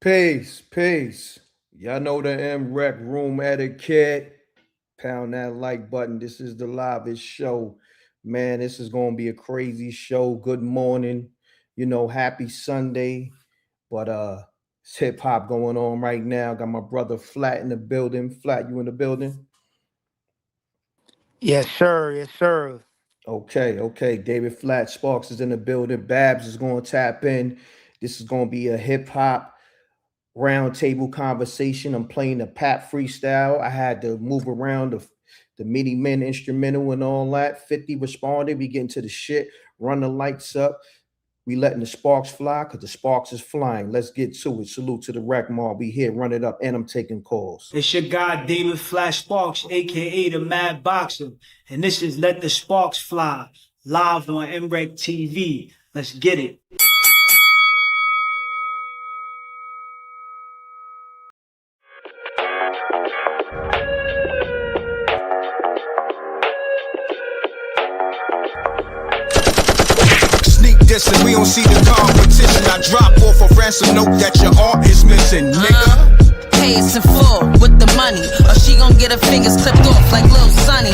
Peace, peace. Y'all know the M.Reck room etiquette. Pound that like button. This is the livest show. Man, this is going to be a crazy show. Good morning. Happy Sunday. But it's hip hop going on right now. Got my brother Flat in the building. Flat, you in the building? Yes, sir. Yes, sir. Okay. David Flat Sparks is in the building. Babs is going to tap in. This is going to be a hip hop roundtable conversation. I'm playing the Pap freestyle. I had to move around the Mini Men instrumental and all that. 50 responded. We get into the shit, run the lights up. We letting the sparks fly because the sparks is flying. Let's get to it. Salute to the rec mall. We here, run it up, and I'm taking calls. It's your guy David Flash Sparks, aka the Mad Boxer, and this is Let the Sparks Fly, live on MRecktv. Let's get it. Dissing, we don't see the competition. I drop off a ransom note that your art is missing, nigga. Pay us in full with the money, or she gon' get her fingers clipped off like Lil Sonny,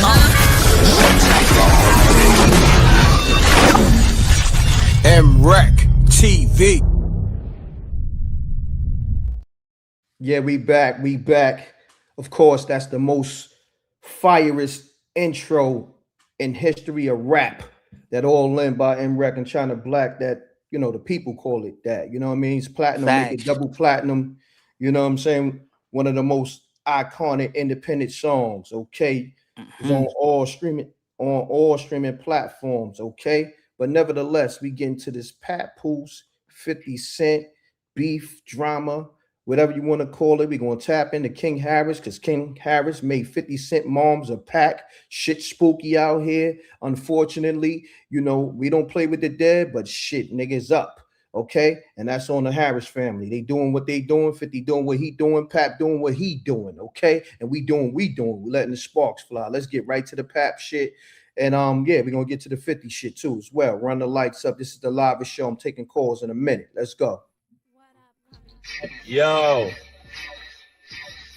MRecktv. Yeah, we back. Of course, that's the most fireest intro in history of rap. That all in by M.Reck and China Black. That the people call it that. You know what I mean? It's platinum, make it double platinum. You know what I'm saying? One of the most iconic independent songs. Okay, it's on all streaming platforms. Okay, but nevertheless, we get into this Papoose 50 Cent beef drama, whatever you want to call it. We're going to tap into King Harris because King Harris made 50 Cent moms a pack. Shit spooky out here. Unfortunately, we don't play with the dead, but shit, niggas up. Okay? And that's on the Harris family. They doing what they doing. 50 doing what he doing. Pap doing what he doing. Okay? And we doing. We letting the sparks fly. Let's get right to the Pap shit. And yeah, we're going to get to the 50 shit too as well. Run the lights up. This is the live show. I'm taking calls in a minute. Let's go. Yo,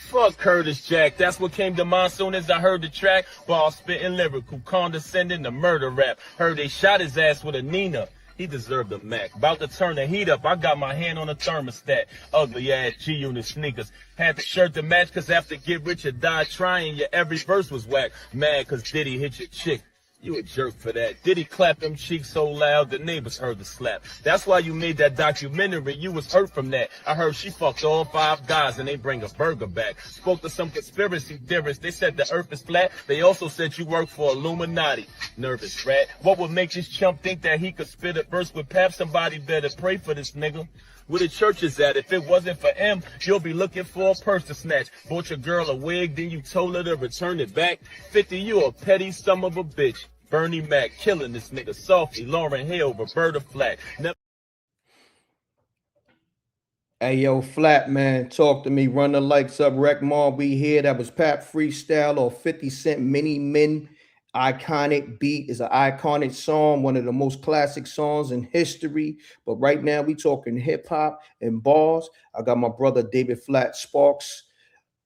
fuck Curtis Jack. That's what came to mind soon as I heard the track. Ball spitting lyrical, condescending to murder rap. Heard they shot his ass with a Nina. He deserved a Mac. About to turn the heat up. I got my hand on a thermostat. Ugly ass G-Unit sneakers. Had the shirt to match cause after Get Rich or Die Trying, your every verse was whack. Mad cause Diddy hit your chick. You a jerk for that. Diddy clap them cheeks so loud the neighbors heard the slap. That's why you made that documentary. You was hurt from that. I heard she fucked all 5 guys and they bring a burger back. Spoke to some conspiracy theorists. They said the earth is flat. They also said you work for Illuminati. Nervous rat. What would make this chump think that he could spit a verse with Pap? Somebody better pray for this nigga. Where the church is at. If it wasn't for him, you'll be looking for a purse to snatch. Bought your girl a wig, then you told her to return it back. 50, you a petty son of a bitch. Bernie Mac killing this nigga softly. Lauren Hill, Roberta Flack. Hey, yo, Flat, man, talk to me. Run the lights up. Rec Mall, we here. That was Pap Freestyle or 50 Cent Mini Men. Iconic beat is an iconic song, one of the most classic songs in history. But right now, we talking hip hop and bars. I got my brother David Flat Sparks.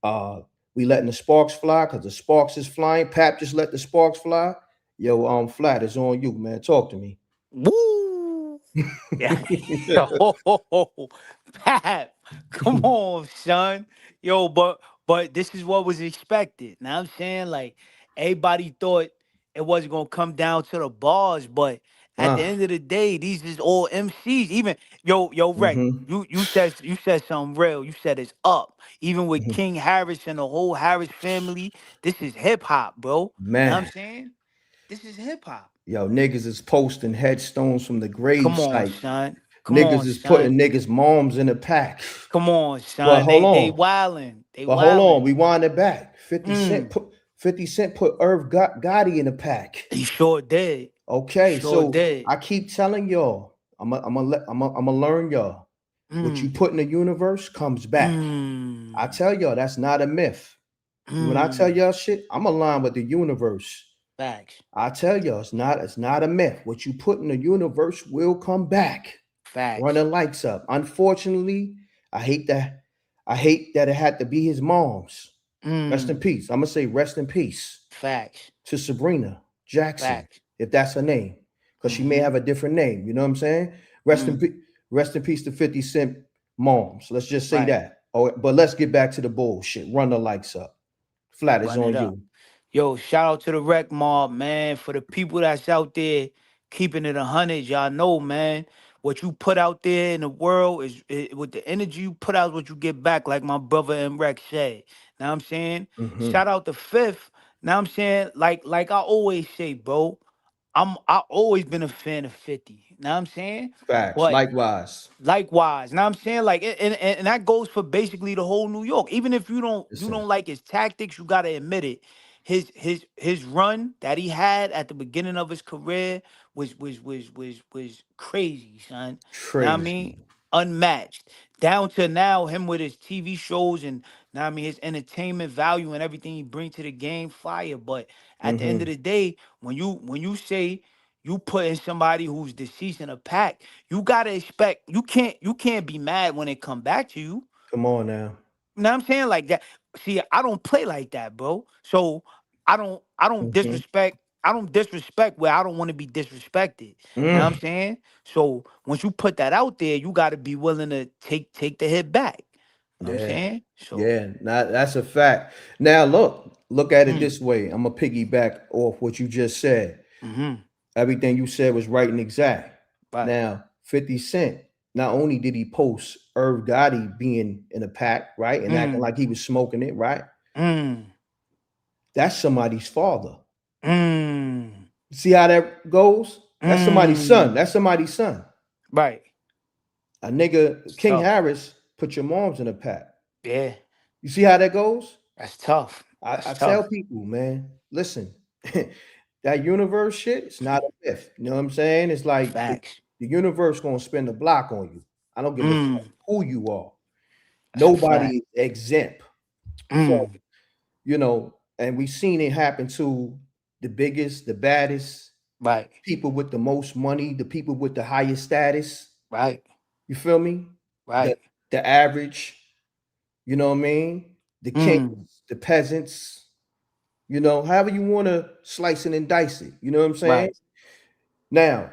We letting the sparks fly because the sparks is flying. Pap just let the sparks fly. Yo, Flat, is on you, man. Talk to me. Woo! Yeah. Yo, Pap, come on, son. Yo, but this is what was expected. Now I'm saying, like, everybody thought it wasn't gonna come down to the bars, but at the end of the day, these is all MCs. Even Rec, you said something real. You said it's up. Even with King Harris and the whole Harris family, this is hip hop, bro. Man. You know what I'm saying? This is hip hop. Yo, niggas is posting headstones from the grave Come on, site. son. Niggas is putting niggas' moms in a pack. Come on, son. But hold on. They wildin'. Hold on. We wind it back. 50 Cent put Irv Gotti in a pack. He sure did. Okay, so I keep telling y'all, I'm gonna learn y'all. What you put in the universe comes back. I tell y'all that's not a myth. When I tell y'all shit, I'm aligned with the universe. Facts. I tell y'all it's not a myth. What you put in the universe will come back. Facts. Run the lights up. Unfortunately, I hate that it had to be his mom's. Rest in peace. I'm gonna say rest in peace Facts. to Sabrina Jackson, Facts. if that's her name, because she may have a different name. You know what I'm saying? Rest in peace to 50 Cent moms. Let's just say Right. that. Oh, but let's get back to the bullshit. Run the lights up. Flat is Run it on up. you. Yo, shout out to the rec mob, man. For the people that's out there keeping it 100, y'all know, man. What you put out there in the world with the energy you put out, what you get back, like my brother M.Reck said. Now I'm saying, Mm-hmm. shout out to Fifth. Now I'm saying, like I always say, bro. I always been a fan of 50. Now I'm saying, Facts. but Likewise. likewise, now I'm saying, like, and that goes for basically the whole New York. Even if you Listen. don't like his tactics, you gotta admit it. His run that he had at the beginning of his career was crazy, son. Now I mean, Crazy. unmatched. Down to now, him with his TV shows and now I mean his entertainment value and everything he bring to the game, fire. But at the end of Mm-hmm. the day, when you say you put in somebody who's deceased in a pack, you gotta expect you can't be mad when it come back to you. Come on now. You know what I'm saying? Like that. See, I don't play like that, bro. So I don't Mm-hmm. disrespect. I don't disrespect where I don't want to be disrespected. Know what I'm Mm. saying? So once you put that out there, you gotta be willing to take the hit back. Know what I'm Yeah. saying? So Yeah. Now that's a fact. Now look at it mm, this way. I'm gonna piggyback off what you just said. mm-hmm. Everything you said was right and exact. Right. Now, 50 Cent, not only did he post Irv Gotti being in a pack, right, and acting Mm, like he was smoking it, right? mm, That's somebody's father. mm, See how that goes? That's somebody's son. mm. That's somebody's son. Right. A nigga, It's King tough. Harris, put your moms in a pack. Yeah. You see how that goes? That's tough. That's I tell tough. people, man, listen, that universe shit, it's not a myth. You know what I'm saying? It's like Facts. the universe gonna spin the block on you. I don't give a fuck Mm. who you are. That's a fact. Nobody is exempt. So, Mm. and we've seen it happen to the biggest, the baddest, Right. people with the most money, the people with the highest status. Right. You feel me? The Right. the average, you know what I mean? The kings, Mm. the peasants, however you want to slice it and dice it. You know what I'm saying? Right. Now,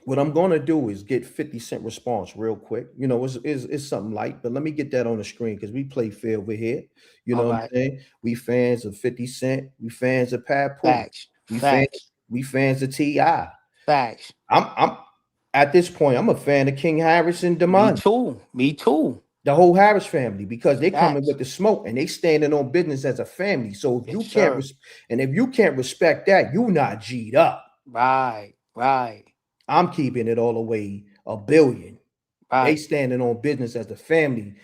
what I'm gonna do is get 50 Cent response real quick. It's something light, but let me get that on the screen because we play fair over here. You All know what I'm right. saying? We fans of 50 Cent, we fans of Papoose, Facts. we fans, Facts. we fans of T.I. Facts. I'm at this point, I'm a fan of King Harris and Me Demond, too. Me too. the whole Harris family, because they coming Facts. with the smoke and they standing on business as a family. So Yes, sir. if you can't respect that, you not G'd up. Right. Right. I'm keeping it all the way a billion. They Right. standing on business as a family.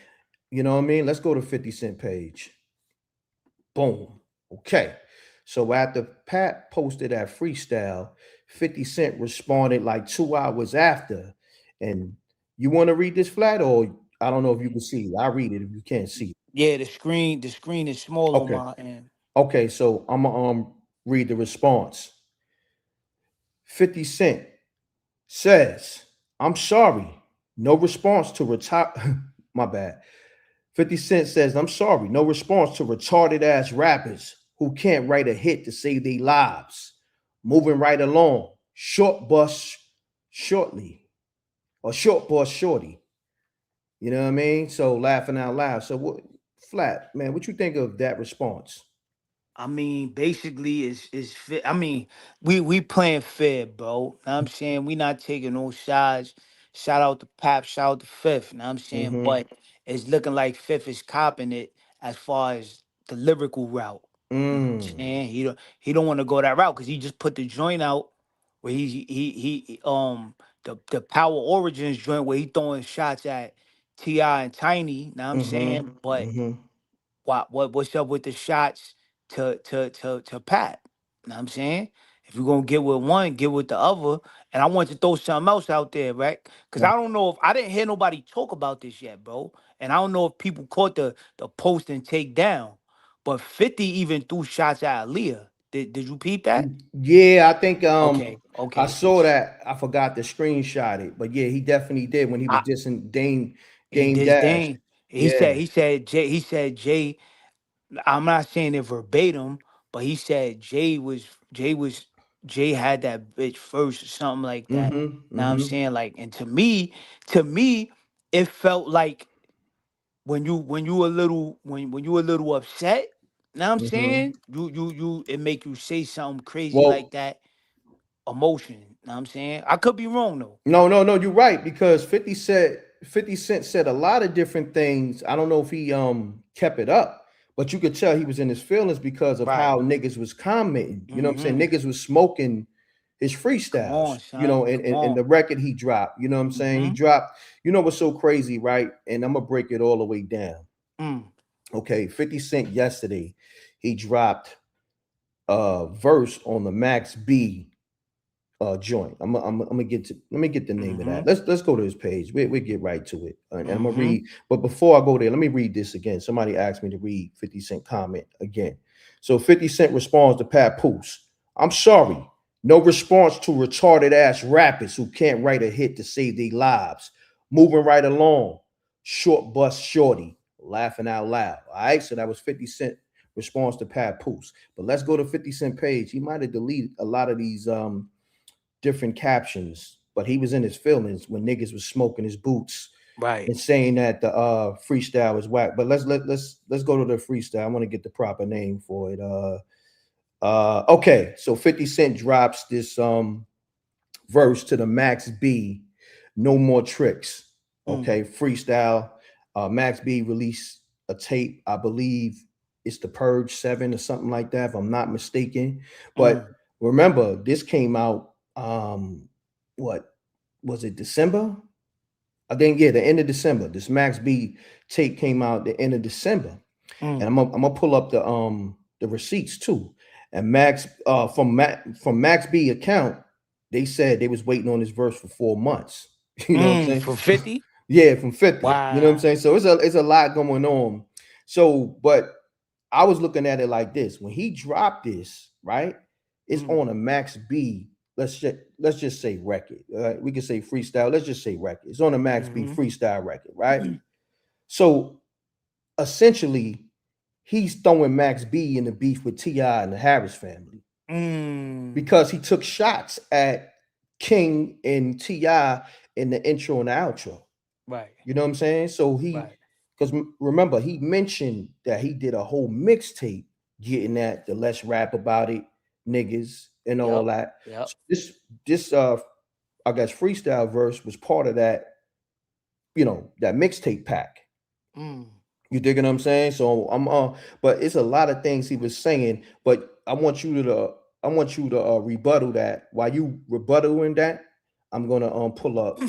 You know what I mean? Let's go to 50 Cent page. Boom. Okay. So after Pat posted that freestyle, 50 Cent responded like 2 hours after. And you want to read this flat, or I don't know if you can see it. I'll read it if you can't see it. Yeah, the screen is small on Okay. my end. Okay. So I'm gonna read the response. 50 Cent says, I'm sorry. No response to retire. My bad. 50 Cent says, I'm sorry. No response to retarded ass rappers who can't write a hit to save their lives. Moving right along. Short bus shortly. Or short bus shorty. You know what I mean? So laughing out loud. So what flat, man, what you think of that response? I mean, basically, it's fair. I mean, we playing fair, bro. Know what I'm saying we not taking no shots. Shout out to Pap, shout out to Fifth. Know what I'm saying, Mm-hmm. but it's looking like Fifth is copping it as far as the lyrical route. Know what I'm Mm. saying he don't want to go that route because he just put the joint out where the Power Origins joint where he throwing shots at Ti and Tiny. Know what I'm Mm-hmm. saying, but Mm-hmm. what's up with the shots to Pat? Know what I'm saying? If you're gonna get with one, get with the other. And I want to throw something else out there, right? Because I don't know if I didn't hear nobody talk about this yet, bro. And I don't know if people caught the post and take down. But 50 even threw shots at Aaliyah. Did you peep that? Yeah, I think Okay, I okay. saw that. I forgot to screenshot it, but yeah, he definitely did when he was I, dissing Dame He Game Dash. disdained. Yeah. He said Jay. I'm not saying it verbatim, but he said Jay had that bitch first or something like that. Mm-hmm. Now I'm Mm-hmm. saying like, and to me, it felt like when you a little when you a little upset. Now I'm Mm-hmm. saying you it make you say something crazy like Well, that. Emotion. Now I'm saying I could be wrong though. no, you're right because 50 Cent said a lot of different things. I don't know if he kept it up, but you could tell he was in his feelings because of Right. how niggas was commenting. You know what I'm saying? Mm-hmm. Niggas was smoking his Come freestyles, on, son. Come and the on. record he dropped. You know what I'm saying? He Mm-hmm. dropped, you know what's so crazy, right? And I'm gonna break it all the way down. Mm. Okay, 50 Cent yesterday, he dropped a verse on the Max B joint. I'm gonna get to let me get the name of Mm-hmm. that. Let's go to his page. We get right to it, and I'm gonna Mm-hmm. read. But before I go there, let me read this again. Somebody asked me to read 50 Cent comment again. So 50 Cent responds to Papoose. I'm sorry, no response to retarded ass rappers who can't write a hit to save their lives. Moving right along. Short bus shorty laughing out loud. All right, so that was 50 Cent response to Papoose. But let's go to 50 Cent page. He might have deleted a lot of these different captions, but he was in his feelings when niggas was smoking his boots Right. and saying that the freestyle is whack. But let's go to the freestyle. I want to get the proper name for it. Okay, so 50 Cent drops this verse to the Max B, No More Tricks. Mm. Okay, freestyle. Max B released a tape, I believe it's the Purge 7 or something like that, if I'm not mistaken. But Mm. remember, this came out what was it, December? I think, yeah, the end of December. This Max B tape came out the end of December. And Mm. I'm gonna pull up the receipts too. And Max from Max B account, they said they was waiting on this verse for 4 months. You know what I'm Mm. saying? For 50? Yeah, from 50. You know what I'm Wow. saying? So it's a lot going on. So, but I was looking at it like this: when he dropped this, right? It's Mm. on a Max B. Let's just say record. We can say freestyle. Let's just say record. It's on a Max B Mm-hmm. freestyle record, right? So essentially, he's throwing Max B in the beef with T.I. and the Harris family Mm. because he took shots at King and T.I. in the intro and the outro. Right. You know what I'm saying? So Right. because remember, he mentioned that he did a whole mixtape getting at the let's rap about it, niggas, and all Yep. that. Yep. So this I guess freestyle verse was part of that, that mixtape pack. Mm. You digging what I'm saying? So but it's a lot of things he was saying, but I want you to rebuttal that. While you rebuttaling that, I'm gonna pull up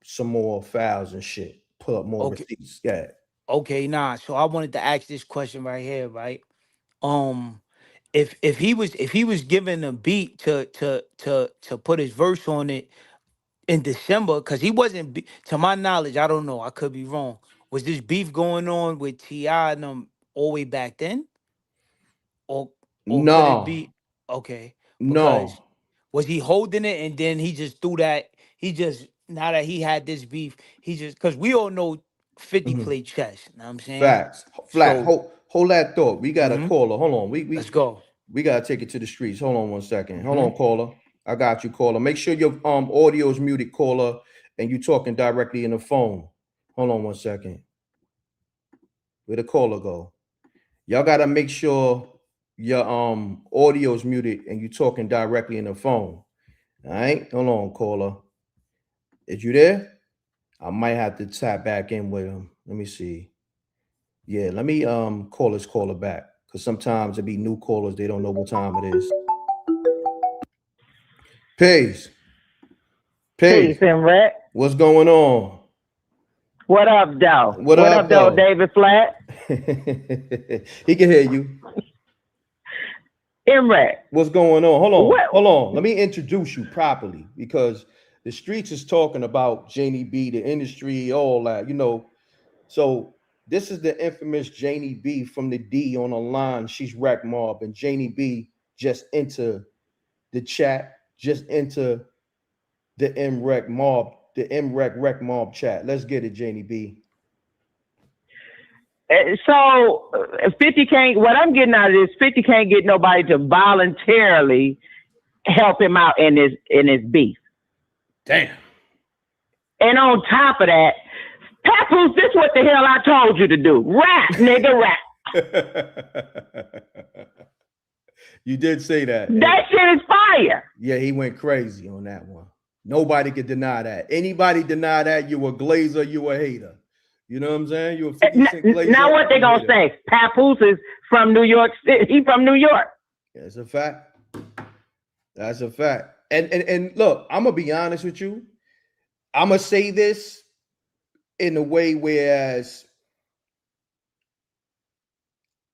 some more files and shit. Pull up more Okay. receipts. Yeah. Okay, nah. So I wanted to ask this question right here, right? Um, if he was given a beat to put his verse on it in December, because he wasn't to my knowledge, I don't know, I could be wrong. Was this beef going on with T.I. and them all the way back then? Or could it No, be okay? Because no. was he holding it and then he just threw that? He just now that he had this beef, he just because we all know 50 Mhm. play chess. Know what I'm saying? Facts. Flat. So Hold that thought. We got a mhm, caller. Hold on. We let's we go. we gotta take it to the streets. Hold on one second. Hold Hmm. on, caller. I got you, caller. Make sure your audio is muted, caller, and you talking directly in the phone. Hold on one second. Where the caller go? Y'all gotta make sure your audio is muted and you talking directly in the phone. All right, hold on, caller. Is you there? I might have to tap back in with him. Let me see. Yeah, let me call this caller back because sometimes it be new callers. They don't know what time it is. Peace, Peace peace. and wreck. What's going on? What up, though? What What up, up, though, though? David Flat? He can hear you. M.Reck. What's going on? What? Hold on. Let me introduce you properly because the streets is talking about Janie B, the industry, all that. So this is the infamous Janie B from the D on the line. She's Wreck Mob, and Janie B just enter the chat, just enter the M.Reck Mob, the M.Reck Wreck Mob chat. Let's get it, Janie B. So 50 can't. What I'm getting out of this, 50 can't get nobody to voluntarily help him out in his beef. Damn. And on top of that, Papoose, this what the hell I told you to do. Rap, nigga, rap. You did say that. That shit is fire. Yeah, he went crazy on that one. Nobody could deny that. Anybody deny that, you a glazer, you a hater. You know what I'm saying? You a 50 Cent glazer. Now what they gonna say? Papoose is from New York City. He from New York. That's a fact. That's a fact. And look, I'm gonna be honest with you. I'm gonna say this in a way whereas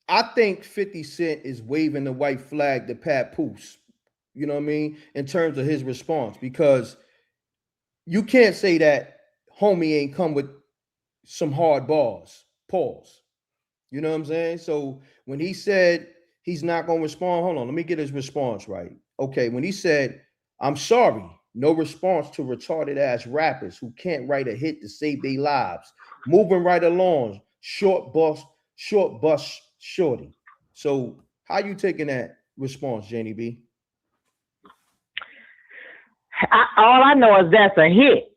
I think 50 Cent is waving the white flag to Papoose. You know what I mean? In terms of his response, because you can't say that homie ain't come with some hard bars. Pause. You know what I'm saying? So when he said he's not going to respond, hold on, let me get his response right. Okay, when he said, I'm sorry, no response to retarded ass rappers who can't write a hit to save their lives. Moving right along, short bus, shorty. So how you taking that response, Janie B? All I know is that's a hit.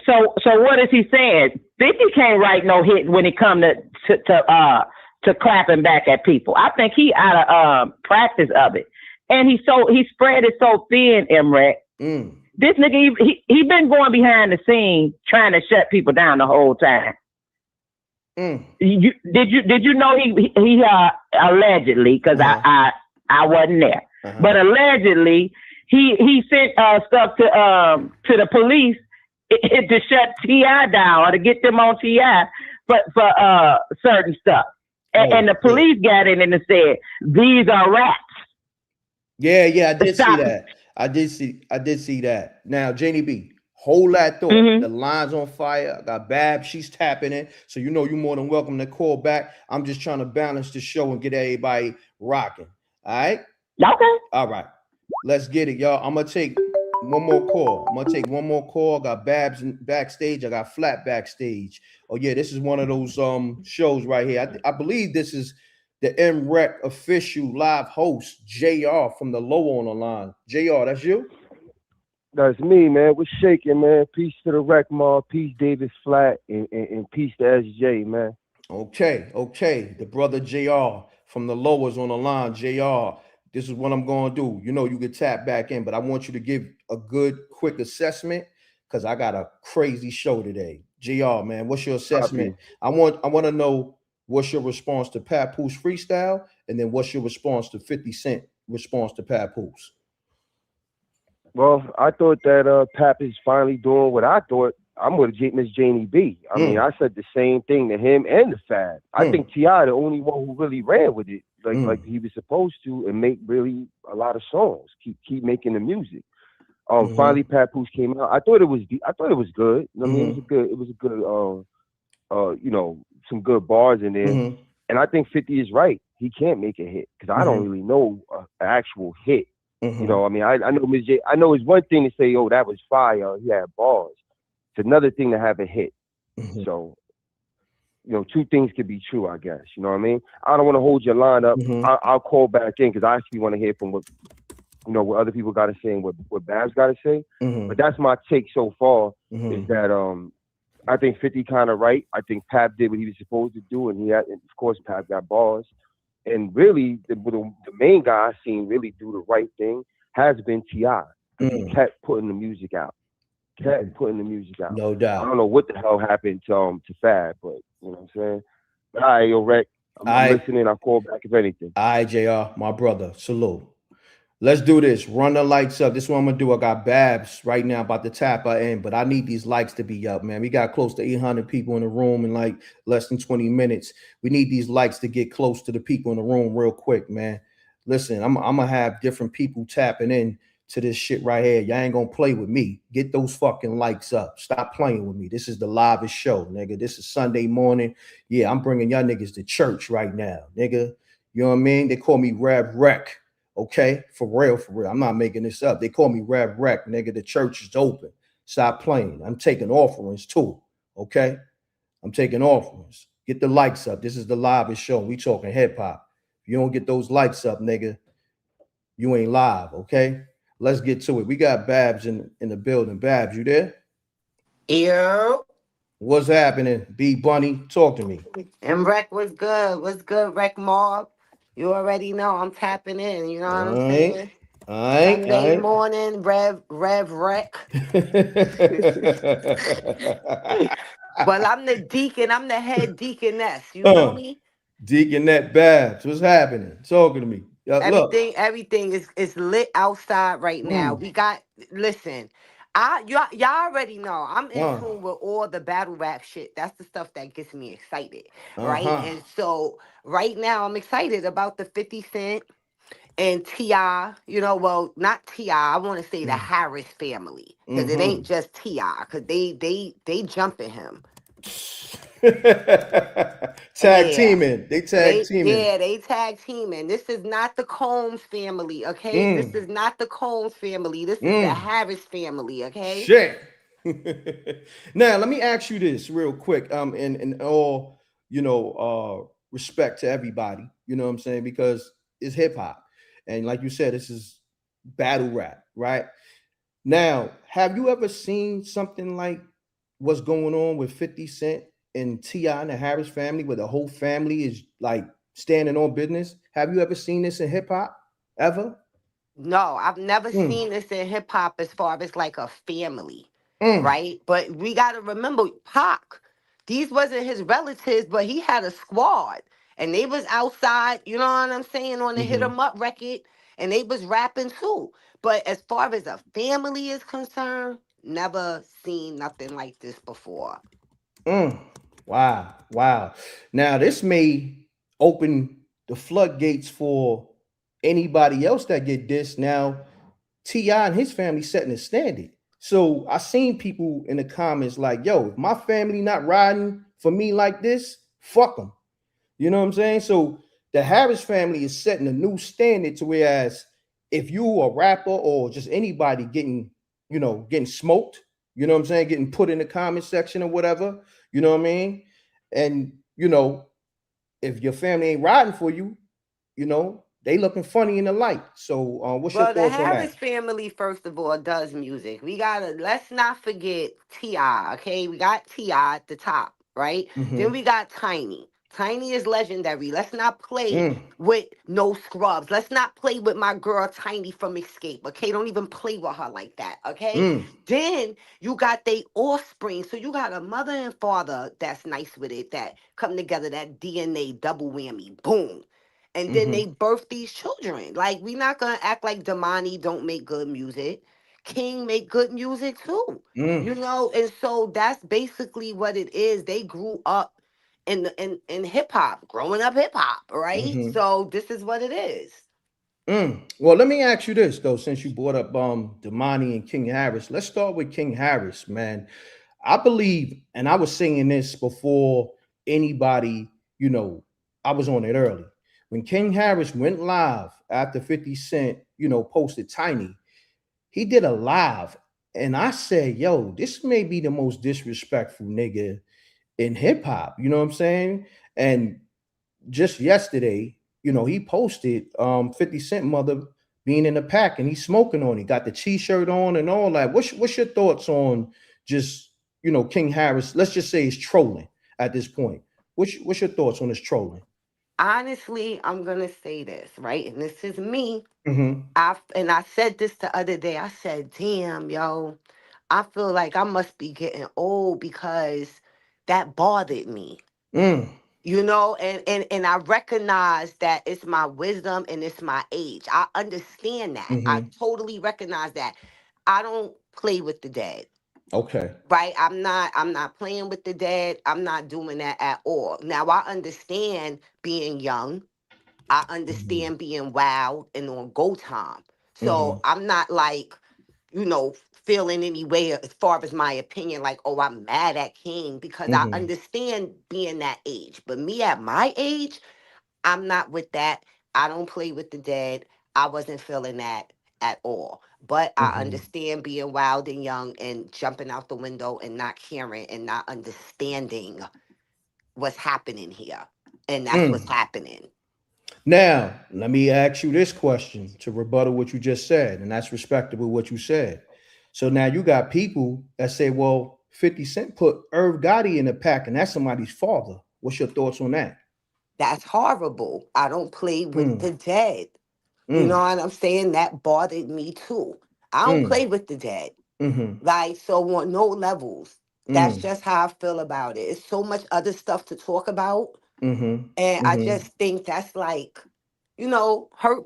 So what is he saying? 50 can't write no hit when it comes to clapping back at people. I think he out of practice of it, and he spread it so thin. M.Reck, this nigga he been going behind the scenes trying to shut people down the whole time. Did you know he allegedly, because I wasn't there, but allegedly he sent stuff to the police to shut T.I. down or to get them on T.I. for certain stuff. And the police got in and said, these are raps. Yeah, I did see that. I did see that. Now, Janie B, hold that thought. The line's on fire. I got Bab, she's tapping it. So you know you're more than welcome to call back. I'm just trying to balance the show and get everybody rocking. All right? Okay. All right. Let's get it, y'all. I'm gonna take one more call. I got Babs backstage. I got Flat backstage. Oh yeah, this is one of those shows right here. I believe this is the M.Reck official live host, JR from the Low on the line. JR, that's you? That's me, man. We're shaking, man. Peace to the Wreck Mob, peace Davis Flat, and peace to SJ, man. Okay. The brother JR from the Lowers on the line. JR, this is what I'm going to do. You know, you can tap back in, but I want you to give a good, quick assessment because I got a crazy show today. JR, man, what's your assessment? I want to know what's your response to Papoose freestyle, and then what's your response to 50 Cent response to Papoose? Well, I thought that Pap is finally doing what I thought. I'm with Miss Janie B. I mean, I said the same thing to him and the Fab. I think T.I. the only one who really ran with it, like he was supposed to, and make really a lot of songs. Keep making the music. Finally, Papoose came out. I thought it was good. I mean, it was a good, you know, some good bars in there. And I think 50 is right. He can't make a hit because I don't really know an actual hit. You know, I mean, I know Ms. J. I know it's one thing to say, "Oh, that was fire." He had bars. It's another thing to have a hit. So, you know, two things could be true, I guess. You know what I mean? I don't want to hold your line up. I'll call back in because I actually want to hear from what other people got to say and what Babs got to say. But that's my take so far. Is that I think 50 kind of right. I think Pap did what he was supposed to do, and and of course Pap got bars. And really, the main guy I seen really do the right thing has been T.I. He kept putting the music out. No doubt. I don't know what the hell happened to Fab, but you know what I'm saying? But all right, yo, Rec, I'm listening. I'll call back if anything. All right, JR, my brother. Salute. Let's do this. Run the lights up. This is what I'm going to do. I got Babs right now about to tap her in, but I need these likes to be up, man. We got close to 800 people in the room in like less than 20 minutes. We need these likes to get close to the people in the room real quick, man. Listen, I'm going to have different people tapping in to this shit right here. Y'all ain't going to play with me. Get those fucking likes up. Stop playing with me. This is the livest show, nigga. This is Sunday morning. Yeah, I'm bringing y'all niggas to church right now, nigga. You know what I mean? They call me Rev-Reck. Okay, for real. I'm not making this up. They call me Rev-Reck, nigga. The church is open. Stop playing. I'm taking offerings too. Okay, I'm taking offerings. Get the likes up. This is the live show. We talking hip hop. If you don't get those likes up, nigga, you ain't live, okay? Let's get to it. We got Babs in the building. Babs, you there? Yo, What's happening? B Bunny, talk to me. M.Reck was good. What's good, Wreck Mob? You already know I'm tapping in. You know what I'm All right. saying? All right. All Sunday right. morning, Rev Wreck. Well, I'm the deacon. I'm the head deaconess. You feel me? Deaconette Babs, what's happening? Talking to me. Look. Everything is lit outside right now. Mm, We got listen. Y'all already know I'm in uh, tune with all the battle rap shit. That's the stuff that gets me excited, right? uh-huh. And so right now I'm excited about the 50 Cent and Ti. You know, well, not Ti. I want to say the Harris family because it Mm-hmm. ain't just Ti because they jumping him. Tag Yeah. teaming. They tag teaming. They tag teaming. This is not the Combs family, okay? This Mm, is not the Combs family. This is the mm. Harris family, okay? Shit. Now let me ask you this real quick. In all respect to everybody, you know what I'm saying, because it's hip hop, and like you said, this is battle rap, right? Now, have you ever seen something like what's going on with 50 Cent and T.I. and the Harris family, where the whole family is like standing on business? Have you ever seen this in hip hop? Ever? No, I've never Mm, seen this in hip hop as far as like a family, mm, right? But we got to remember Pac. These wasn't his relatives, but he had a squad. And they was outside, you know what I'm saying, on the Hit mm-hmm. 'em Up record. And they was rapping too. But as far as a family is concerned, never seen nothing like this before. Mm. Wow, wow. Now this may open the floodgates for anybody else that get this. Now, T.I. and his family setting a standard. So I seen people in the comments like, yo, if my family not riding for me like this, fuck them. You know what I'm saying? So the Harris family is setting a new standard to whereas if you a rapper or just anybody getting smoked, you know what I'm saying, getting put in the comment section or whatever, you know what I mean? And if your family ain't riding for you, they looking funny in the light. So what's your Well, the thoughts on Harris that? family, first of all, does music. Let's not forget T.I., okay? We got T.I. at the top, right? Then Mm-hmm. we got Tiny. Tiny is legendary. Let's not play Mm, with no scrubs. Let's not play with my girl Tiny from Escape, okay? Don't even play with her like that, okay? mm, Then you got they offspring. So you got a mother and father that's nice with it, that come together, that DNA double whammy, boom. And then mm-hmm, they birth these children. Like, we not gonna act like Damani don't make good music. King make good music too. mm, And so that's basically what it is. They grew up in hip hop, growing up hip hop, right? mm-hmm. So this is what it is. Well, let me ask you this though, since you brought up Damani and King Harris. Let's start with King Harris, man. I believe, and I was saying this before anybody, I was on it early. When King Harris went live after 50 Cent, posted Tiny, he did a live. And I said, yo, this may be the most disrespectful nigga in hip hop. You know what I'm saying? And just yesterday, he posted 50 Cent mother being in the pack and he's smoking on it, got the t-shirt on and all that. What's your thoughts on just, King Harris? Let's just say he's trolling at this point. What's your thoughts on his trolling? Honestly, I'm gonna say this, right? And this is me. Mm-hmm. I said this the other day. I said, damn, yo, I feel like I must be getting old because that bothered me. Mm, And I recognize that it's my wisdom and it's my age. I understand that. I mm-hmm. totally recognize that. I don't play with the dead. Okay. Right? I'm not playing with the dead. I'm not doing that at all. Now I understand being young. I Mm-hmm. understand being wild and on go time. Mm-hmm. So I'm not like, feeling any way as far as my opinion, like, oh, I'm mad at King because I Mm-hmm. understand being that age. But me at my age, I'm not with that. I don't play with the dead. I wasn't feeling that at all. But I Mm-hmm. understand being wild and young and jumping out the window and not caring and not understanding what's happening here. And that's what's Mm. happening. Now, let me ask you this question to rebuttal what you just said, and that's respectable what you said. So now you got people that say, well, 50 Cent put Irv Gotti in the pack, and that's somebody's father. What's your thoughts on that? That's horrible. I don't play with Mm, the dead. You know mm, what I'm saying? That bothered me too. I don't mm, play with the dead. mm-hmm, Like, so on no levels. That's mm, just how I feel about it. It's so much other stuff to talk about. mm-hmm, And I mm-hmm, just think that's like, hurt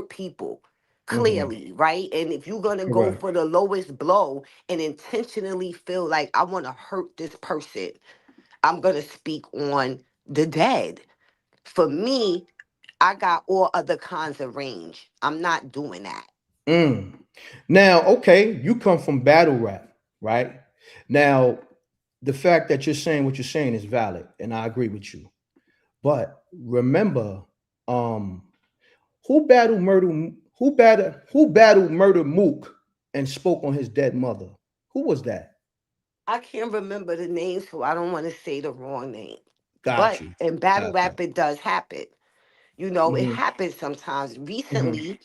people, mm-hmm. clearly, right? And if you're going to go Correct. for the lowest blow and intentionally feel like I want to hurt this person, I'm going to speak on the dead. For me, I got all other kinds of range. I'm not doing that. Mm. Now, okay, you come from battle rap, right? Now, the fact that you're saying what you're saying is valid, and I agree with you. But remember, um, who battled murder Mook and spoke on his dead mother? Who was that? I can't remember the name, so I don't want to say the wrong name. Got But you. in battle Okay. rap, it does happen. It Mm-hmm. happens sometimes. Mm-hmm. Recently,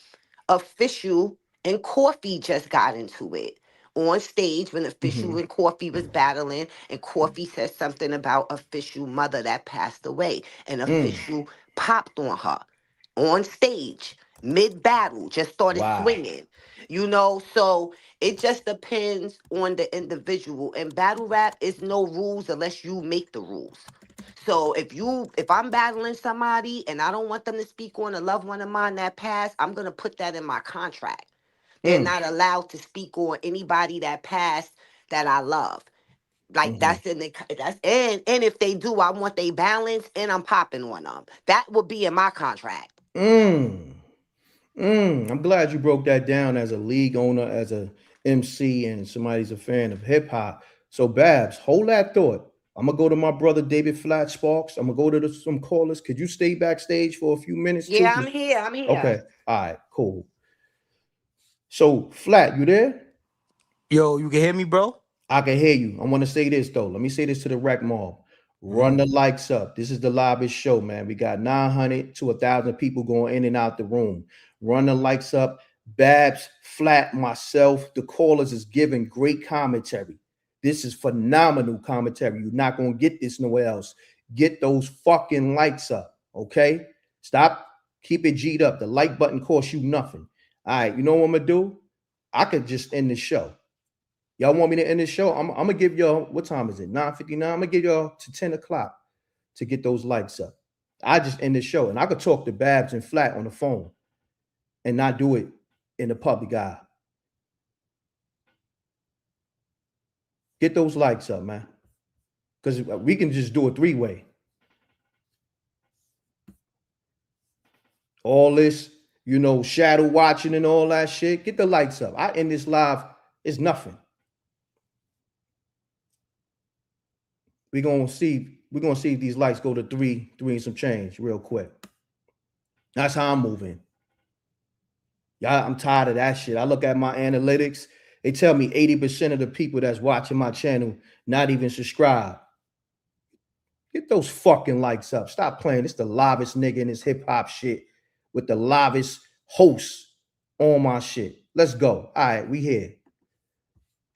Official and Coffee just got into it on stage when Official Mm-hmm. and Coffee was battling, and Coffee said something about Official mother that passed away, and Mm. Official popped on her on stage mid battle, just started Wow. swinging. So it just depends on the individual. And battle rap is no rules unless you make the rules. So if I'm battling somebody and I don't want them to speak on a loved one of mine that passed, I'm gonna put that in my contract. They're Mm. not allowed to speak on anybody that passed that I love. Like Mm-hmm. that's in the that's and if they do, I want they balance and I'm popping on them. That would be in my contract. Mm. Mm. I'm glad you broke that down as a league owner, as a MC, and somebody's a fan of hip hop. So, Babs, hold that thought. I'm gonna go to my brother David Flat Sparks. I'm gonna go to some callers. Could you stay backstage for a few minutes too? Yeah, I'm here. I'm here. Okay. All right. Cool. So, Flat, you there? Yo, you can hear me, bro? I can hear you. I want to say this though. Let me say this to the rec mob. Run Mhm. the likes up. This is the livest show, man. We got 900 to 1,000 people going in and out the room. Run the likes up. Babs, Flat, myself, the callers is giving great commentary. This is phenomenal commentary. You're not going to get this nowhere else. Get those fucking likes up, okay? Stop. Keep it G'd up. The like button costs you nothing. All right, you know what I'm going to do? I could just end the show. Y'all want me to end this show? I'm gonna give y'all, what time is it? 9:59. I'm gonna give y'all to 10 o'clock to get those likes up. I just end the show and I could talk to Babs and Flat on the phone and not do it in the public eye. Get those likes up, man. Because we can just do a three-way. All this, shadow watching and all that shit. Get the likes up. I end this live. It's nothing. We're gonna see if these likes go to three and some change real quick. That's how I'm moving. Y'all, I'm tired of that shit. I look at my analytics. They tell me 80% of the people that's watching my channel not even subscribe. Get those fucking likes up. Stop playing. This the livest nigga in this hip hop shit with the livest host on my shit. Let's go. All right, we here.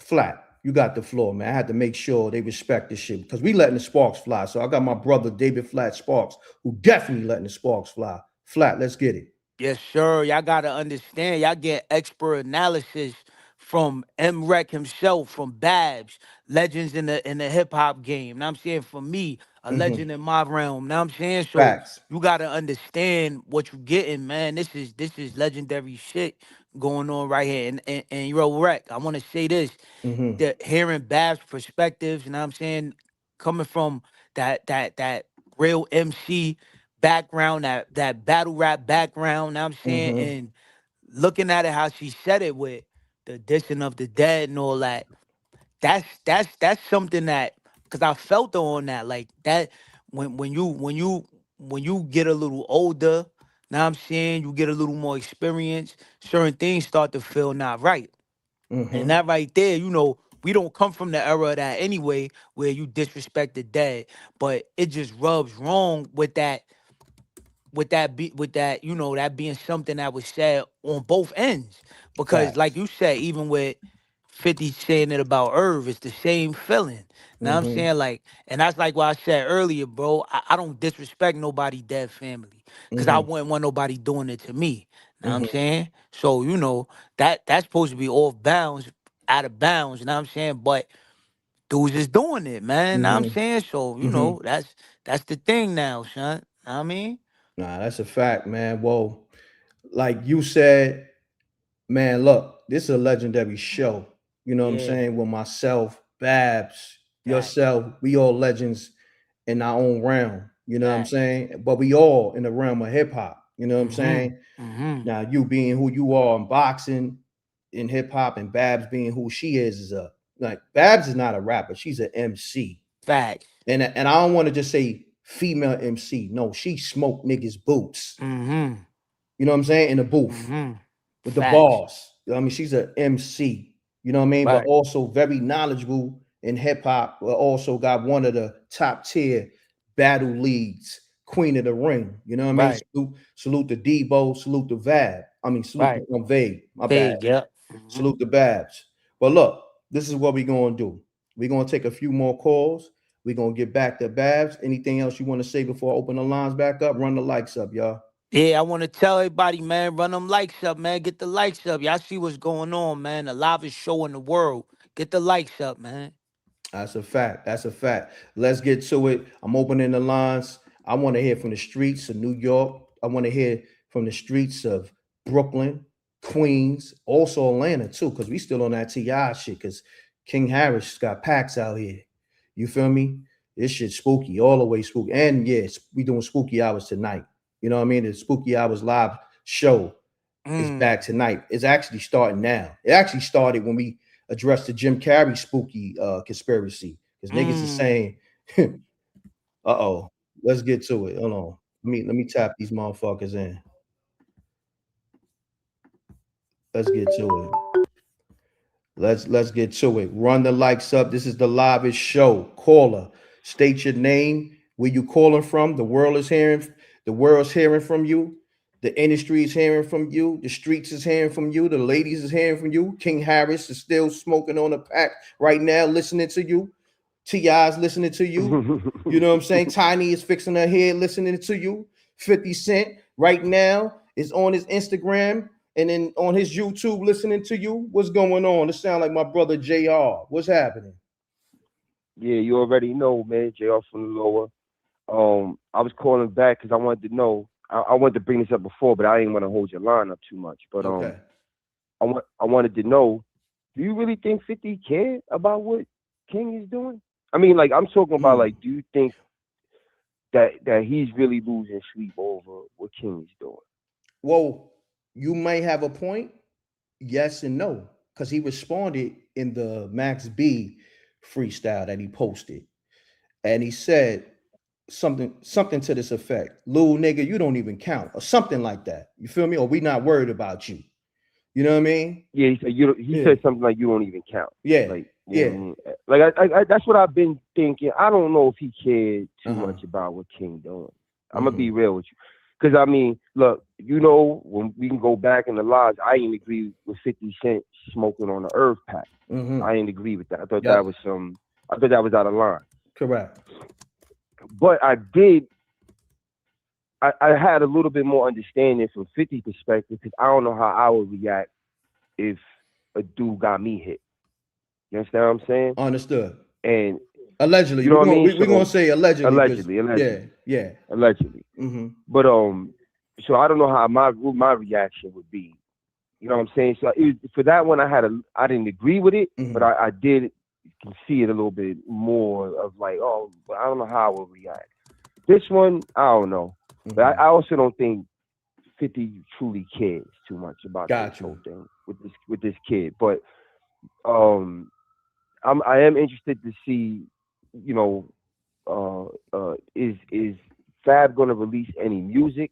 Flat. You got the floor, man. I had to make sure they respect this shit because we letting the sparks fly. So I got my brother David Flat Sparks, who definitely letting the sparks fly. Flat, let's get it. Yes, sir. Y'all gotta understand. Y'all get expert analysis from M.Reck himself, from Babs, legends in the hip hop game. Now I'm saying for me, a Mm-hmm. legend in my realm. Now I'm saying so Facts. you gotta understand what you getting, man. This is legendary shit going on right here. And yo, Wreck, I want to say this: Mm-hmm. that hearing Babs' perspectives, you know what I'm saying, coming from that real MC background, that battle rap background, know what I'm saying, Mm-hmm. and looking at it how she said it with the dissing of the dead and all that. That's something that because I felt her on that like that when you get a little older, now I'm saying you get a little more experience, certain things start to feel not right. And Mm-hmm. that right there, we don't come from the era of that anyway, where you disrespect the dead. But it just rubs wrong with that, with that, you know, that being something that was said on both ends. Because like Facts. you said, even with 50 saying it about Irv, it's the same feeling. Now I'm Mm-hmm. saying, like, and that's like what I said earlier, bro. I don't disrespect nobody dead family. Cause I Mm-hmm. wouldn't want nobody doing it to me. Now I'm Mm-hmm. saying? So, you know, that's supposed to be off bounds, out of bounds, you know what I'm saying? But dudes is doing it, man. Know what I'm Mm-hmm. saying? So, you Mm-hmm. know, that's the thing now, son. Know what I mean? Nah, that's a fact, man. Well, like you said, man, look, this is a legendary show. You know what I'm Yeah, saying? With myself, Babs, facts, yourself, we all legends in our own realm. You know what I'm facts. saying? But we all in the realm of hip hop. You know what I'm Mm-hmm. saying? Mm-hmm. Now, you being who you are in boxing, in hip hop, and Babs being who she is a like Babs is not a rapper. She's an MC. Facts. And I don't want to just say female MC. No, she smoked niggas' boots. Mm-hmm. You know what I'm saying? In the booth Mm-hmm. with the Facts. bars. You know what I mean? She's an MC. You know what I mean? But Right. also very knowledgeable in hip hop. But also got one of the top tier battle leads, Queen of the Ring. You know what I mean? Right. Salute to Debo, salute to Vab. I mean, salute Right. to Vague. My bad. Big, yep. Mm-hmm. Salute the Babs. But look, this is what we're gonna do. We're gonna take a few more calls. We're gonna get back to Babs. Anything else you want to say before I open the lines back up? Run the likes up, y'all. Yeah, I want to tell everybody, man, run them likes up, man. Get the likes up. Y'all see what's going on, man. The livest show in the world. Get the likes up, man. That's a fact. That's a fact. Let's get to it. I'm opening the lines. I want to hear from the streets of New York. I want to hear from the streets of Brooklyn, Queens, also Atlanta too, because we still on that TI shit. Because King Harris got packs out here. You feel me? This shit spooky, all the way spooky. And yes, we doing spooky hours tonight. You know what I mean? The spooky hours live show is Mm. back tonight. It's actually starting now. It actually started when we addressed the Jim Carrey spooky conspiracy. Because niggas is Mm. saying, uh-oh, let's get to it. Hold on. Let me tap these motherfuckers in. Let's get to it. Let's get to it. Run the likes up. This is the livest show. Caller, state your name, where you calling from. The world's hearing from you. The industry is hearing from you. The streets is hearing from you. The ladies is hearing from you. King Harris is still smoking on a pack right now, listening to you. T.I.'s listening to you. You know what I'm saying? Tiny is fixing her head, listening to you. 50 Cent right now is on his Instagram and then on his YouTube listening to you. What's going on? It sounds like my brother JR. What's happening? Yeah, you already know, man. JR from the lower. I was calling back because I wanted to know. I wanted to bring this up before, but I didn't want to hold your line up too much. But Okay. I wanted to know, do you really think 50 cared about what King is doing? I mean, like, I'm talking about, like, do you think that he's really losing sleep over what King is doing? Well, you may have a point. Yes and no. Because he responded in the Max B freestyle that he posted. And he said something to this effect. Little nigga, you don't even count, or something like that. You feel me? Or we not worried about you. You know what I mean? Yeah, he said he said something like, you don't even count. Yeah. Like, yeah. I mean? Like, I that's what I've been thinking. I don't know if he cared too much about what King doing. I'm gonna be real with you. Because, I mean, look, when we can go back in the lives, I didn't agree with 50 Cent smoking on the Earth pack. I didn't agree with that. I thought that was out of line. Correct. But I had a little bit more understanding from 50 perspective, because I don't know how I would react if a dude got me hit. You understand what I'm saying? Understood. And allegedly, you know what I mean? We're gonna say allegedly. Allegedly. Yeah. Allegedly. But so I don't know how my reaction would be. You know what I'm saying? So for that one, I didn't agree with it, but I did can see it a little bit more of like, oh, but I don't know how I would react. This one, I don't know. But I also don't think 50 truly cares too much about this whole thing with this kid. But I am interested to see, you know, is Fab gonna release any music?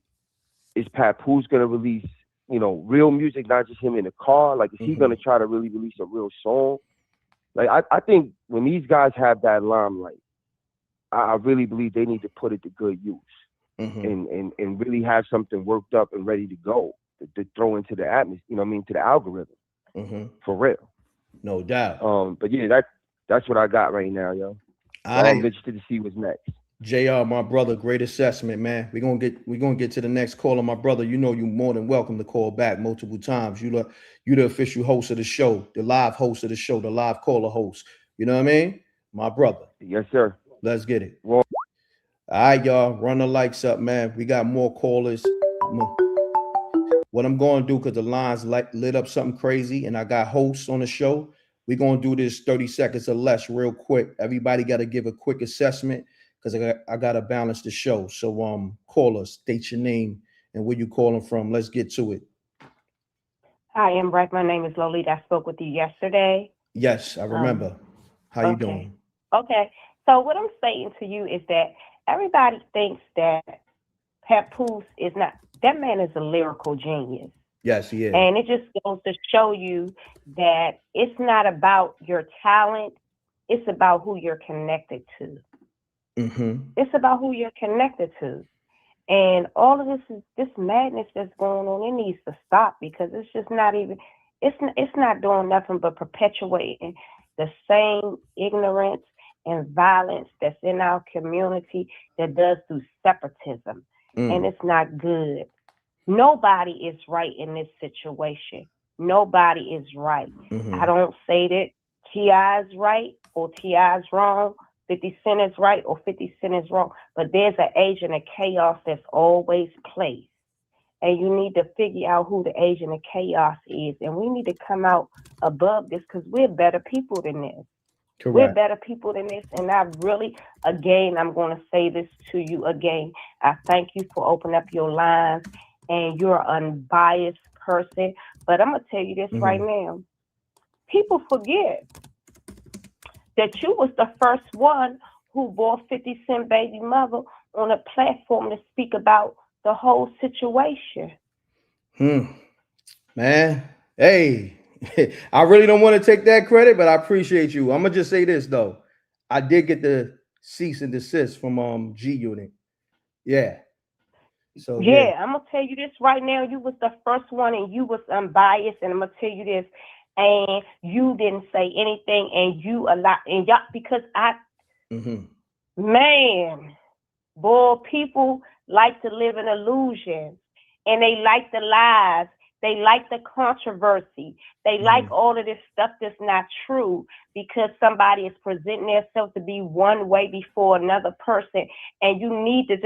Is Papoose gonna release, you know, real music, not just him in the car? Like, is he gonna try to really release a real song? Like I think when these guys have that limelight, I really believe they need to put it to good use. And really have something worked up and ready to go to throw into the atmosphere, you know what I mean, to the algorithm. For real. No doubt. But yeah, that's what I got right now, yo. I'm interested to see what's next. JR, my brother, great assessment, man. We're gonna get to the next caller, my brother. You know, you're more than welcome to call back multiple times. You the official host of the show, the live host of the show, the live caller host. You know what I mean? My brother. Yes, sir. Let's get it. Well, all right, y'all, run the likes up, man. We got more callers. What I'm going to do, because the lines lit up something crazy, and I got hosts on the show, we're going to do this 30 seconds or less real quick. Everybody got to give a quick assessment, because I got to balance the show. So call us, state your name, and where you calling from. Let's get to it. Hi, M.Reck. My name is Lolita. I spoke with you yesterday. Yes, I remember. How you doing? Okay. So what I'm saying to you is that everybody thinks that Papoose is not, that man is a lyrical genius. Yes, he is. And it just goes to show you that it's not about your talent, it's about who you're connected to. It's about who you're connected to. And all of this madness that's going on, it needs to stop, because it's just not even, it's not doing nothing but perpetuating the same ignorance and violence that's in our community that does through separatism. And it's not good. Nobody is right in this situation. Nobody is right. I don't say that T.I. is right or T.I. is wrong, 50 Cent is right or 50 Cent is wrong, but there's an agent of chaos that's always placed. And you need to figure out who the agent of chaos is. And we need to come out above this, because we're better people than this. Correct. We're better people than this. And I really, again, I'm going to say this to you again. I thank you for opening up your lines, and you're an unbiased person. But I'm going to tell you this right now. People forget that you was the first one who brought 50 Cent baby mother on a platform to speak about the whole situation. Man, hey. I really don't want to take that credit, but I appreciate you. I'm gonna just say this though. I did get the cease and desist from G Unit. Yeah. So yeah, I'm gonna tell you this right now. You was the first one, and you was unbiased, and I'm gonna tell you this, and you didn't say anything, and you allowed, and y'all, because man, boy, people like to live in illusions, and they like the lies. They like the controversy. They like all of this stuff that's not true, because somebody is presenting themselves to be one way before another person. And you need to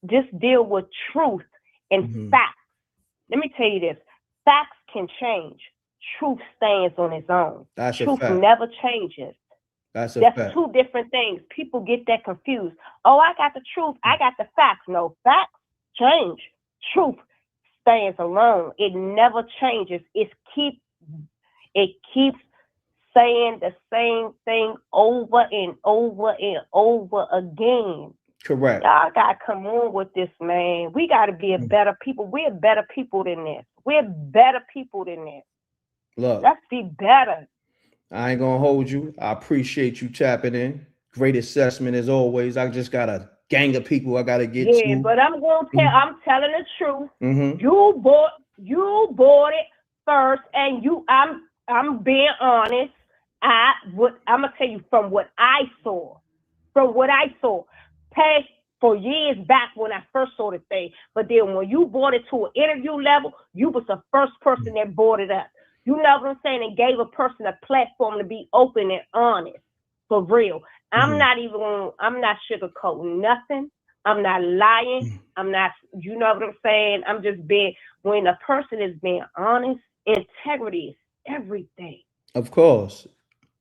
just deal with truth and facts. Let me tell you this. Facts can change. Truth stands on its own. Truth never changes. That's two different things. People get that confused. Oh, I got the truth. I got the facts. No, facts change. Truth stands alone. It never changes. It keeps saying the same thing over and over and over again. Correct. Y'all gotta come on with this, man. We gotta be a better people. We're better people than this. We're better people than this. Look, let's be better. I ain't gonna hold you. I appreciate you tapping in. Great assessment as always. I just got a gang of people I gotta get to. Yeah, but I'm gonna tell. I'm telling the truth. You bought it first, and I'm being honest. I'm gonna tell you from what I saw. Past for years back when I first saw the thing, but then when you brought it to an interview level, you was the first person that brought it up. You know what I'm saying? And gave a person a platform to be open and honest, for real. I'm not sugarcoating nothing. I'm not lying. I'm not, you know what I'm saying? I'm just being, when a person is being honest, integrity is everything. Of course.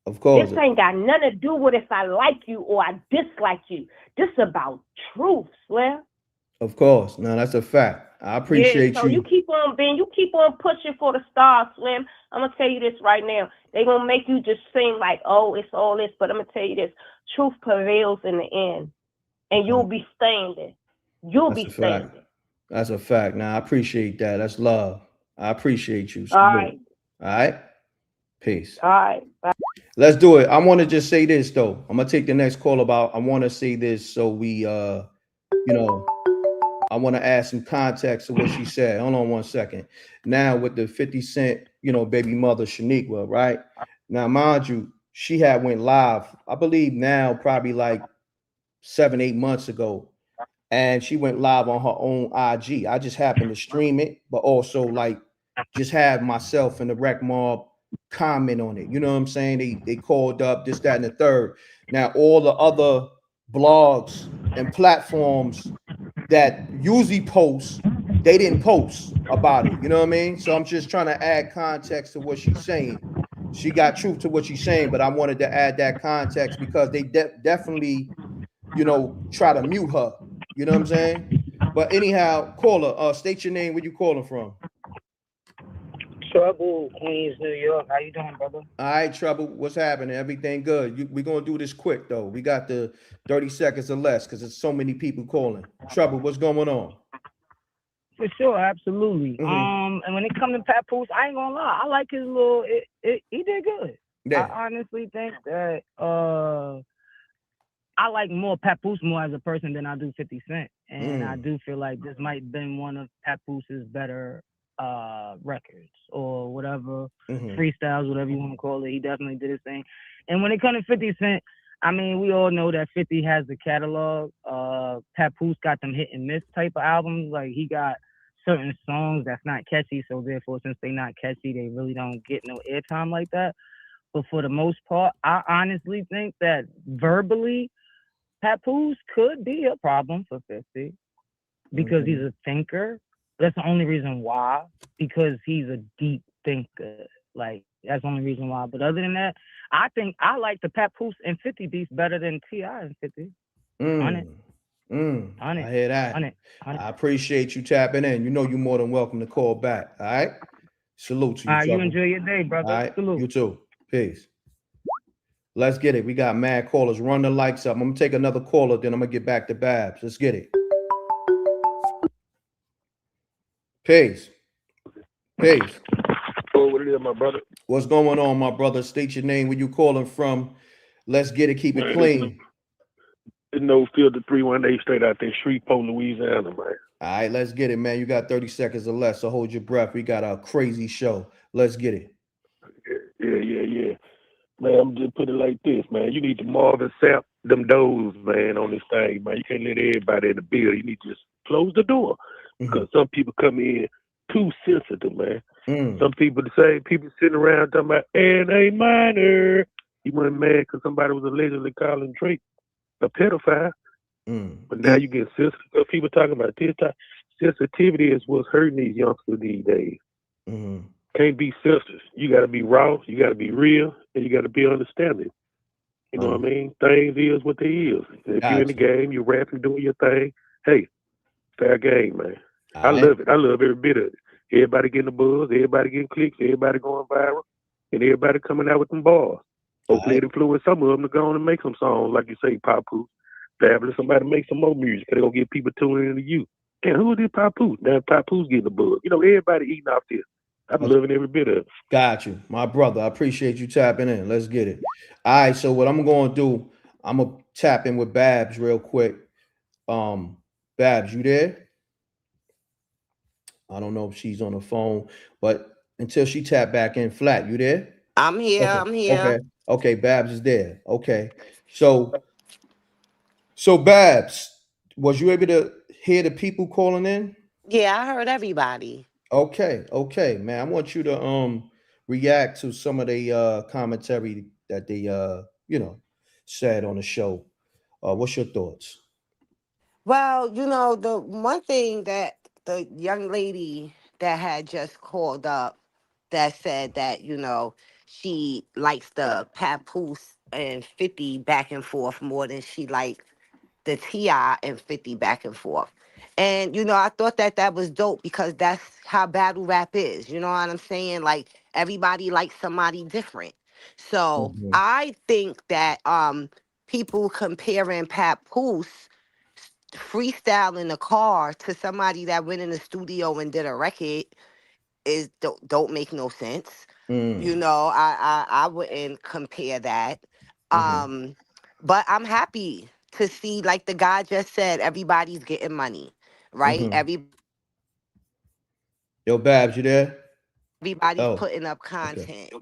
This ain't got nothing to do with if I like you or I dislike you. This is about truth, Slim. Of course. No, that's a fact. I appreciate so you keep on pushing for the stars, Slim. I'm gonna tell you this right now. They're gonna make you just seem like, oh, it's all this, but I'm gonna tell you this. Truth prevails in the end. And you'll be standing. That's a fact. Now I appreciate that. That's love. I appreciate you. All right. All right. Peace. All right. Bye. Let's do it. I want to just say this though. I'm gonna take the next call about. I want to say this so we, you know, I want to add some context to what she said. Hold on 1 second. Now with the 50 Cent, baby mother Shaniqua, right? Now, mind you, she had went live, I believe now, probably like 7, 8 months ago. And she went live on her own IG. I just happened to stream it, but also like just have myself and the rec mob comment on it. You know what I'm saying? They called up this, that, and the third. Now, all the other blogs and platforms that usually post, they didn't post about it. You know what I mean? So I'm just trying to add context to what she's saying. She got truth to what she's saying, but I wanted to add that context because they definitely, try to mute her. You know what I'm saying? But anyhow, caller, state your name, where you calling from. Trouble, Queens, New York. How you doing, brother? All right, Trouble. What's happening? Everything good? We're gonna do this quick though. We got the 30 seconds or less because there's so many people calling. Trouble, what's going on? For sure, absolutely. And when it comes to Papoose, I ain't gonna lie. I like his little. He did good. Yeah. I honestly think that I like more Papoose more as a person than I do 50 Cent, and I do feel like this might have been one of Papoose's better records or whatever, freestyles, whatever you want to call it. He definitely did his thing. And when it comes to 50 Cent, I mean, we all know that 50 has the catalog. Papoose got them hit and miss type of albums. Like, he got certain songs that's not catchy, so therefore, since they not catchy, they really don't get no airtime like that. But for the most part, I honestly think that verbally, Papoose could be a problem for 50 because he's a thinker. That's the only reason why, because he's a deep thinker. Like, that's the only reason why. But other than that, I think I like the Papoose and 50 beats better than T.I. and 50. On it. I hear that. On it. I appreciate you tapping in. You're more than welcome to call back. All right. Salute to you, All right, you Trouble. enjoy your day, brother. All right. Salute. You too. Peace. Let's get it. We got mad callers. Run the lights up. I'm gonna take another caller, then I'm gonna get back to Babs. Let's get it. Peace. Peace. Oh, what it is, my brother? What's going on, my brother? State your name, where you calling from. Let's get it. Keep it clean. There's no filter 318 straight out there, Shreveport, Louisiana, man. All right, let's get it, man. You got 30 seconds or less, so hold your breath. We got a crazy show. Let's get it. Yeah. Man, I'm just put it like this, man. You need to Marvin Sapp them doors, man, on this thing, man. You can't let everybody in the building. You need to just close the door. Because some people come in too sensitive, man. Some people, the same people sitting around talking about N.A. Minor. You weren't mad because somebody was allegedly calling Drake a pedophile. But now you get sensitive. People talking about this time. Sensitivity is what's hurting these youngsters these days. Can't be sensitive. You got to be raw. You got to be real. And you got to be understanding. You know what I mean? Things is what they is. If you're in the game, you're rapping, doing your thing. Hey, fair game, man. I love it. I love every bit of it. Everybody getting the buzz. Everybody getting clicks. Everybody going viral. And everybody coming out with them bars. Hopefully it influence some of them to go on and make some songs, like you say, Papoose. Fabulous. Somebody make some more music. They're going to get people tuning into you. And who is this Papoose? Now Papoose getting the buzz. Everybody eating off this. I'm loving every bit of it. Got you, my brother. I appreciate you tapping in. Let's get it. All right, so what I'm going to do, I'm going to tap in with Babs real quick. Babs, you there? I don't know if she's on the phone, but until she tap back in flat, you there? I'm here. Okay. I'm here. Okay, Babs is there. Okay. So Babs, was you able to hear the people calling in? Yeah, I heard everybody. Okay, man. I want you to react to some of the commentary that they said on the show. What's your thoughts? Well, the one thing that the young lady that had just called up that said that, she likes the Papoose and 50 back and forth more than she liked the T.I. and 50 back and forth. And, I thought that was dope because that's how battle rap is. You know what I'm saying? Like, everybody likes somebody different. So I think that people comparing Papoose freestyle in the car to somebody that went in the studio and did a record don't make no sense. You know, I wouldn't compare that. But I'm happy to see, like the guy just said, everybody's getting money, right? Yo, Babs, you there? Everybody's Oh, putting up okay. content.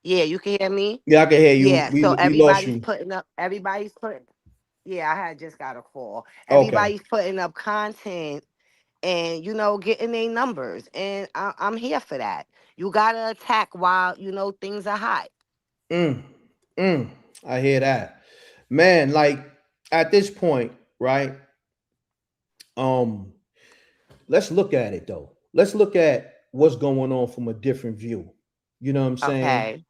Yeah, you can hear me? Yeah, I can hear you. Yeah, so We lost everybody's you. putting up, everybody's putting, yeah, I had just got a call. Okay. Everybody's putting up content and, you know, getting their numbers. And I'm here for that. You got to attack while, you know, things are hot. I hear that. Man, like at this point, right? Um, let's look at it though. Let's look at what's going on from a different view. You know what I'm saying? Okay.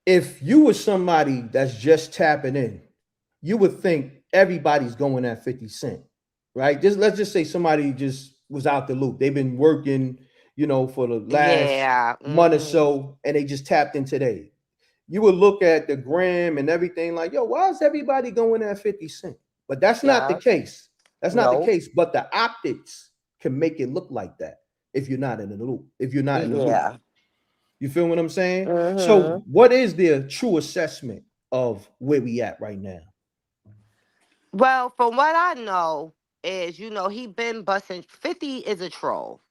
If you were somebody that's just tapping in, you would think everybody's going at 50 Cent, right? Just let's just say somebody just was out the loop. They've been working, for the last Yeah. month or so, and they just tapped in today. You would look at the gram and everything like, yo, why is everybody going at 50 Cent? But that's not the Yeah. case. That's not the No. case. But the optics can make it look like that if you're not in the loop. If you're not in the loop. Yeah. You feel what I'm saying? So, Mm-hmm. what is the true assessment of where we at right now? Well, from what I know is, you know, he been busting. 50 is a troll,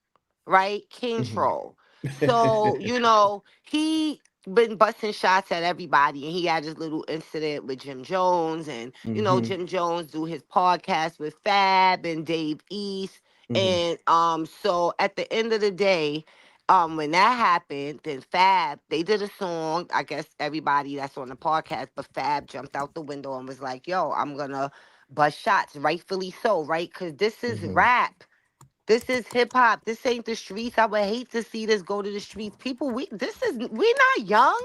right? King troll. So, you know, he been busting shots at everybody, and he had his little incident with Jim Jones, and you know, Jim Jones do his podcast with Fab and Dave East. And so at the end of the day, when that happened, then Fab, they did a song. I guess everybody that's on the podcast, but Fab jumped out the window and was like, yo, I'm gonna bust shots, rightfully so, right? Because this is rap. This is hip hop. This ain't the streets. I would hate to see this go to the streets. People, we're not young.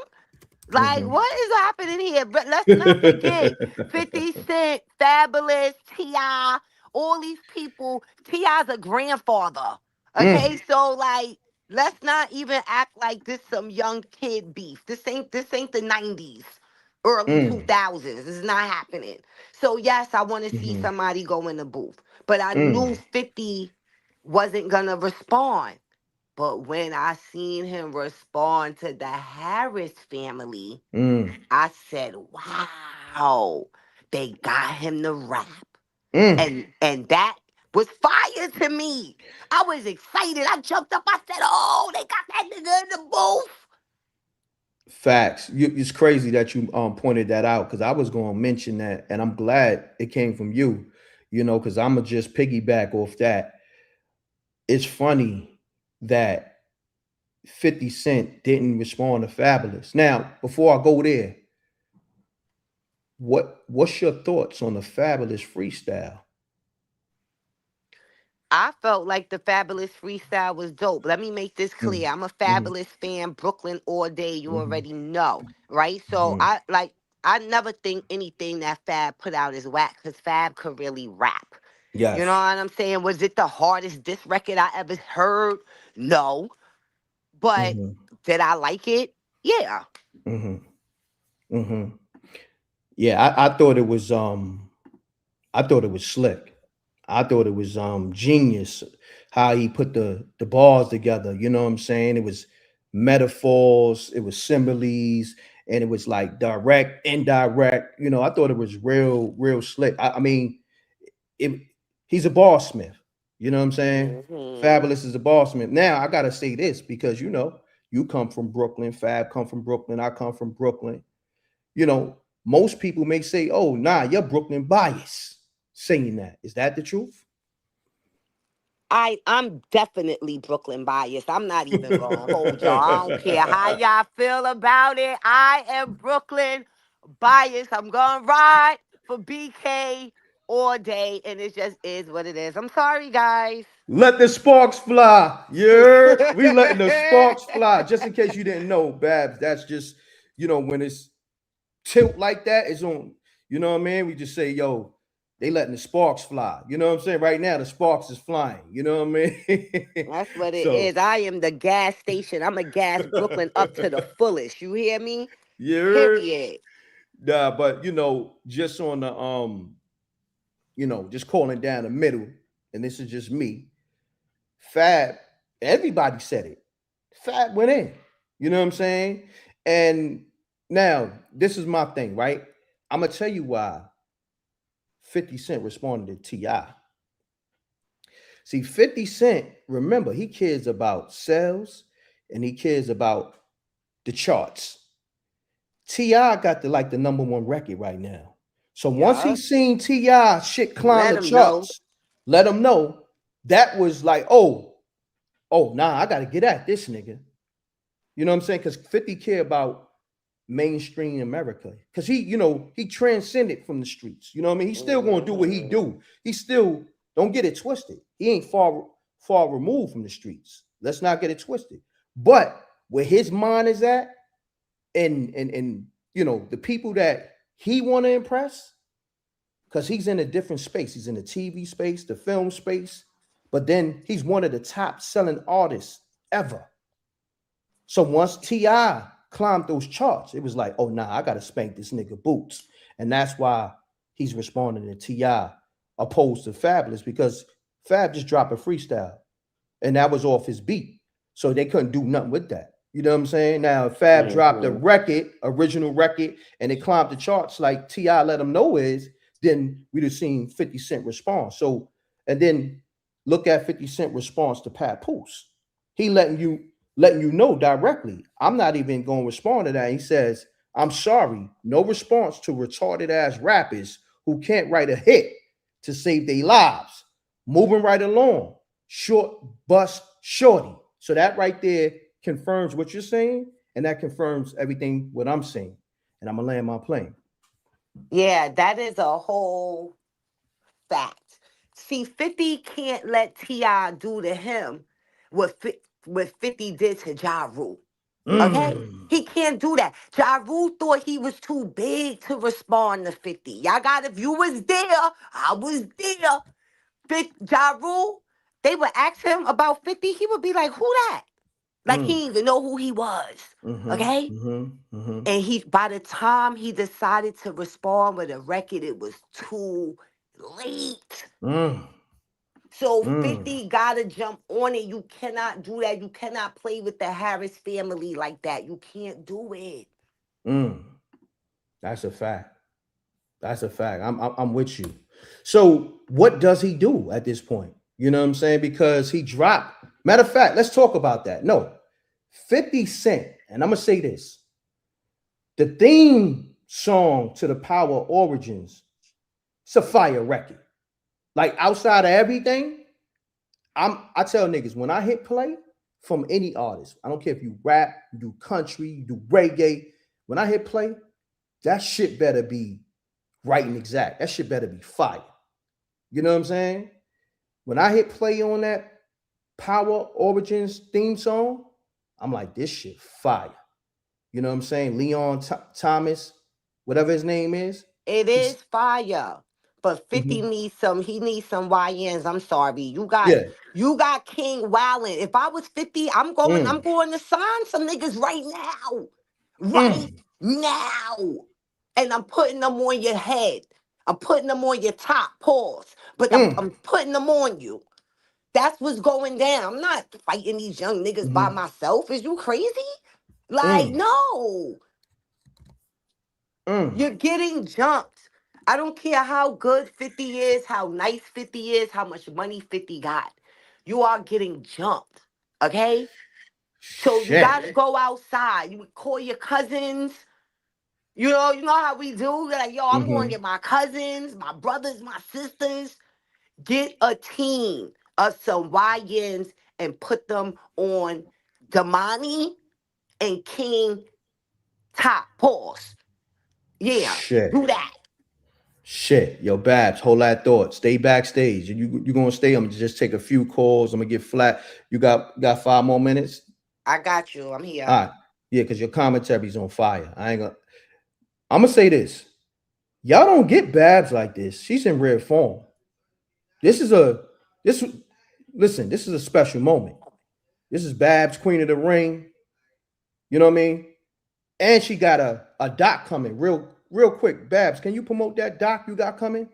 Like, what is happening here? But let's not forget 50 Cent, Fabulous, T.I., all these people. T.I.'s a grandfather. Okay, so like, let's not even act like this some young kid beef. This ain't the 90s, early 2000s. This is not happening. So yes, I want to see somebody go in the booth. But I knew 50 wasn't gonna respond. But when I seen him respond to the Harris family, I said, wow, they got him to rap. And that was fire to me. I was excited. I jumped up. I said, oh, they got that nigga in the booth. Facts. It's crazy that you pointed that out because I was going to mention that, and I'm glad it came from you, because I'm going to just piggyback off that. It's funny that 50 Cent didn't respond to Fabulous. Now, before I go there, what's your thoughts on the Fabulous freestyle? I felt like the Fabulous freestyle was dope. Let me make this clear. I'm a Fabulous fan, Brooklyn all day. You already know, right? So I never think anything that Fab put out is whack because Fab could really rap. Yes. You know what I'm saying? Was it the hardest diss record I ever heard? No. But did I like it? Yeah. Yeah, I thought it was slick. I thought it was genius how he put the bars together. You know what I'm saying? It was metaphors, it was similes, and it was like direct, indirect. I thought it was real slick. I mean, he's a bossmith. You know what I'm saying? Fabulous is a bossmith. Now I gotta say this because you come from Brooklyn, Fab come from Brooklyn, I come from Brooklyn. Most people may say, "Oh, nah, you're Brooklyn bias." Saying that, is that the truth? I'm definitely Brooklyn biased. I'm not even gonna hold y'all. I don't care how y'all feel about it. I am Brooklyn biased. I'm gonna ride for BK all day, and it just is what it is. I'm sorry, guys. Let the sparks fly. Yeah, we letting the sparks fly. Just in case you didn't know, Babs, that's just when it's tilt like that, it's on. You know what I mean? We just say, yo, they letting the sparks fly. You know what I'm saying? Right now, the sparks is flying. You know what I mean? That's what it is. I am the gas station. I'm a gas Brooklyn up to the fullest. You hear me? Yeah. Period. Nah, but just on the just calling down the middle, and this is just me. Fab, everybody said it. Fab went in. You know what I'm saying? And now this is my thing, right? I'm gonna tell you why 50 Cent responded to T.I. See, 50 Cent, remember, he cares about sales and he cares about the charts. T.I. got the number one record right now. So once he seen T.I. shit climb Let the him know. charts, let him know that was like, oh, nah, I gotta get at this nigga. You know what I'm saying? Because 50 care about mainstream America. Because he transcended from the streets. You know what I mean? He's still gonna do what he do. He still, don't get it twisted. He ain't far removed from the streets. Let's not get it twisted. But where his mind is at, and the people that he want to impress, because he's in a different space. He's in the TV space, the film space, but then he's one of the top selling artists ever. So once T.I. climbed those charts, it was like, oh nah, I gotta spank this nigga boots. And that's why he's responding to T.I. opposed to Fabulous, because Fab just dropped a freestyle and that was off his beat. So they couldn't do nothing with that. You know what I'm saying? Now, if Fab dropped a record, original record, and it climbed the charts like T.I. let him know is, then we'd have seen 50 Cent response. So, and then look at 50 Cent response to Papoose. He letting you know directly, I'm not even going to respond to that. He says, I'm sorry, no response to retarded ass rappers who can't write a hit to save their lives. Moving right along, short bus shorty. So that right there confirms what you're saying, and that confirms everything what I'm saying. And I'm gonna land my plane. Yeah, that is a whole fact. See, 50 can't let T.I. do to him what 50 did to Ja Rule. Okay? He can't do that. Ja Rule thought he was too big to respond to 50. Y'all got, if you was there, I was there. Ja Rule, they would ask him about 50, he would be like, who that? Like he didn't even know who he was. Okay? And he, by the time he decided to respond with a record, it was too late. So 50 gotta jump on it. You cannot do that. You cannot play with the Harris family like that. You can't do it. That's a fact. That's a fact. I'm with you. So what does he do at this point? You know what I'm saying? Because he dropped. Matter of fact, let's talk about that. No, 50 Cent, and I'm gonna say this: the theme song to the Power Origins, it's a fire record. Like outside of everything, I tell niggas, when I hit play from any artist, I don't care if you rap, you do country, you do reggae. When I hit play, that shit better be right and exact. That shit better be fire. You know what I'm saying? When I hit play on that Power Origins theme song, I'm like, this shit fire. You know what I'm saying? Leon Thomas, whatever his name is. It is fire. But 50 needs some, he needs some YNs. I'm sorry. You got King Wildin'. If I was 50, I'm going to sign some niggas right now. Right now. And I'm putting them on your head. I'm putting them on your top paws. But I'm putting them on you. That's what's going down. I'm not fighting these young niggas by myself. Is you crazy? Like, no. You're getting jumped. I don't care how good 50 is, how nice 50 is, how much money 50 got. You are getting jumped. Okay? So you gotta go outside. You call your cousins. You know how we do? Like, yo, I'm going to get my cousins, my brothers, my sisters. Get a team of some YNs and put them on Damani and King top paws. Yeah, do that. Shit. Yo, Babs, hold that thought. Stay backstage. You gonna stay? I'm gonna just take a few calls. I'm gonna get flat. You got 5 more minutes? I got you. I'm here. All right. Yeah, because your commentary's on fire. I'm gonna say this. Y'all don't get Babs like this. She's in rare form. This is a special moment. This is Babs, Queen of the Ring. You know what I mean? And she got a doc coming real quick. Babs, can you promote that doc you got coming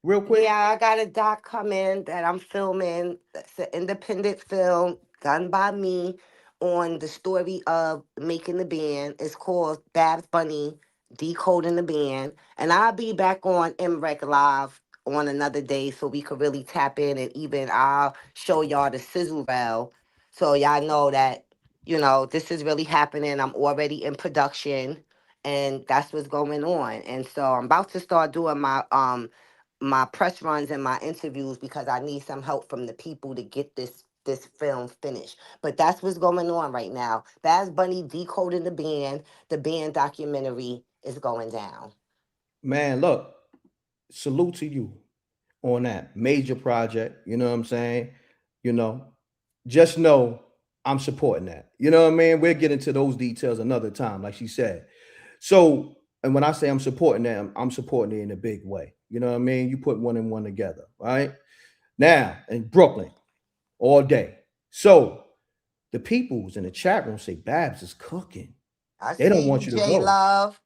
real quick? Yeah, I got a doc coming that I'm filming. It's an independent film done by me on the story of making the band. It's called Babs Bunny Decoding the Band. And I'll be back on M.Reck Live on another day so we could really tap in, and even I'll show y'all the sizzle reel so y'all know that, you know, this is really happening. I'm already in production and that's what's going on. And so I'm about to start doing my press runs and my interviews because I need some help from the people to get this film finished. But that's what's going on right now. Baz Bunny Decoding the band documentary is going down. Man, look, salute to you on that major project. You know what I'm saying? You know, just know I'm supporting that. You know what I mean? We'll get into those details another time, like she said. So, and when I say I'm supporting that, I'm supporting it in a big way. You know what I mean? You put one and one together, right? Now, in Brooklyn, all day. So, the peoples in the chat room say Babs is cooking. They don't want you to go. Love.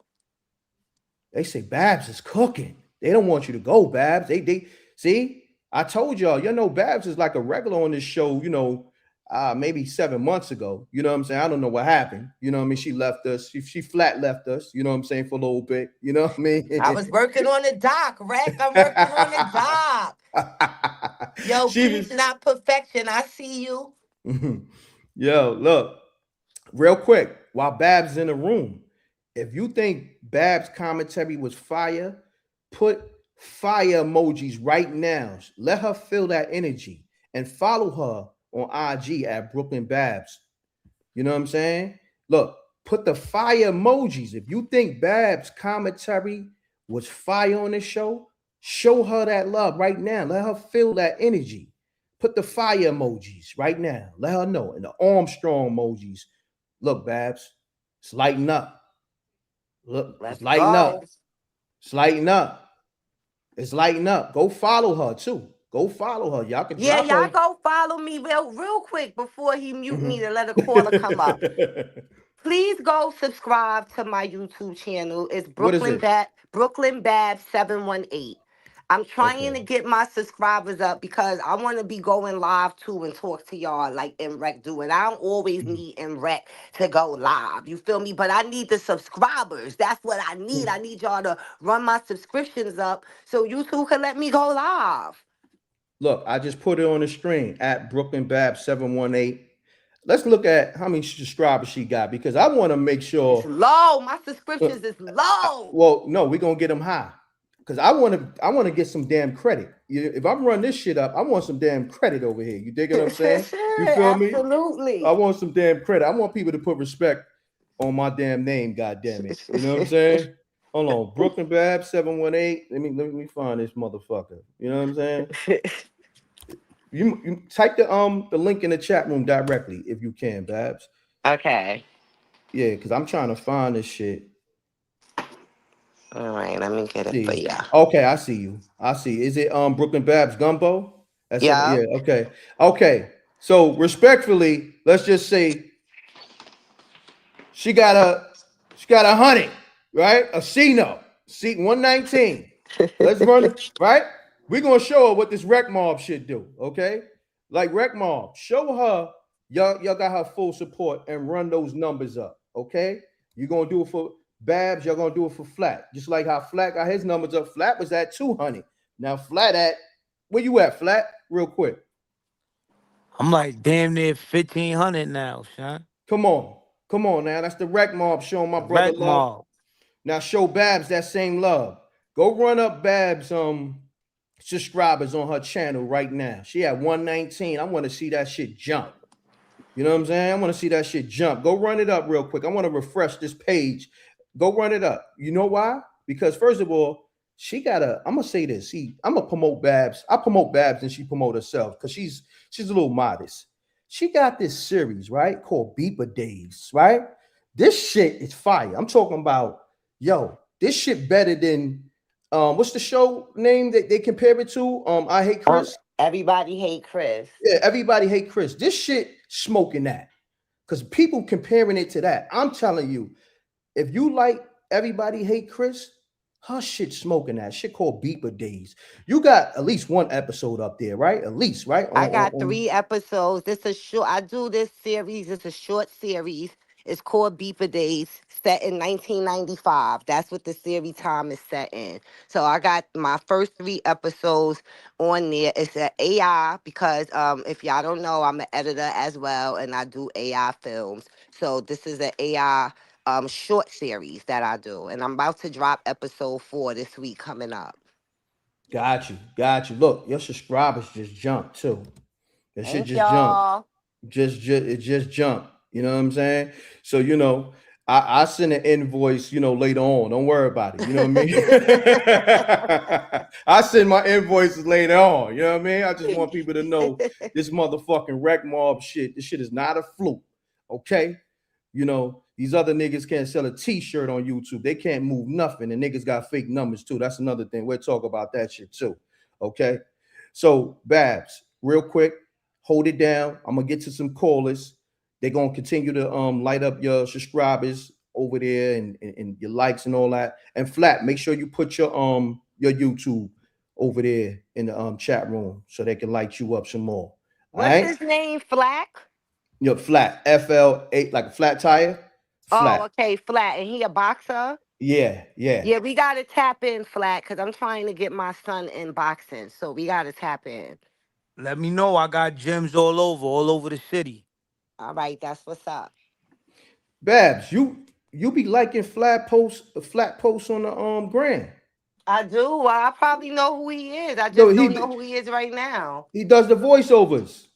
They say Babs is cooking. They don't want you to go, Babs. They see, I told y'all, you know, Babs is like a regular on this show, you know, maybe 7 months ago. You know what I'm saying? I don't know what happened. You know what I mean? She left us. She flat left us, you know what I'm saying, for a little bit. You know what I mean? I was working on the doc, Reck. I'm working on the doc. Yo, peace, not perfection. I see you. Yo, look, real quick, while Babs in the room, if you think Babs' commentary was fire, put fire emojis right now. Let her feel that energy and follow her on IG at Brooklyn Babs. You know what I'm saying? Look, put the fire emojis. If you think Babs' commentary was fire on this show, show her that love right now. Let her feel that energy. Put the fire emojis right now. Let her know. And the Armstrong emojis. Look, Babs, it's lighting up. Look, it's lighting up. It's lighting up. It's lighting up. Go follow her too. Go follow her. Y'all can drop y'all her. go follow me real quick before he mute me to let a caller come up. Please go subscribe to my YouTube channel. It's Brooklyn Bab 718. I'm trying to get my subscribers up because I want to be going live too and talk to y'all like M.Reck do. And I don't always need M.Reck to go live. You feel me? But I need the subscribers. That's what I need. I need y'all to run my subscriptions up so YouTube can let me go live. Look, I just put it on the screen at Brooklyn Bab 718. Let's look at how many subscribers she got because I want to make sure. It's low. My subscriptions is low. Well, no, we're gonna get them high. Because I want to get some damn credit. If I'm running this shit up, I want some damn credit over here. You dig what I'm saying? You feel me? Absolutely. I want some damn credit. I want people to put respect on my damn name, god damn it. You know what I'm saying? Hold on. Brooklyn Bab 718. Let me find this motherfucker. You know what I'm saying? You type the link in the chat room directly if you can, Babs. Okay. Yeah, because I'm trying to find this shit. All right, let me get it for you. Okay, I see you. I see. Is it Brooklyn Babs Gumbo? Yeah. Okay. Okay. So respectfully, let's just say she got a 100, right? A C-No, seat 119. Let's run right. We're gonna show her what this Rec Mob should do. Okay, like Rec Mob, show her y'all got her full support and run those numbers up. Okay, you're gonna do it for Babs, y'all gonna do it for Flat. Just like how Flat got his numbers up. Flat was at 200. Now Flat at where you at, Flat? Real quick. I'm like damn near 1,500 now, son. Come on now. That's the Rec Mob showing my brother Rec love. Mob. Now show Babs that same love. Go run up Babs subscribers on her channel right now. She at 119. I want to see that shit jump. You know what I'm saying? I want to see that shit jump. Go run it up real quick. I want to refresh this page. Go run it up. You know why? Because first of all, I'm gonna say this. I'm gonna promote Babs. I promote Babs and she promote herself because she's a little modest. She got this series, right? Called Beeper Days, right? This shit is fire. I'm talking about, this shit better than what's the show name that they compare it to? I Hate Chris. Everybody Hate Chris. Yeah, Everybody Hate Chris. This shit smoking that. Because people comparing it to that. I'm telling you, if you like Everybody Hate Chris, Her shit smoking that shit called Beeper Days. You got at least one episode up there, right? At least, right? I got 3 episodes. This is short. I do this series. It's a short series. It's called Beeper Days, set in 1995. That's what the series time is set in. So I got my first 3 episodes on there. It's an AI because if y'all don't know, I'm an editor as well, and I do AI films. So this is an AI short series that I do, and I'm about to drop episode 4 this week coming up. Got you. Look, your subscribers just jumped too. That shit Thank just jumped. y'all. It just jumped. You know what I'm saying? So I send an invoice, later on. Don't worry about it. You know what I mean? I send my invoices later on. You know what I mean? I just want people to know this motherfucking wreck mob shit. This shit is not a fluke. Okay? These other niggas can't sell a t-shirt on YouTube. They can't move nothing. And niggas got fake numbers too. That's another thing. We'll talk about that shit too. Okay? So, Babs, real quick, hold it down. I'm gonna get to some callers. They're gonna continue to light up your subscribers over there and your likes and all that. And Flat, make sure you put your YouTube over there in the chat room so they can light you up some more. What's his name? Flack? Flat. FL8, like a flat tire. Flat. Oh, okay, Flat. And he a boxer? Yeah. Yeah, we gotta tap in, Flat, because I'm trying to get my son in boxing. So we gotta tap in. Let me know. I got gyms all over the city. All right, that's what's up. Babs, you be liking flat posts on the gram. I do. Well, I probably know who he is. I just don't know who he is right now. He does the voiceovers.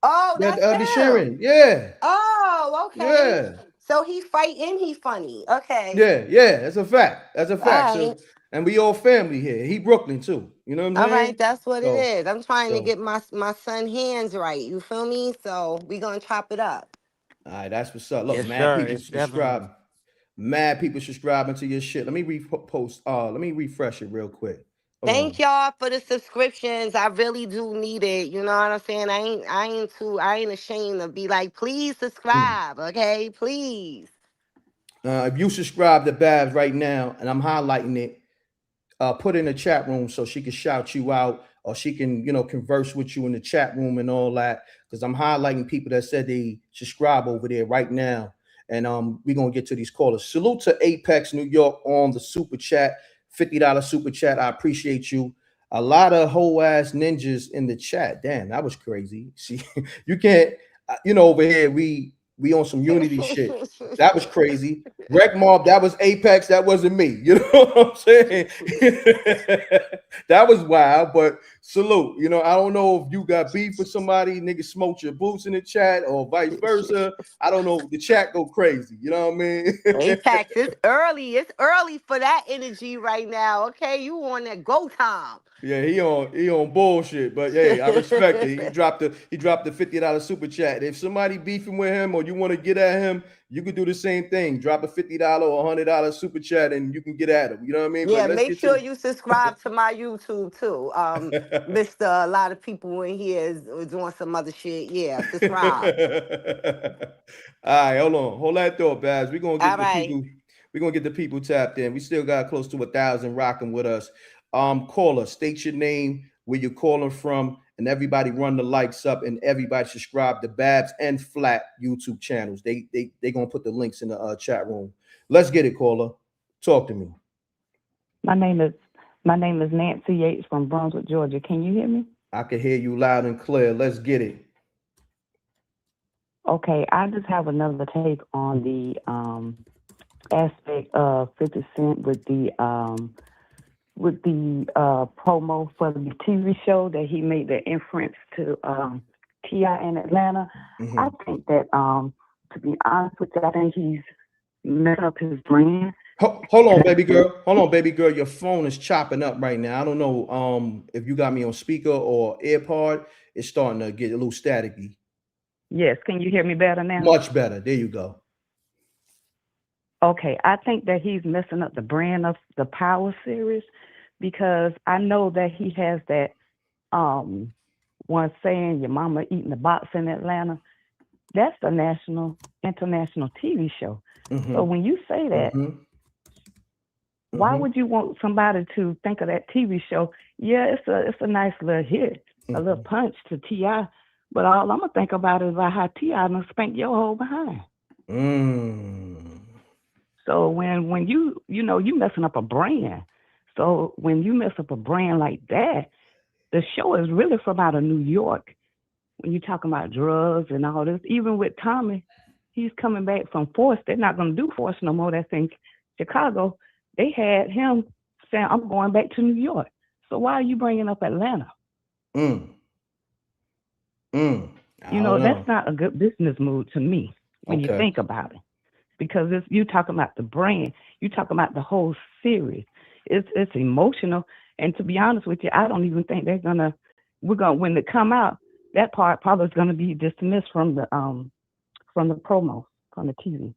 Oh, that's him. Sharon. Yeah. Oh, okay. Yeah. So he fight and he funny. Okay. Yeah. That's a fact. That's a fact. Right. So, and we all family here. He Brooklyn too. You know what I'm saying? All right, that's what it is. I'm trying to get my son hands right. You feel me? So we gonna chop it up. All right, that's what's up. Look, Yes, mad sir. people subscribe. Mad people subscribing to your shit. Let me repost. Let me refresh it real quick. Thank y'all for the subscriptions. I really do need it. You know what I'm saying? I ain't ashamed to be like, please subscribe, okay? Please. If you subscribe to Babs right now, and I'm highlighting it, put it in the chat room so she can shout you out, or she can, converse with you in the chat room and all that. Because I'm highlighting people that said they subscribe over there right now. And we're gonna get to these callers. Salute to Apex New York on the super chat, $50 super chat. I appreciate you. A lot of whole ass ninjas in the chat. Damn, that was crazy. See, you can't, over here we on some unity shit. That was crazy. Wreck Mob, that was Apex. That wasn't me. You know what I'm saying? That was wild, but salute. I don't know if you got beef with somebody, nigga smoked your boots in the chat or vice versa. I don't know. The chat go crazy. You know what I mean? Apex, it's early. It's early for that energy right now. Okay, you on that go time. Yeah, he on bullshit, but hey, I respect it. He dropped the $50 super chat. If somebody beefing with him or you want to get at him, you can do the same thing. Drop a $50 or $100 super chat and you can get at him. You know what I mean? Yeah, make sure you subscribe to my YouTube too. Mr. A lot of people in here is doing some other shit. Yeah, subscribe. All right, hold that thought, Babs. We're gonna get people. We're gonna get the people tapped in. We still got close to 1,000 rocking with us. Caller, state your name, where you're calling from, and everybody run the likes up, and everybody subscribe to Babs and Flat YouTube channels. They gonna put the links in the chat room. Let's get it, caller. Talk to me. My name is Nancy Yates from Brunswick, Georgia. Can you hear me? I can hear you loud and clear. Let's get it. Okay, I just have another take on the aspect of 50 Cent with the promo for the TV show that he made the inference to T.I. in Atlanta. Mm-hmm. I think that, to be honest with you, I think he's messing up his brand. Hold on, baby girl. Your phone is chopping up right now. I don't know if you got me on speaker or AirPod. It's starting to get a little staticky. Yes, can you hear me better now? Much better. There you go. Okay, I think that he's messing up the brand of the Power series, because I know that he has that one saying, your mama eating the box in Atlanta. That's a international TV show. Mm-hmm. So when you say that, Why would you want somebody to think of that TV show? Yeah, it's a nice little hit, a little punch to T.I., but all I'm gonna think about is about how T.I. done spank your whole behind. So when you messing up a brand. So when you mess up a brand like that, the show is really from out of New York. When you're talking about drugs and all this, even with Tommy, he's coming back from Force. They're not going to do Force no more. That's in Chicago. They had him saying, I'm going back to New York. So why are you bringing up Atlanta? You know, that's not a good business move to me when you think about it. Because you talking about the brand. You talking about the whole series. It's emotional. And to be honest with you, I don't even think when they come out, that part probably is gonna be dismissed from the promo, from the TV.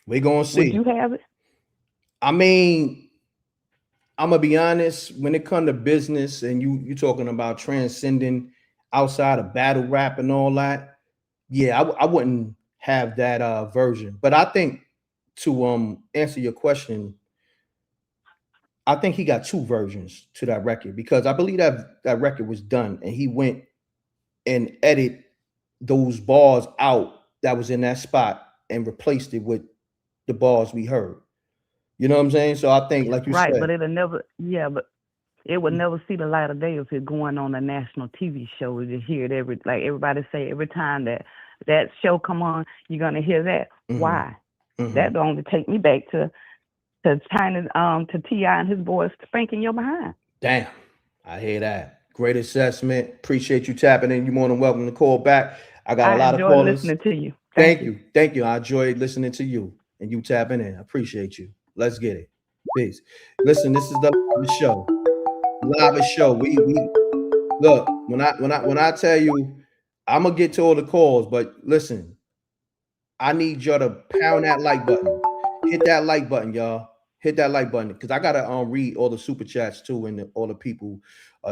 We're gonna see. Would you have it? I mean, I'm gonna be honest, when it comes to business and you talking about transcending outside of battle rap and all that, yeah, I wouldn't have that version. But I think to answer your question, I think he got two versions to that record, because I believe that record was done and he went and edited those bars out that was in that spot and replaced it with the bars we heard. You know what I'm saying? So I think, like you said, but it would never see the light of day if it's going on a national TV show. You hear it everybody say every time that show come on, you're gonna hear that. Why? That don't only take me back to T.I. and his boys spanking your behind. Damn, I hear that. Great assessment. Appreciate you tapping in. You're more than welcome to call back. I got a lot of callers. Listening to you. Thank you. I enjoyed listening to you and you tapping in. I appreciate you. Let's get it. Peace. Listen, this is the show. Live show. We look, when I tell you, I'm gonna get to all the calls, but listen, I need y'all to pound that like button. Hit that like button, y'all. Hit that like button, because I gotta read all the super chats too, and all the people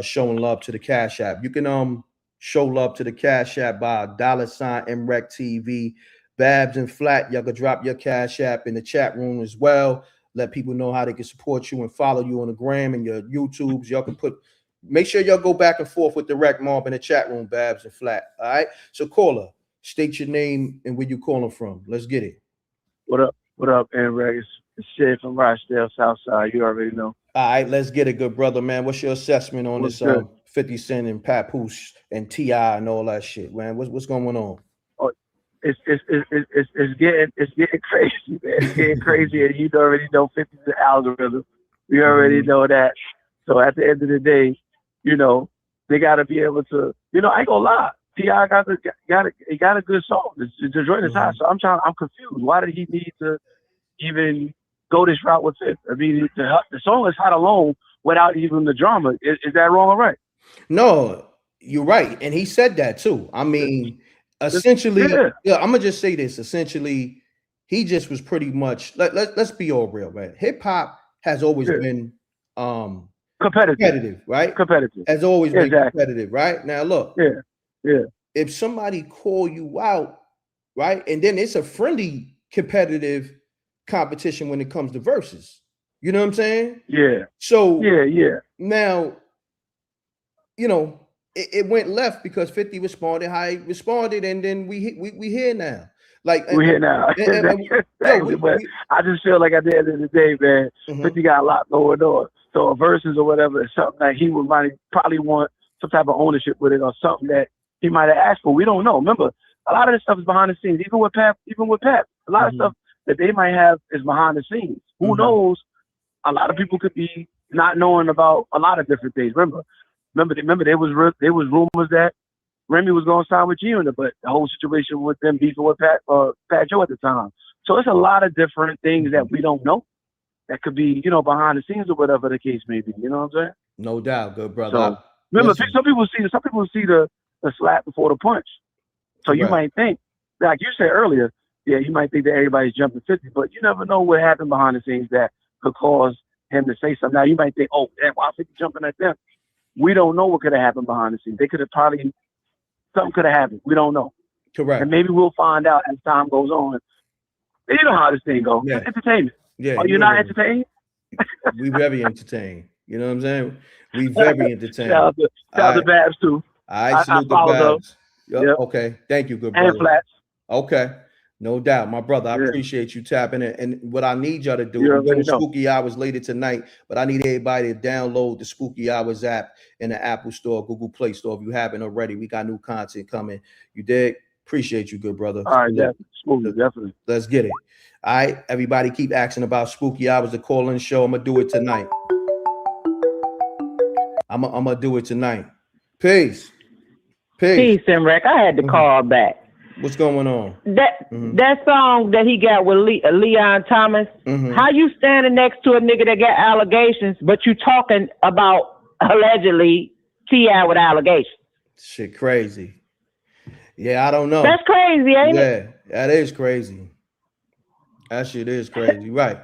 showing love to the Cash App. You can show love to the Cash App by $ MRecktv. Babs and Flat, y'all can drop your Cash App in the chat room as well. Let people know how they can support you and follow you on the gram and your YouTubes. Y'all can make sure y'all go back and forth with the Rec Mob in the chat room, Babs and Flat. All right. So caller, state your name and where you calling from. Let's get it. What up, M.Reck? It's Shit from Rochdale, Southside. You already know. All right, let's get it, good brother, man. What's your assessment on this 50 Cent and Papoose and T.I. and all that shit, man? What's going on? Oh, it's getting crazy, man. It's getting crazy, and you already know 50's the algorithm. We already know that. So at the end of the day, you know, they got to be able to. You know, I ain't gonna lie. T.I. got a good song. The joint is hot, so I'm confused. Why did he need to even go this route with it? I mean, the song is hot alone without even the drama. Is that wrong or right? No, you're right, and he said that too. I mean, essentially, yeah, I'm gonna just say this. Essentially, he just was pretty much. Let's be all real, right? Hip hop has always been competitive, right? Competitive has always been competitive, right? Now, look, yeah. If somebody call you out, right, and then it's a friendly, competitive competition when it comes to verses. You know what I'm saying? Yeah. So yeah. Now, you know, it went left because 50 responded how he responded, and then we here now. Like we're here now. But I just feel like at the end of the day, man, 50 got a lot going on. So a verses or whatever is something that he would probably want some type of ownership with it, or something that he might have asked for. We don't know. Remember, a lot of this stuff is behind the scenes. Even with Pap, a lot of stuff that they might have is behind the scenes. Who knows? A lot of people could be not knowing about a lot of different things. Remember, there was rumors that Remy was going to sign with G-Unit, but the whole situation with them beefing with Pat Joe at the time. So it's a lot of different things that we don't know that could be, you know, behind the scenes or whatever the case may be. You know what I'm saying? No doubt, good brother. So, remember, some people see the slap before the punch. So you might think, like you said earlier, you might think that everybody's jumping 50, but you never know what happened behind the scenes that could cause him to say something. Now you might think, oh, damn, why 50 jumping at them? We don't know what could have happened behind the scenes. They could have something could have happened. We don't know. Correct. And maybe we'll find out as time goes on. You know how this thing goes. Yeah. It's entertainment. Yeah. Are you not entertained? We very entertained. You know what I'm saying? We very entertained. Shout out to Babs too. I salute the follow those. Babs. Yep. Okay. Thank you, good And brother. Flats. Okay. No doubt. My brother, I appreciate you tapping in. And what I need y'all to do, we're doing Spooky Hours later tonight, but I need everybody to download the Spooky Hours app in the Apple Store, Google Play Store. If you haven't already, we got new content coming. You dig? Appreciate you, good brother. All right, definitely. Let's get it. All right, everybody keep asking about Spooky Hours, the call-in show. I'm going to do it tonight. I'm gonna do it tonight. Peace. Peace, M.Reck. I had to call back. What's going on? That song that he got with Leon Thomas, how you standing next to a nigga that got allegations, but you talking about allegedly T.I. with allegations? Shit crazy. Yeah, I don't know. That's crazy, ain't it? Yeah, that is crazy. That shit is crazy, right?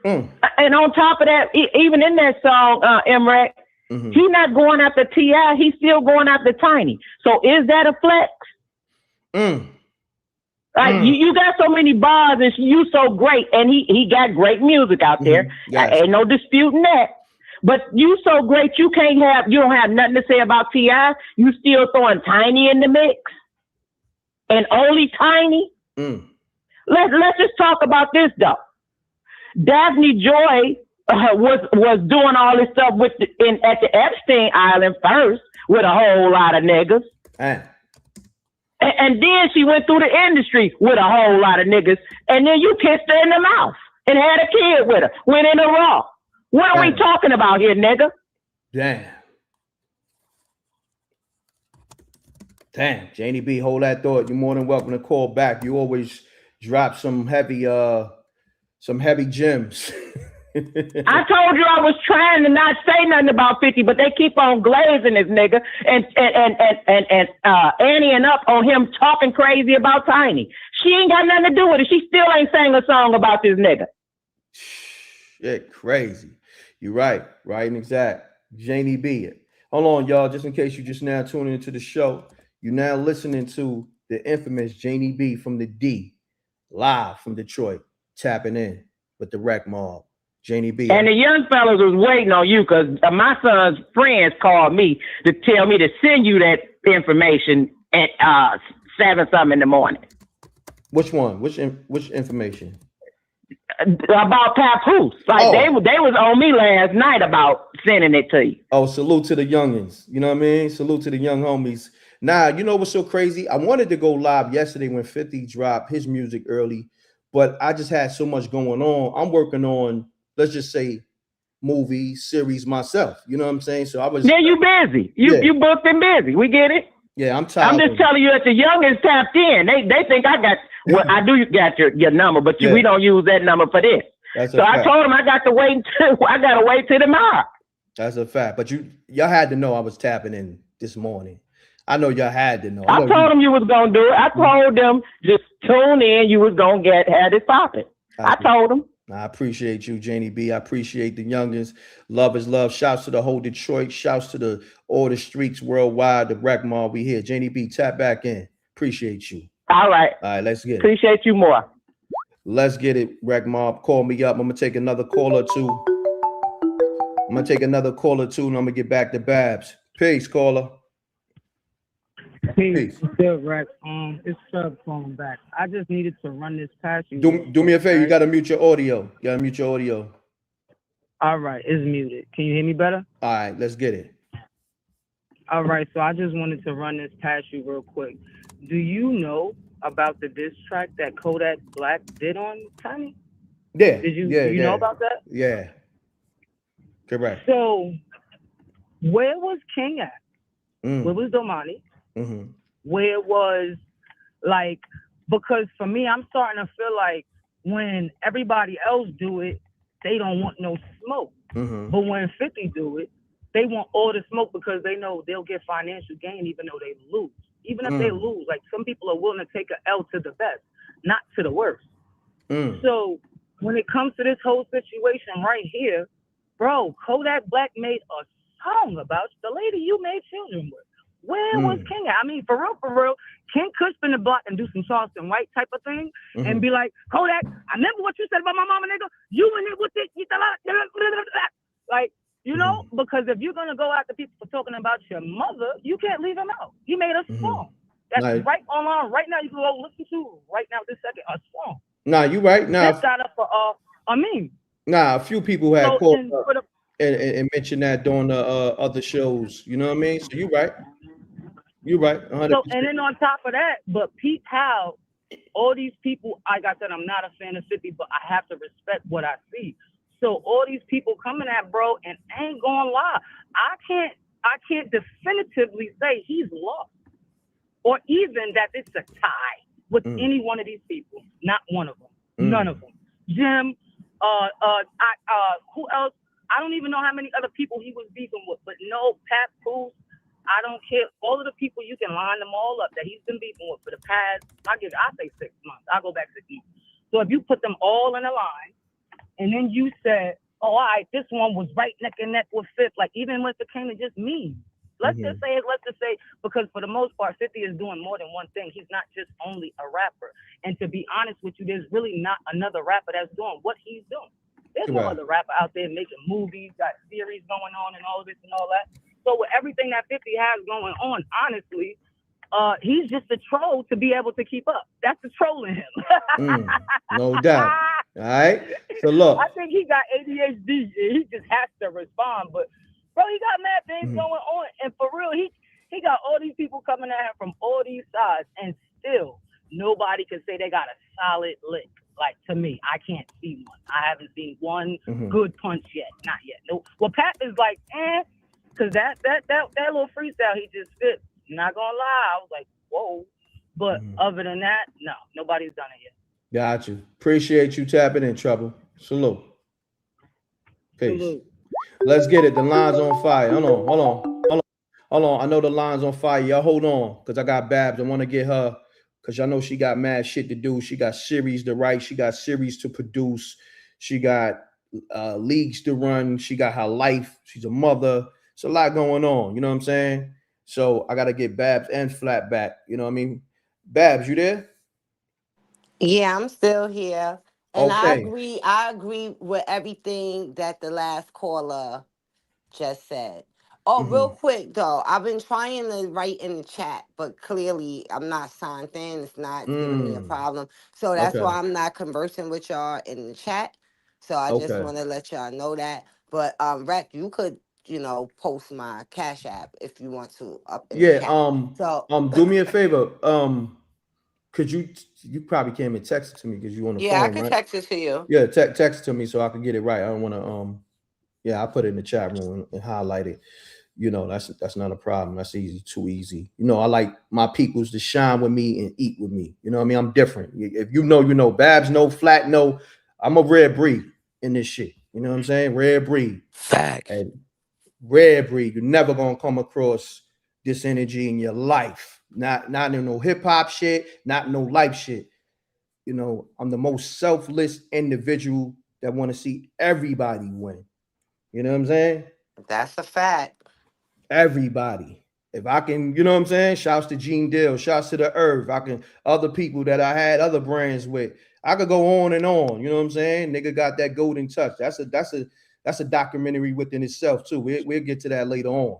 And on top of that, even in that song, M.Reck, he not going after T.I., he's still going after Tiny. So is that a flex? Like you got so many bars and you so great, and he got great music out there. Ain't no disputing that. But you so great, you don't have nothing to say about T.I. You still throwing Tiny in the mix, and only Tiny. Let's just talk about this though. Daphne Joy was doing all this stuff at the Epstein Island first with a whole lot of niggas. And then she went through the industry with a whole lot of niggas. And then you kissed her in the mouth and had a kid with her. Went in the raw. What are we talking about here, nigga? Damn. Janie B, hold that thought. You're more than welcome to call back. You always drop some heavy gems. I told you I was trying to not say nothing about 50, but they keep on glazing this nigga and anteing up on him talking crazy about Tiny. She ain't got nothing to do with it. She still ain't sang a song about this nigga. Shit, crazy. You're right and exact. Janie B. Hold on, y'all, just in case you just now tuning into the show. You're now listening to the infamous Janie B from the D, live from Detroit, tapping in with the Wreck Mob. Janie B. And the young fellas was waiting on you because my son's friends called me to tell me to send you that information at 7-something in the morning. Which one? Which information? About Papoose. Like they was on me last night about sending it to you. Oh, salute to the youngins. You know what I mean? Salute to the young homies. Nah, you know what's so crazy? I wanted to go live yesterday when 50 dropped his music early, but I just had so much going on. I'm working on, let's just say, movie series myself. You know what I'm saying? So I was. Yeah, you busy. You booked and busy. We get it. Yeah, I'm tired. I'm just telling you that the youngins tapped in. They think I got. Well, I do got your number, but we don't use that number for this. So I told him I got to wait till tomorrow. That's a fact. But y'all had to know I was tapping in this morning. I know y'all had to know. I told them you was gonna do it. I told them just tune in. You was gonna have it popping. I told them. I appreciate you, Janie B. I appreciate the youngins. Love is love. Shouts to the whole Detroit. Shouts to all the streets worldwide. The Wreck Mob, we here. Janie B, tap back in. Appreciate you. All right, let's get it. Appreciate you more. Let's get it, Wreck Mob. Call me up. I'm gonna take another call or two. And I'm gonna get back to Babs. Peace, caller. Peace. Good, Rex. It's Sub calling back. I just needed to run this past you. Do me a favor. You gotta mute your audio. All right, it's muted. Can you hear me better? All right, let's get it. All right, so I just wanted to run this past you real quick. Do you know about the diss track that Kodak Black did on Tiny? Yeah. Do you know about that? Yeah. Correct. So, where was King at? Where was Domani? Where was, like, because for me, I'm starting to feel like when everybody else do it, they don't want no smoke. But when 50 do it, they want all the smoke because they know they'll get financial gain even though they lose. Even if they lose, like some people are willing to take an L to the best, not to the worst. So when it comes to this whole situation right here, bro, Kodak Black made a song about the lady you made children with. Where was King at? I mean, for real, King could spin the block and do some Charleston White type of thing and be like, Kodak, I remember what you said about my mama, nigga. You in it with it. Like, you know, because if you're going to go after people for talking about your mother, you can't leave him out. He made a song. That's right online. Right now, you can go listen to right now, this second, a song. Nah, you right. Nah, That's got up for, I mean. Nah, a few people had called up and mentioned that during the other shows. You know what I mean? So you right. You're right. 100%. So, and then on top of that, but peep how all these people, like I said, I'm not a fan of 50, but I have to respect what I see. So all these people coming at bro, and I ain't gonna lie, I can't definitively say he's lost, or even that it's a tie with any one of these people. Not one of them. None of them. Jim, who else? I don't even know how many other people he was beefing with, but no, Papoose. I don't care. All of the people, you can line them all up that he's been beefing with for the past, I say 6 months. I'll go back 6 months. So if you put them all in a line, and then you said, oh, all right, this one was right neck and neck with Fifth, like even when it came to just me. Let's just say, because for the most part, 50 is doing more than one thing. He's not just only a rapper. And to be honest with you, there's really not another rapper that's doing what he's doing. There's no other rapper out there making movies, got series going on and all of this and all that. So with everything that 50 has going on, honestly, he's just a troll to be able to keep up. That's the troll in him. No doubt. All right. So look. I think he got ADHD. He just has to respond. But bro, he got mad things going on. And for real, he got all these people coming at him from all these sides. And still, nobody can say they got a solid lick. Like, to me, I can't see one. I haven't seen one good punch yet. Not yet. No. Well, Pat is like, because that little freestyle he just spit, not gonna lie, I was like, whoa. But other than that, no, nobody's done it yet. Got you. Appreciate you tapping in, Trouble. Salute. Peace. Salute. Let's get it. The line's on fire. Hold on. I know the line's on fire. Y'all hold on, because I got Babs. I want to get her, because y'all know she got mad shit to do. She got series to write. She got series to produce. She got leagues to run. She got her life. She's a mother. It's a lot going on. You know what I'm saying? So I got to get Babs and Flat back. You know what I mean? Babs, you there? Yeah, I'm still here. And Okay. I agree with everything that the last caller just said. Oh, real quick though, I've been trying to write in the chat, but clearly I'm not signed in. It's not giving me a problem. So that's why I'm not conversing with y'all in the chat. So I just want to let y'all know that. But Rec, you could, post my Cash App if you want to up in the chat. So do me a favor. Could you probably can't even text it to me because you on the phone, I can text it to you. Yeah, text it to me so I can get it right. I don't want to I'll put it in the chat room and highlight it. That's not a problem. That's easy, too easy. I like my peoples to shine with me and eat with me. You know what I mean? I'm different. If you know, Babs, no, Flat, no. I'm a rare breed in this shit. You know what I'm saying? Rare breed. Fact. And rare breed. You're never gonna come across this energy in your life. Not in no hip hop shit, not no life shit. I'm the most selfless individual that want to see everybody win. You know what I'm saying? That's a fact. Everybody. If I can, you know what I'm saying? Shouts to Gene Dill, shouts to the Earth. Other people that I had other brands with. I could go on and on. You know what I'm saying? Nigga got that golden touch. That's a documentary within itself too. We'll get to that later on.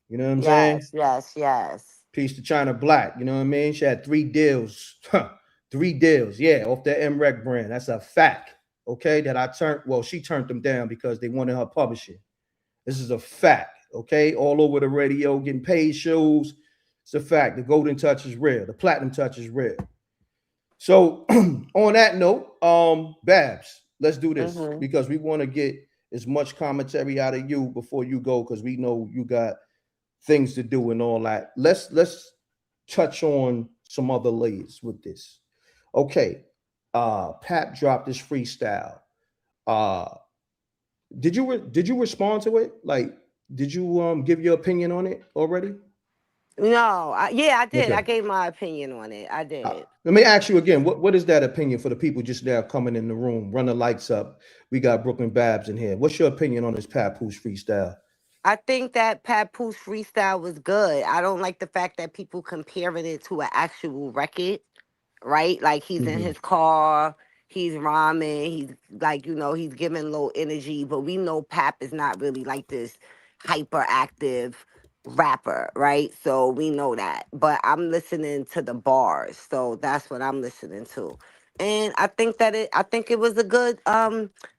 You know what I'm saying? Yes. Peace to China Black. You know what I mean? She had 3 deals. 3 deals. Yeah, off the M.Reck brand. That's a fact. Okay, that she turned them down because they wanted her publishing. This is a fact. Okay, all over the radio, getting paid shows. It's a fact. The golden touch is real. The platinum touch is real. So on that note, Babs, let's do this because we want to get as much commentary out of you before you go, because we know you got things to do and all that. Let's touch on some other layers with this. Okay, Pat dropped this freestyle. Did you respond to it? Like, did you give your opinion on it already? No, I did. Okay. I gave my opinion on it. I did. Let me ask you again. What is that opinion for the people just now coming in the room? Run the lights up. We got Brooklyn Babs in here. What's your opinion on this Papoose freestyle? I think that Papoose freestyle was good. I don't like the fact that people comparing it to an actual record, right? Like he's in his car, he's rhyming, he's like, he's giving low energy, but we know Pap is not really like this hyperactive rapper, right? So we know that. But I'm listening to the bars, so that's what I'm listening to. And I think it was a good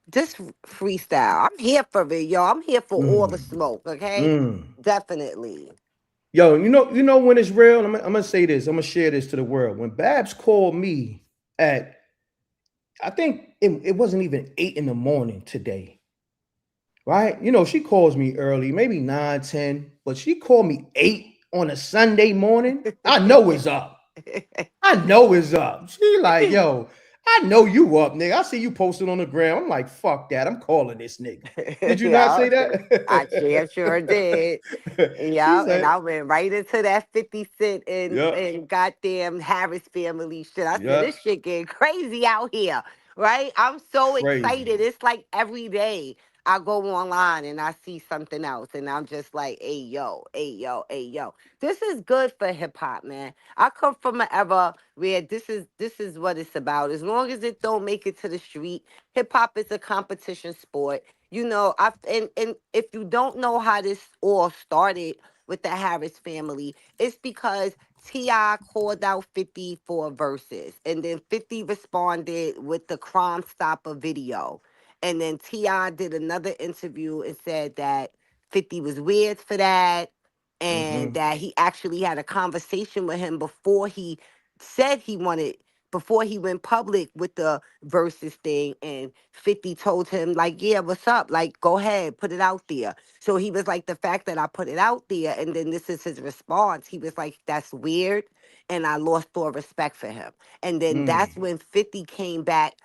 this freestyle. I'm here for it, yo. I'm here for all the smoke, okay? Definitely. Yo, you know when it's real. I'm gonna say this. I'm gonna share this to the world. When Babs called me at, I think it wasn't even 8 in the morning today, right? She calls me early, maybe 9, 10, but she called me 8 on a Sunday morning. I know it's up. I know it's up. She like, yo, I know you up, nigga. I see you posted on the ground. I'm like, fuck that. I'm calling this nigga. Did you not Yeah, say I that? sure did. She Yeah, and said, I went right into that 50 Cent and, yeah, and goddamn Harris family shit. I said, yeah, this shit getting crazy out here, right? I'm so crazy. excited. It's like every day I go online and I see something else, and I'm just like, hey, yo, hey, yo, hey, yo. This is good for hip hop, man. I come from an era where this is what it's about. As long as it don't make it to the street, hip hop is a competition sport. And if you don't know how this all started with the Harris family, it's because T.I. called out 50 for verses, and then 50 responded with the Crime Stopper video. And then T.I. did another interview and said that 50 was weird for that, and that he actually had a conversation with him before he said he wanted, before he went public with the versus thing. And 50 told him, like, yeah, what's up? Like, go ahead, put it out there. So he was like, the fact that I put it out there, and then this is his response. He was like, that's weird. And I lost all respect for him. And then that's when 50 came back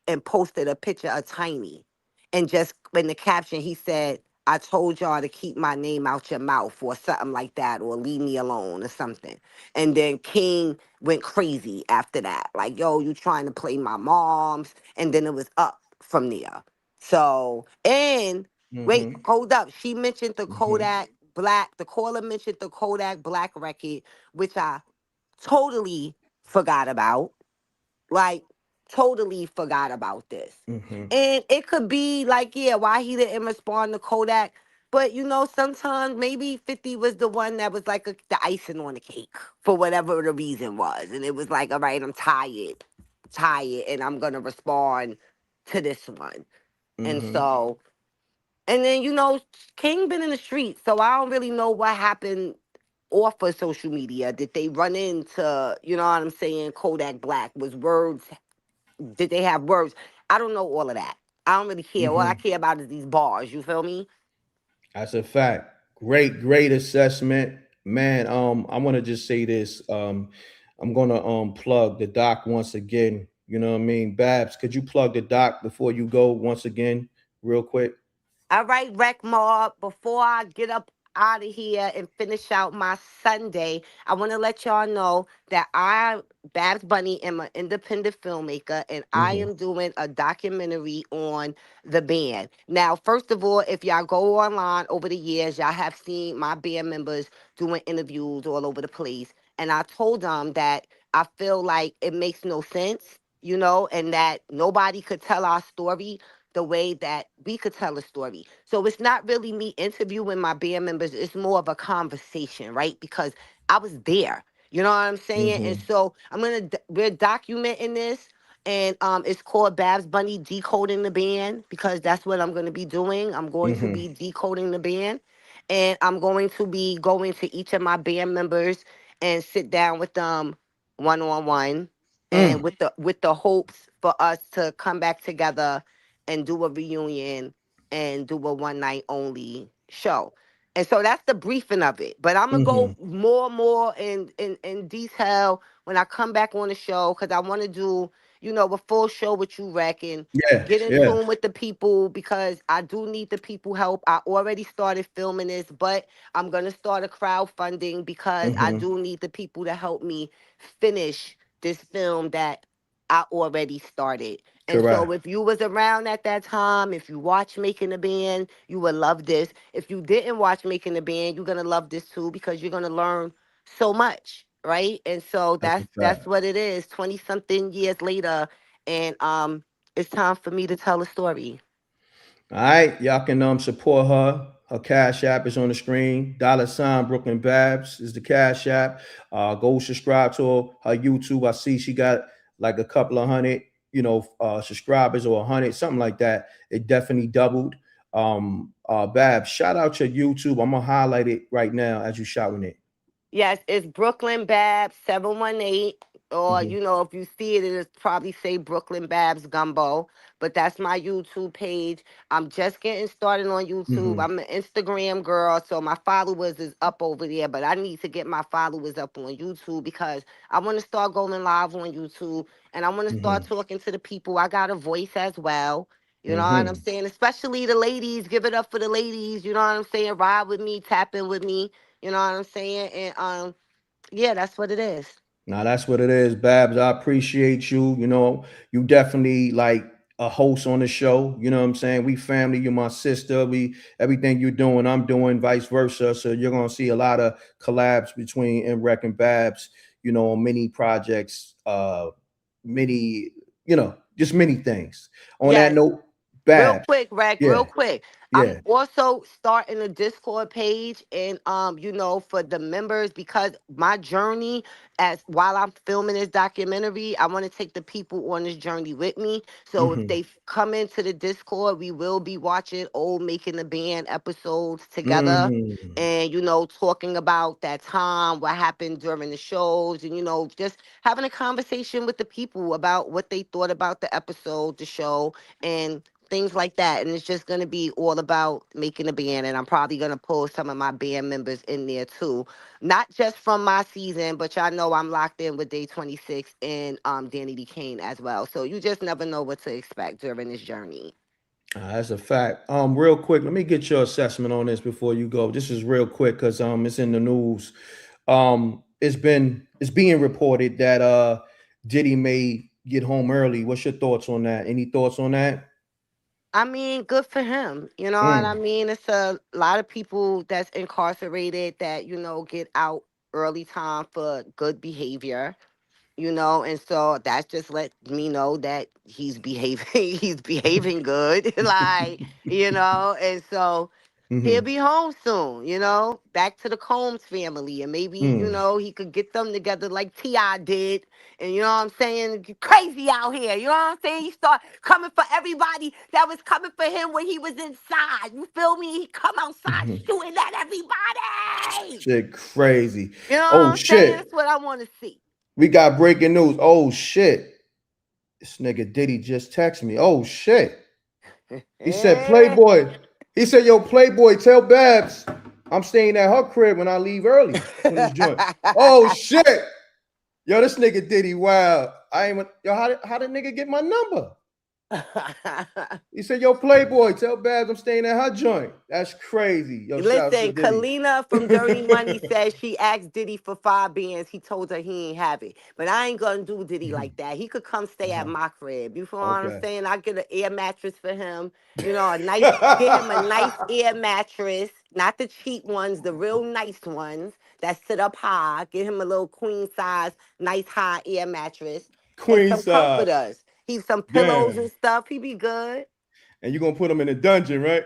and posted a picture of Tiny. And just in the caption, he said, I told y'all to keep my name out your mouth or something like that, or leave me alone or something. And then King went crazy after that. Like, yo, you trying to play my mom's. And then it was up from there. So, and wait, hold up. She mentioned the Kodak Black, the caller mentioned the Kodak Black record, which I totally forgot about. Like, totally forgot about this. And it could be like, yeah, why he didn't respond to Kodak. But sometimes maybe 50 was the one that was like the icing on the cake for whatever the reason was. And it was like, all right, I'm tired, and I'm gonna respond to this one. And so, and then King been in the street, so I don't really know what happened off of social media. Did they run into, you know what I'm saying, Kodak Black? Was words, did they have words? I don't know all of that. I don't really care. All I care about is these bars. You feel me? That's a fact. Great assessment, man. I want to just say this. I'm gonna plug the doc once again. You know what I mean, Babs? Could you plug the doc before you go once again, real quick? All right, Rec Mob, before I get up out of here and finish out my Sunday, I want to let y'all know that Babs Bunny, am an independent filmmaker, and I am doing a documentary on the band. Now, first of all, if y'all go online over the years, y'all have seen my band members doing interviews all over the place. And I told them that I feel like it makes no sense, and that nobody could tell our story the way that we could tell a story. So it's not really me interviewing my band members. It's more of a conversation, right? Because I was there. You know what I'm saying? And so we're documenting this. And it's called Babs Bunny Decoding the Band, because that's what I'm going to be doing. I'm going to be decoding the band. And I'm going to be going to each of my band members and sit down with them one on one, and with the hopes for us to come back together and do a reunion and do a one night only show. And so that's the briefing of it. But I'm gonna go more in detail when I come back on the show, because I want to do, a full show with you, Rec, and get Yes, in yes. tune with the people, because I do need the people help. I already started filming this, but I'm gonna start a crowdfunding, because I do need the people to help me finish this film that I already started. And so Correct. if you was around at that time, if you watch Making the Band, you would love this. If you didn't watch Making the Band, you're gonna love this too because you're gonna learn so much, right? And so That's a that's fact. what it is. 20 something years later, and it's time for me to tell a story. All right, y'all can support her. Her Cash App is on the screen. $ Brooklyn Babs is the Cash App. Go subscribe to her YouTube. I see she got like a couple of hundred, subscribers, or 100, something like that. It definitely doubled. Babs, shout out your YouTube. I'm gonna highlight it right now as you shouting it. Yes, it's Brooklyn Babs 718. Or, Mhm. if you see it, it'll probably say Brooklyn Babs Gumbo. But that's my YouTube page. I'm just getting started on YouTube. Mhm. I'm an Instagram girl, so my followers is up over there. But I need to get my followers up on YouTube because I want to start going live on YouTube. And I want to start Mhm. talking to the people. I got a voice as well. You know what I'm Mhm. saying? Especially the ladies. Give it up for the ladies. You know what I'm saying? Ride with me, tap in with me. You know what I'm saying? And yeah, that's what it is. Now that's what it is, Babs. I appreciate you. You definitely like a host on the show. You know what I'm saying? We family. You're my sister. Everything you're doing, I'm doing, vice versa. So you're gonna see a lot of collabs between M.Reck and Babs. On many projects, many, just many things. On that Yes. note, Real Babs. quick, Reg, real Yeah, quick. I'm yeah. also starting a Discord page and for the members because my journey as while I'm filming this documentary, I want to take the people on this journey with me. So if Mm-hmm. they come into the Discord, we will be watching old Making the Band episodes together Mm-hmm. and talking about that time, what happened during the shows, and just having a conversation with the people about what they thought about the episode, the show, and things like that. And it's just going to be all about making a band. And I'm probably going to pull some of my band members in there too. Not just from my season, but y'all know I'm locked in with Day 26 and Danny B. Kane as well. So you just never know what to expect during this journey. That's a fact. Real quick, let me get your assessment on this before you go. This is real quick because it's in the news. It's being reported that Diddy may get home early. What's your thoughts on that? Any thoughts on that? I mean, good for him. You know what I Mm. mean? It's a lot of people that's incarcerated that, get out early time for good behavior. And so that's just let me know that he's behaving he's behaving good. Like, and so he'll Hmm. be home soon, back to the Combs family. And maybe, Mm. he could get them together like T.I. did. And you know what I'm saying? Get crazy out here. You know what I'm saying? He start coming for everybody that was coming for him when he was inside. You feel me? He come outside Mhm. shooting at everybody. Shit, crazy. You know Oh what I'm saying? shit, That's what I want to see. we got breaking news. Oh shit, this nigga Diddy just texted me. Oh shit. He said, Eh. Playboy. He said, yo, Playboy, tell Babs I'm staying at her crib when I leave early from this joint. Oh shit. Yo, this nigga Diddy, wow. How did nigga get my number? He said, yo, Playboy, tell Babs I'm staying at her joint. That's crazy. Yo, shouts to Listen, Diddy. Kalina from Dirty Money says she asked Diddy for 5 bands. He told her he ain't have it. But I ain't gonna do Diddy like that. He could come stay at my crib. You feel what I'm Okay. saying? I get an air mattress for him. Get him a nice air mattress, not the cheap ones, the real nice ones that sit up high. Get him a little queen size, nice high air mattress and Queen some size. comforters. Some pillows Damn. and stuff. He be good. And you're gonna put him in a dungeon, right?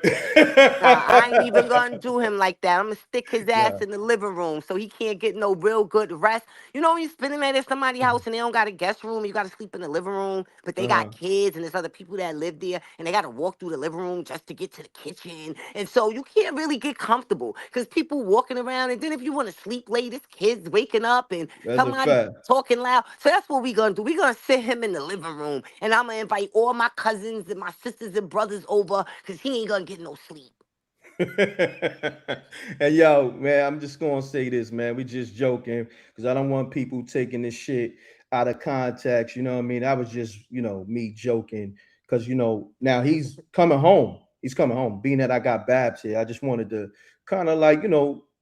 Nah, I ain't even gonna do him like that. I'm gonna stick his Yeah. ass in the living room so he can't get no real good rest. You know when you spending at somebody's house and they don't got a guest room, you gotta sleep in the living room, but they got Uh-huh. kids and there's other people that live there and they gotta walk through the living room just to get to the kitchen. And so you can't really get comfortable because people walking around and then if you want to sleep late, it's kids waking up and That's a somebody fact. talking loud. So that's what we gonna do. We gonna sit him in the living room and I'm gonna invite all my cousins and my sisters and brothers over because he ain't gonna get no sleep. And yo, man, I'm just gonna say this, man. We just joking because I don't want people taking this shit out of context. You know what I mean? That was just, me joking because now he's coming home. He's coming home. Being that I got Babs here, I just wanted to kind of like,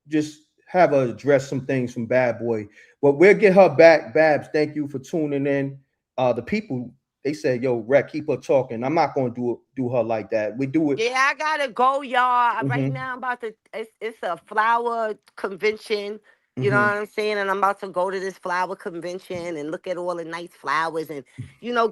just have her address some things from Bad Boy. But we'll get her back. Babs, thank you for tuning in. The people they said, yo, Rec, keep her talking. I'm not gonna do her like that. We do it. Yeah, I gotta go, y'all. Right now, I'm about to. It's a flower convention. You know what I'm saying? And I'm about to go to this flower convention and look at all the nice flowers and,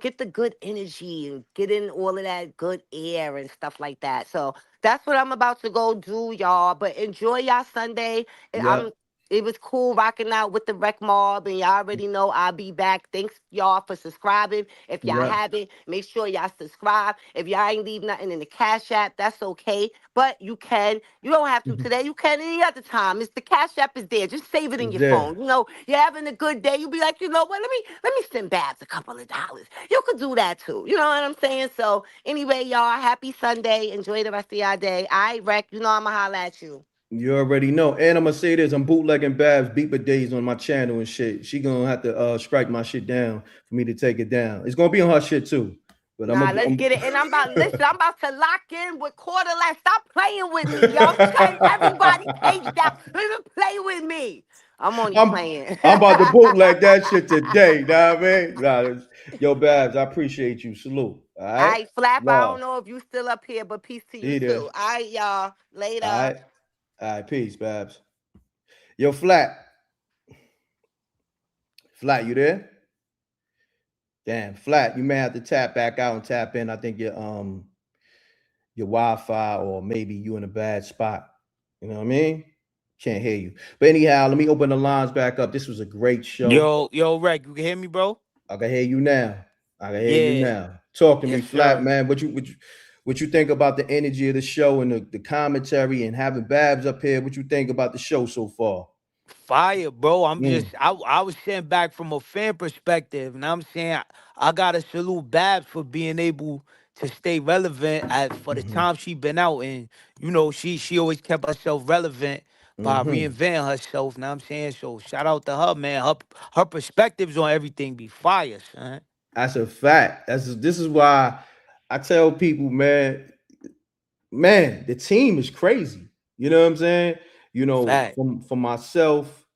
get the good energy and get in all of that good air and stuff like that. So that's what I'm about to go do, y'all. But enjoy y'all Sunday. Yeah. It was cool rocking out with the Rec Mob, and y'all already know I'll be back. Thanks, y'all, for subscribing. If y'all Yeah. haven't, make sure y'all subscribe. If y'all ain't leave nothing in the Cash App, that's okay. But you can. You don't have to today. You can any other time. It's the Cash App is there. Just save it in It's your there. phone. You're having a good day. You be like, you know what? Let me send Babs a couple of dollars. You could do that too. You know what I'm saying? So anyway, y'all, happy Sunday. Enjoy the rest of y'all day. I Rec, I'ma holla at you. You already know. And I'm gonna say this: I'm bootlegging Babs Beeper Days on my channel and shit. She gonna have to strike my shit down for me to take it down. It's gonna be on her shit too. But Let's get it. And I'm about to lock in with quarter last. Stop playing with me, yo. Turn everybody page down. Don't even play with me. I'm only playing. I'm about to bootleg that shit today. Know what I mean? Yo, Babs, I appreciate you. Salute. All All right. right, Flap, I Love. don't know if you still up here, but peace to you See there. too. All right, y'all. Later. All right. All right. Peace, Babs. Yo, Flat. Flat, you there? Damn, Flat. You may have to tap back out and tap in. I think your Wi-Fi, or maybe you in a bad spot. You know what I mean? Can't hear you. But anyhow, let me open the lines back up. This was a great show. Yo, Rec, you can hear me, bro? I can hear you now. Yeah. Talk to me, Yes, Flat, sir. man. What you think about the energy of the show and the commentary and having Babs up here? What you think about the show so far? Fire, bro. I was saying back from a fan perspective, and I'm saying I gotta salute Babs for being able to stay relevant for the time she been out, and she always kept herself relevant by reinventing herself. Now I'm saying, so shout out to her, man. Her perspectives on everything be fire, son. That's a fact. This is why I tell people, man, the team is crazy. You know what I'm saying? Fact. For myself,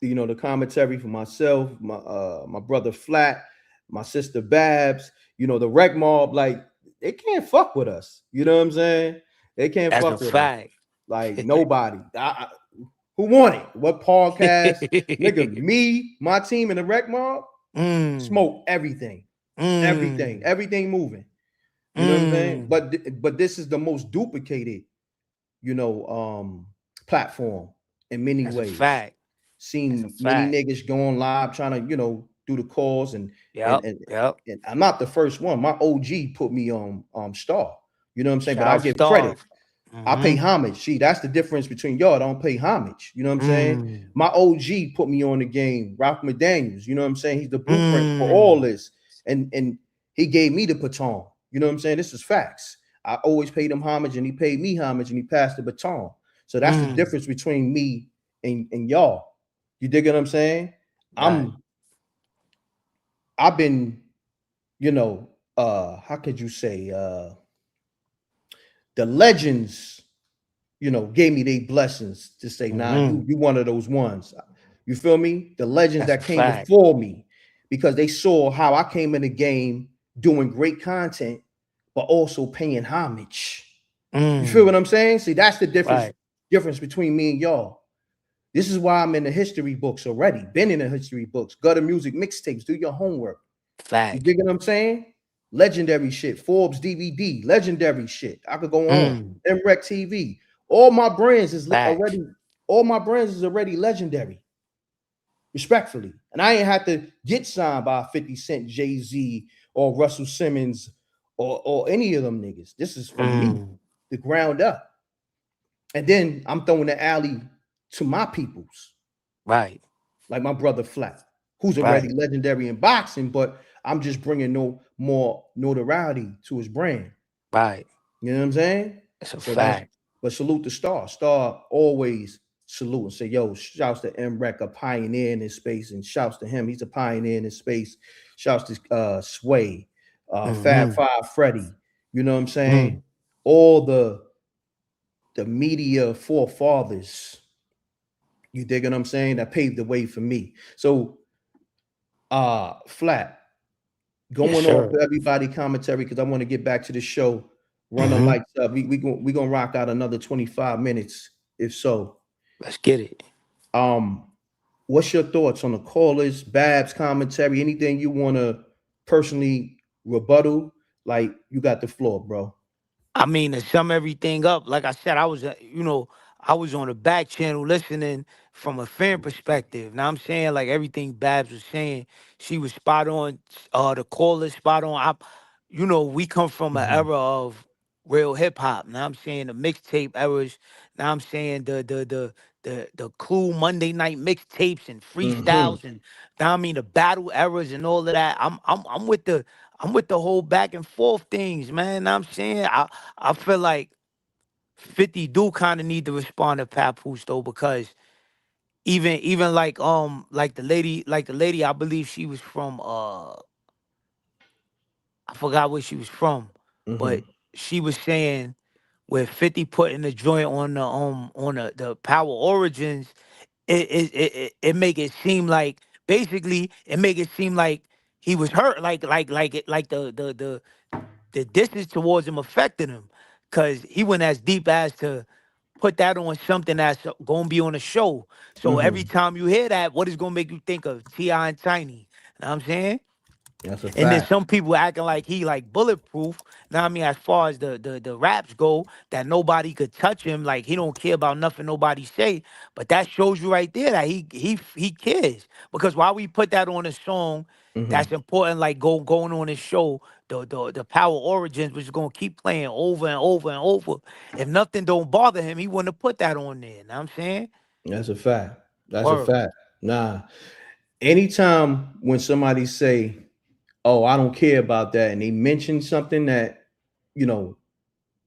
the commentary for myself, my brother Flat, my sister Babs, the Rec Mob, like they can't fuck with us. You know what I'm saying? They can't That's a fuck with us. fact. Like nobody. Who won it? What podcast? Nigga, me, my team, and the Rec Mob smoke everything. Everything moving. You know what I'm saying? But this is the most duplicated, platform in many That's a ways. fact. Seen many niggas going live trying to, do the calls and Yep. I'm not the first one. My OG put me on Star. You know what I'm saying? But I Shout give Star. credit. I pay homage. See, that's the difference between y'all. I don't pay homage. You know what I'm saying? My OG put me on the game. Ralph McDaniels. You know what I'm saying? He's the blueprint for all this. And he gave me the baton. You know what I'm saying? This is facts. I always paid him homage, and he paid me homage, and he passed the baton. So that's the difference between me and y'all. You dig what I'm saying? Right. I've been, how could you say, the legends, gave me their blessings to say, nah, you one of those ones. You feel me? The legends That's that a came fact. before me, because they saw how I came in the game doing great content, but also paying homage. You feel what I'm saying? See, that's the difference between me and y'all. This is why I'm in the history books already. Been in the history books. Gutter music mixtapes. Do your homework. Fact. You dig what I'm saying? Legendary shit. Forbes DVD. Legendary shit. I could go on. MRecktv. All my brands is already legendary. Respectfully. And I ain't have to get signed by 50 Cent, Jay-Z, or Russell Simmons, or any of them niggas. This is from me, the ground up. And then I'm throwing the alley to my peoples. Right. Like my brother Flat, who's already legendary in boxing, but I'm just bringing no more notoriety to his brand. Right. You know what I'm saying? It's a fact. But salute to Star. Star always salute and say, yo, shouts to M.Reck, a pioneer in this space, and shouts to him. He's a pioneer in this space. Shouts to Sway, Fab Five Freddy. You know what I'm saying? All the media forefathers. You dig what I'm saying? That paved the way for me. So, Flat, going off of everybody commentary because I want to get back to the show. Run the lights up. We gonna rock out another 25 minutes, if so. Let's get it. What's your thoughts on the callers, Babs commentary? Anything you want to personally rebuttal? Like, you got the floor, bro. I mean, to sum everything up, like I said, I was, I was on the back channel listening from a fan perspective. Now I'm saying, like everything Babs was saying, she was spot on. The caller spot on. We come from an era of real hip hop. Now I'm saying the mixtape eras. Now I'm saying the Clue Monday night mixtapes and freestyles, and now I mean the battle eras and all of that. I'm with the whole back and forth things, man. Now I'm saying I feel like 50 do kind of need to respond to Papoose though, because even like the lady, I believe she was from I forgot where she was from, but she was saying where 50 putting the joint on the Power Origins, it make it seem like, basically it make it seem like he was hurt, like the distance towards him affected him, because he went as deep as to put that on something that's gonna be on a show. So every time you hear that, what is gonna make you think of T.I. and Tiny? You know what I'm saying? That's a And then fact. some people acting like he like bulletproof. Now I mean, as far as the raps go, that nobody could touch him. Like he don't care about nothing nobody say. But that shows you right there that he cares. Because why we put that on a song that's important, like going on his show, the Power Origins, which is gonna keep playing over and over and over. If nothing don't bother him, he wouldn't have put that on there. Know what I'm saying? That's a fact. That's a Word. fact. Nah. Anytime when somebody say, "Oh, I don't care about that," and they mention something that,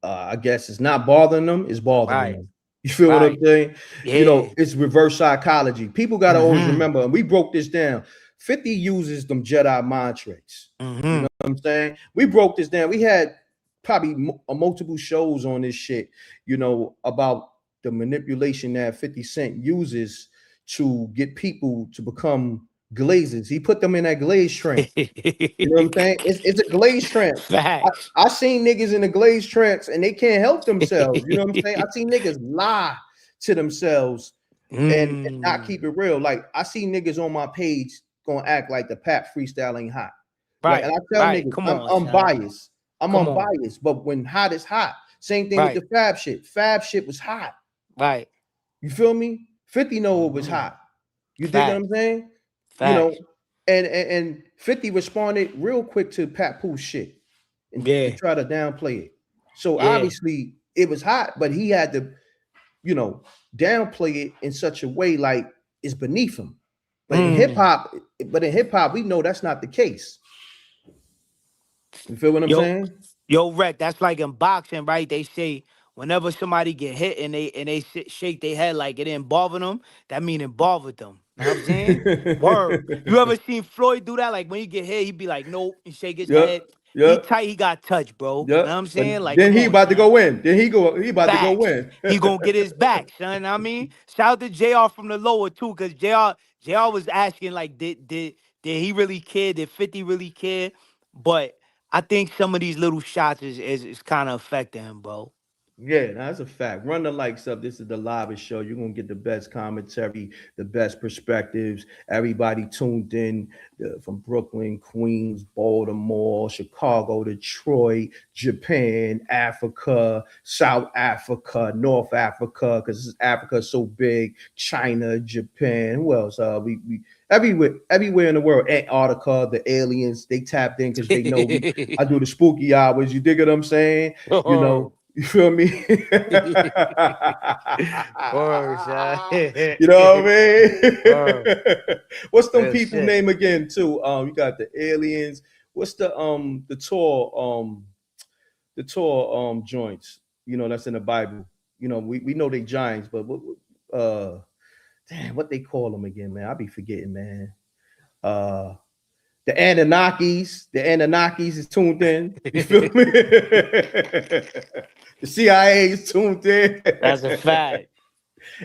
I guess it's not bothering them, it's bothering Right. them. You feel what I'm saying? Yeah. It's reverse psychology. People got to always remember, and we broke this down. 50 uses them Jedi mind tricks. You know what I'm saying? We broke this down. We had probably multiple shows on this shit, about the manipulation that 50 Cent uses to get people to become glazers. He put them in that glaze trance. You know what I'm saying? It's a glaze trance. Facts. I seen niggas in the glaze trance and they can't help themselves. You know what I'm saying? I seen niggas lie to themselves and not keep it real. Like I see niggas on my page gonna act like the Pap freestyle ain't hot. Like, and I tell niggas, Come I'm on, son. unbiased. I'm Come on. unbiased, but when hot is hot. Same thing with the Fab shit. Fab shit was hot. Right. You feel me? 50 know it was hot. You dig what I'm saying? Facts. And 50 responded real quick to Papoose shit and to try to downplay it. So obviously it was hot, but he had to, downplay it in such a way like it's beneath him. But in hip hop, we know that's not the case. You feel what I'm saying? Yo, Rec, that's like in boxing, right? They say whenever somebody get hit and they shake their head like it didn't bother them, that mean it bothered them. Know what I'm saying? Word. You ever seen Floyd do that? Like when he get hit, he be like, nope, and shake his head. He tight, he got touched, bro. Know what I'm saying? Like, then come he on, about to son. go win. He about to go Facts. win. He gonna get his back, son. I mean, shout out to JR from the lower too, because JR was asking like, did he really care? Did 50 really care? But I think some of these little shots is kind of affecting him, bro. Yeah, that's a fact. Run the likes up. This is the livest show. You're gonna get the best commentary, the best perspectives. Everybody tuned in from Brooklyn, Queens, Baltimore, Chicago, Detroit, Japan, Africa, South Africa, North Africa, because Africa is so big. China, Japan. Who else? We everywhere in the world. Antarctica, the aliens. They tapped in because they know I do the spooky hours. You dig what I'm saying? You feel me? Word, son. You know what I mean? What's them Real people shit. name again too? You got the aliens. What's the tour joints? That's in the Bible. We know they giants, but what they call them again, man? I be forgetting, man. The Anunnakis is tuned in. You feel me? The CIA is tuned in. That's a fact.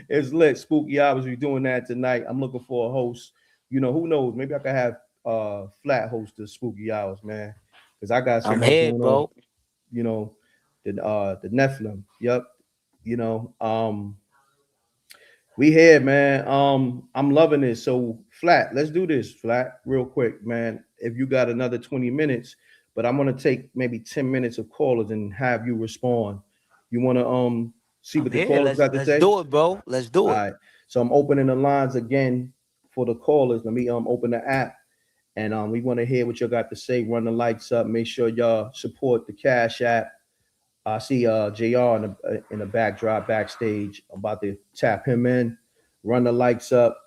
It's lit. Spooky hours. We're doing that tonight. I'm looking for a host. Who knows? Maybe I could have Flat host the spooky hours, man, because I got so I'm much here, going bro. on. You know, the Nephilim. Yep. You know, we here, man. I'm loving this. So Flat, let's do this, Flat, real quick, man. If you got another 20 minutes, but I'm gonna take maybe 10 minutes of callers and have you respond. You wanna see I'm what the here. callers got to Let's say? do it, bro. Let's do All it. right. So I'm opening the lines again for the callers. Let me open the app, and we want to hear what you got to say. Run the lights up. Make sure y'all support the Cash App. I see JR in the backdrop backstage. I'm about to tap him in. Run the lights up.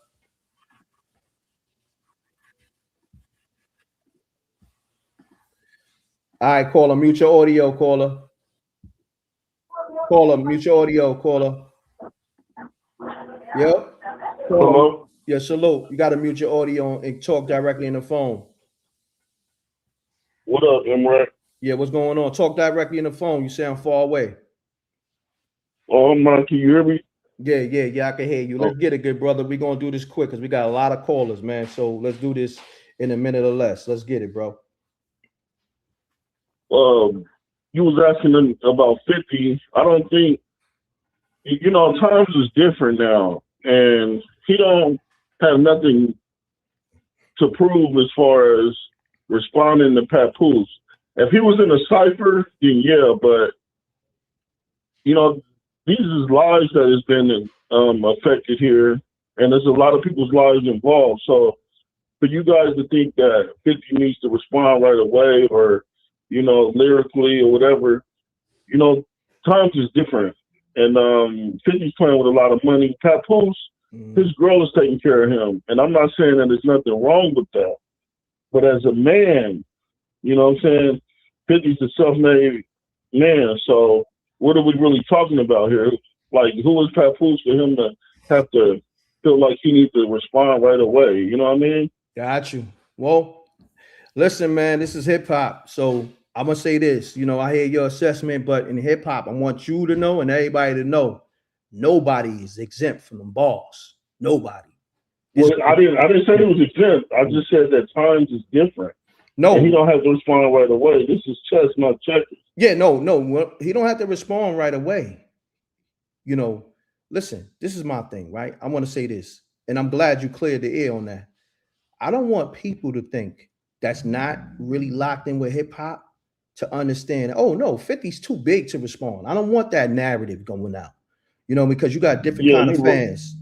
All right, caller, mute your audio, caller. Caller, mute your audio, caller. Yep. Hello? Yeah, salute. You got to mute your audio and talk directly in the phone. What up, M.Reck? Yeah, what's going on? Talk directly in the phone. You sound far away. Oh, man, can you hear me? Yeah, I can hear you. Let's get it, good brother. We're going to do this quick because we got a lot of callers, man. So let's do this in a minute or less. Let's get it, bro. You was asking them about 50. I don't think, you know, times is different now. And he don't have nothing to prove as far as responding to Papoose. If he was in a cipher, then yeah, but, you know, these is lives that has been affected here, and there's a lot of people's lives involved. So for you guys to think that 50 needs to respond right away or, you know, lyrically or whatever, you know, times is different. And 50's playing with a lot of money. Papoose, his girl is taking care of him. And I'm not saying that there's nothing wrong with that. But as a man, you know what I'm saying, 50's a self-made man. So what are we really talking about here? Like, who is Papoose for him to have to feel like he needs to respond right away? You know what I mean? Got you. Well, listen, man, this is hip hop. So I'm going to say this. You know, I hear your assessment, but in hip hop, I want you to know and everybody to know nobody is exempt from them balls. Nobody. Well, I didn't say it was exempt. I just said that times is different. No, and he don't have to respond right away. This is chess, not checkers. Yeah, no. Well, he don't have to respond right away. You know, listen, this is my thing, right? I want to say this, and I'm glad you cleared the air on that. I don't want people to think that's not really locked in with hip hop to understand, oh no, 50's too big to respond. I don't want that narrative going out, you know, because you got different kind of fans,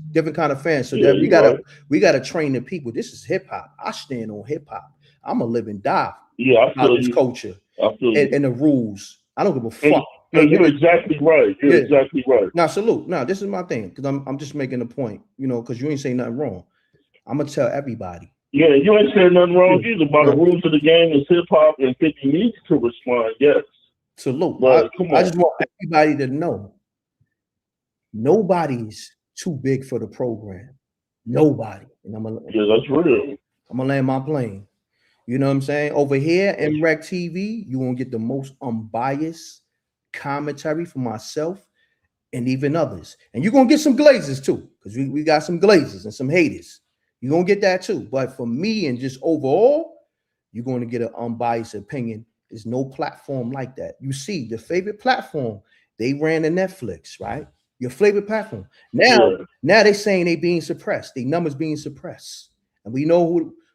So that we gotta train the people. This is hip hop. I stand on hip hop. I'm a living die about this culture and the rules. I don't give a fuck. You're exactly right. You're exactly right. Now, salute. Now, this is my thing because I'm just making a point, you know, because you ain't saying nothing wrong. I'm gonna tell everybody. Yeah, you ain't saying nothing wrong either. By the rules of the game is hip hop, and 50 needs to respond. Yes. Salute. But I just want everybody to know nobody's too big for the program. Nobody. And that's real. I'm gonna land my plane. You know what I'm saying? Over here, MRecktv, you won't get the most unbiased commentary from myself and even others. And you're gonna get some glazers too, because we got some glazers and some haters. You're gonna get that too. But for me and just overall, you're going to get an unbiased opinion. There's no platform like that. You see, the favorite platform, they ran the Netflix, right? Your favorite platform. Now they're saying they being suppressed, they numbers being suppressed. And we know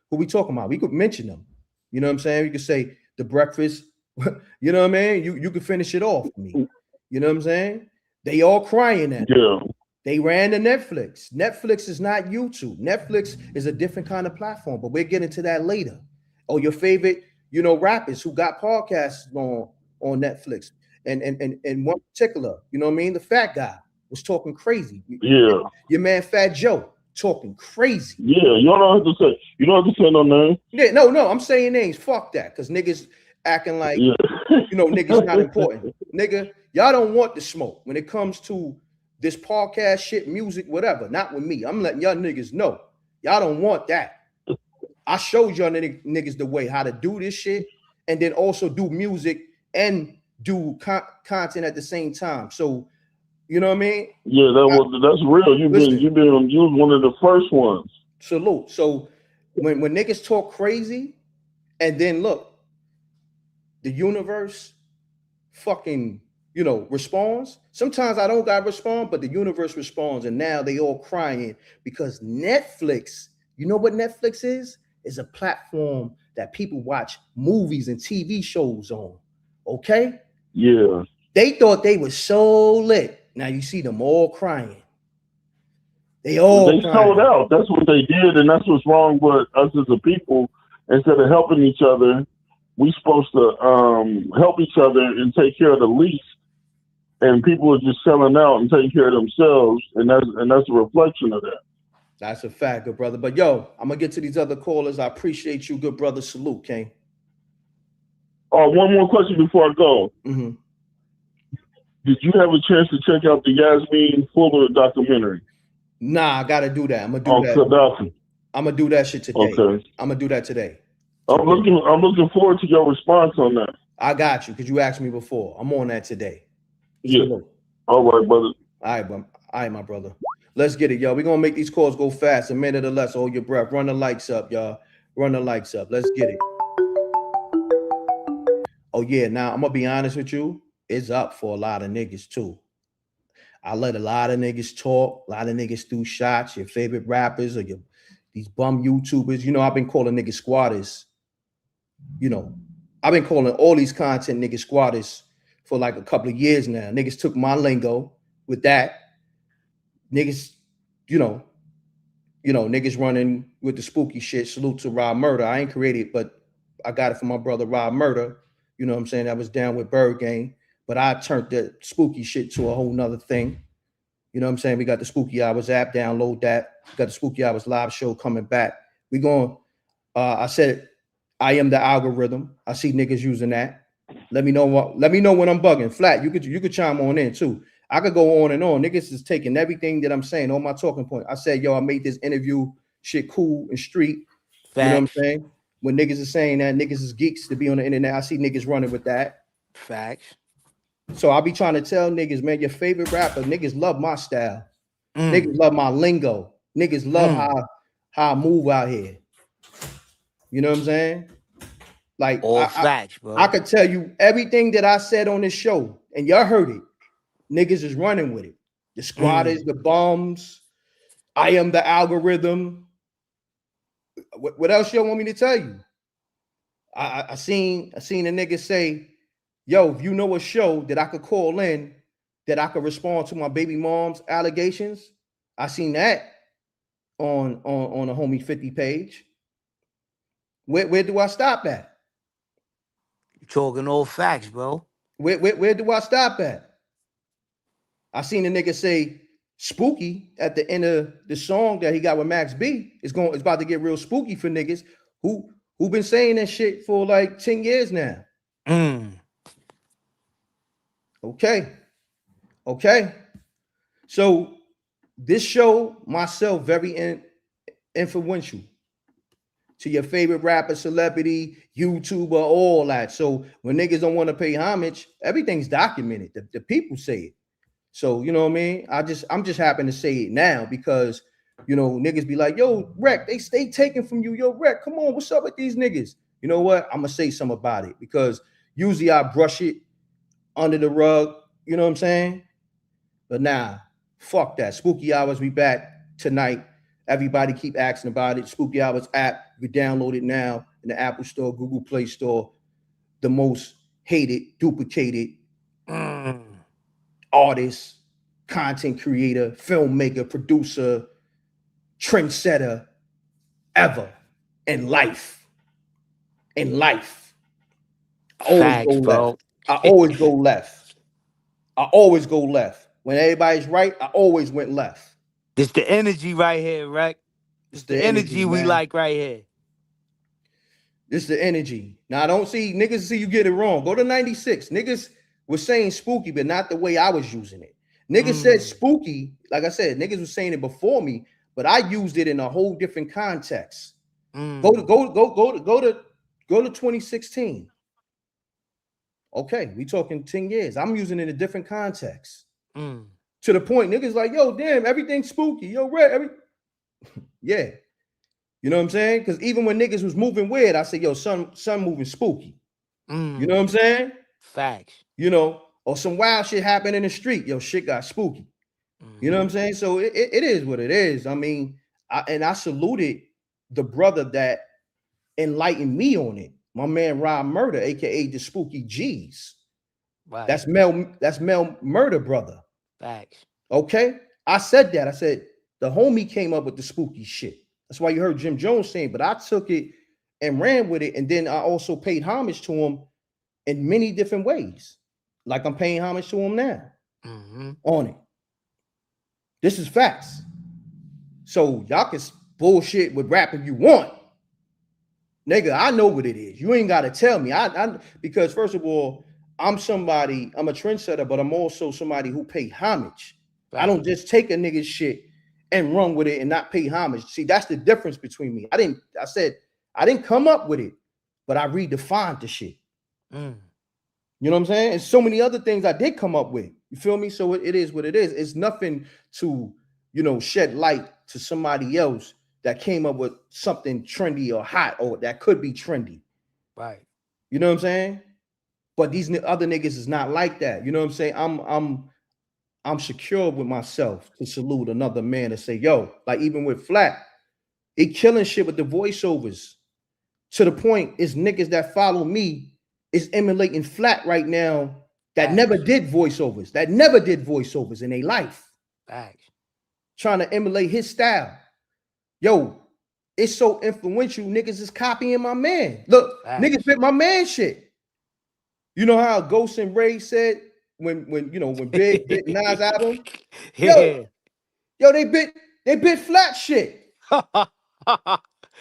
who we talking about. We could mention them. You know what I'm saying? You could say The Breakfast. You know what I mean? You could finish it off for me. You know what I'm saying? They all crying at it. They ran to Netflix. Netflix is not YouTube. Netflix is a different kind of platform, but we'll get into that later. Oh, your favorite, you know, rappers who got podcasts on Netflix. And one particular, you know what I mean? The fat guy was talking crazy. Yeah. Your man Fat Joe talking crazy. Yeah, you don't have to say. You don't have to say no name. Yeah, no, I'm saying names. Fuck that, because niggas acting like you know niggas not important. Nigga, y'all don't want the smoke when it comes to this podcast shit, music, whatever. Not with me. I'm letting y'all niggas know. Y'all don't want that. I showed y'all niggas the way how to do this shit, and then also do music and do content at the same time. So, you know what I mean? Yeah, that's real. You was one of the first ones. Salute. So when niggas talk crazy, and then look, the universe fucking, responds. Sometimes I don't gotta respond, but the universe responds, and now they all crying because Netflix, you know what Netflix is? Is a platform that people watch movies and TV shows on. Okay? Yeah. They thought they were so lit. Now you see them all crying. They all They crying. sold out. That's what they did, and that's what's wrong with us as a people. Instead of helping each other, we supposed to help each other and take care of the least. And people are just selling out and taking care of themselves, and that's a reflection of that. That's a fact, good brother. But yo, I'm gonna get to these other callers. I appreciate you, good brother. Salute, King. Oh, one more question before I go. Mm-hmm. Did you have a chance to check out the Yasmin Fuller documentary? Nah, I gotta do that. I'm gonna do that. Gaddafi. I'm gonna do that shit today. Okay. I'm gonna do that today. I'm looking forward to your response on that. I got you because you asked me before. I'm on that today. Yeah. All right, brother. All right, my brother. Let's get it, y'all. We're gonna make these calls go fast. A minute or less. Hold your breath. Run the likes up, y'all. Run the likes up. Let's get it. Oh yeah. Now I'm gonna be honest with you. It's up for a lot of niggas too. I let a lot of niggas talk. A lot of niggas do shots. Your favorite rappers or these bum YouTubers. I've been calling niggas squatters. I've been calling all these content niggas squatters for like a couple of years now. Niggas took my lingo with that. Niggas, niggas running with the spooky shit. Salute to Rob Murder. I ain't created, but I got it from my brother Rob Murder. You know what I'm saying? I was down with Bird Gang, but I turned the spooky shit to a whole nother thing. You know what I'm saying? We got the Spooky Hours app, download that. We got the Spooky Hours live show coming back. We going, I said, I am the algorithm. I see niggas using that. Let me know when I'm bugging. Flat, you could chime on in too. I could go on and on. Niggas is taking everything that I'm saying, all my talking point. I said, yo, I made this interview shit cool and street. Facts. You know what I'm saying? When niggas are saying that, niggas is geeks to be on the internet. I see niggas running with that. Facts. So I'll be trying to tell niggas, man, your favorite rapper, niggas love my style. Niggas love my lingo. Niggas love how I move out here. You know what I'm saying? Like all facts, bro. I could tell you everything that I said on this show, and y'all heard it. Niggas is running with it. The squatters, the bums. I am the algorithm. What else y'all want me to tell you? I seen a nigga say, yo, if you know a show that I could call in that I could respond to my baby mom's allegations, I seen that on a homie 50 page. Where do I stop at? You're talking all facts, bro. Where do I stop at? I seen a nigga say spooky at the end of the song that he got with Max B. It's about to get real spooky for niggas who been saying that shit for like 10 years now. Okay. So this show myself very influential to your favorite rapper, celebrity, YouTuber, all that. So when niggas don't want to pay homage, everything's documented. The people say it. So you know what I mean? I'm just happy to say it now because niggas be like, yo, Reck, they stay taking from you. Yo, Reck, come on, what's up with these niggas? You know what? I'm gonna say something about it because usually I brush it under the rug, you know what I'm saying? But nah, fuck that. Spooky Hours, we back tonight. Everybody keep asking about it. Spooky Hours app, you can download it now in the Apple Store, Google Play Store. The most hated, duplicated artist, content creator, filmmaker, producer, trendsetter ever in life. I always go left. When everybody's right, I always went left. It's the energy right here, right? It's the energy we like right here. This is the energy. Now, I don't see niggas see you get it wrong. Go to 96. Niggas was saying spooky, but not the way I was using it. Niggas said spooky. Like I said, niggas was saying it before me, but I used it in a whole different context. Go to 2016. Okay, we talking 10 years. I'm using it in a different context. To the point, niggas like, yo, damn, everything's spooky. Yo, Red, yeah. You know what I'm saying? Because even when niggas was moving weird, I said, yo, son moving spooky. You know what I'm saying? Facts. You know, or some wild shit happened in the street. Yo, shit got spooky. You know what I'm saying? So it is what it is. I mean, I saluted the brother that enlightened me on it. My man Rob Murder, aka the Spooky G's. Right. That's Mel Murder brother. Facts. Okay. I said that. I said the homie came up with the spooky shit. That's why you heard Jim Jones saying, but I took it and ran with it. And then I also paid homage to him in many different ways. Like I'm paying homage to him now on it. This is facts. So y'all can bullshit with rap if you want. Nigga, I know what it is. You ain't got to tell me. I because first of all, I'm a trendsetter, but I'm also somebody who pay homage. Right. I don't just take a nigga's shit and run with it and not pay homage. See, that's the difference between me. I didn't come up with it, but I redefined the shit. You know what I'm saying? And so many other things I did come up with. You feel me? So it is what it is. It's nothing to, shed light to somebody else that came up with something trendy or hot or that could be trendy. Right. You know what I'm saying? But these other niggas is not like that. You know what I'm saying? I'm secure with myself to salute another man and say, yo, like even with Flat, it killing shit with the voiceovers. To the point is niggas that follow me is emulating Flat right now that never did voiceovers, in their life. Facts. Trying to emulate his style. Yo, it's so influential, niggas is copying my man. Look, niggas bit my man shit. You know how Ghost and Ray said when Big bit Nas album? Yo, they bit Flat shit.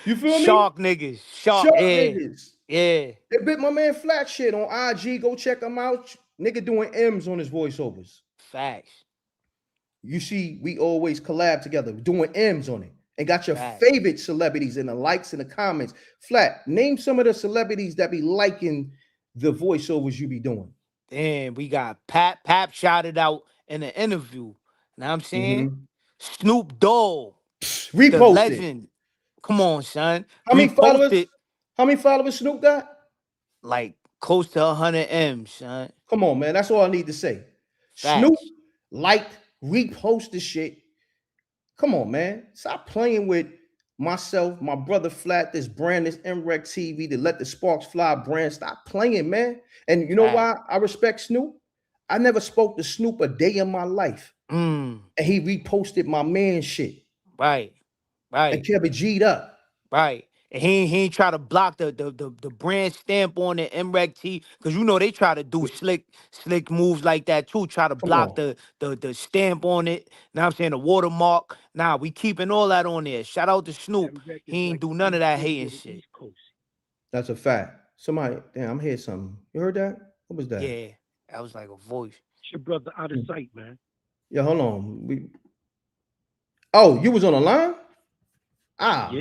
You feel me? Shark niggas. Shark niggas. Yeah. They bit my man Flat shit on IG. Go check him out. Nigga doing M's on his voiceovers. Facts. You see, we always collab together, doing M's on it. And got your favorite celebrities in the likes and the comments. Flat, name some of the celebrities that be liking the voiceovers you be doing. Damn, we got Pap shouted out in an interview. Know what I'm saying? Snoop Dogg. Reposted. The legend. Come on, son. How many followers Snoop got? Like close to 100 M's, son. Come on, man. That's all I need to say. Facts. Snoop liked, reposted shit. Come on, man. Stop playing with myself, my brother Flat, this brand, this MRecktv, to let the sparks fly brand. Stop playing, man. And you know why I respect Snoop? I never spoke to Snoop a day in my life. And he reposted my man shit. Right. And kept it G'd up. Right. And he ain't try to block the brand stamp on the MRecktv, because they try to do slick moves like that too. Try to block the stamp on it. Now I'm saying the watermark. Nah, we keeping all that on there. Shout out to Snoop. He ain't do none of that hating shit. That's a fact. Somebody, damn, I'm hearing something. You heard that? What was that? Yeah, that was like a voice. It's your brother out of sight, man. Yeah, hold on. Oh, you was on the line?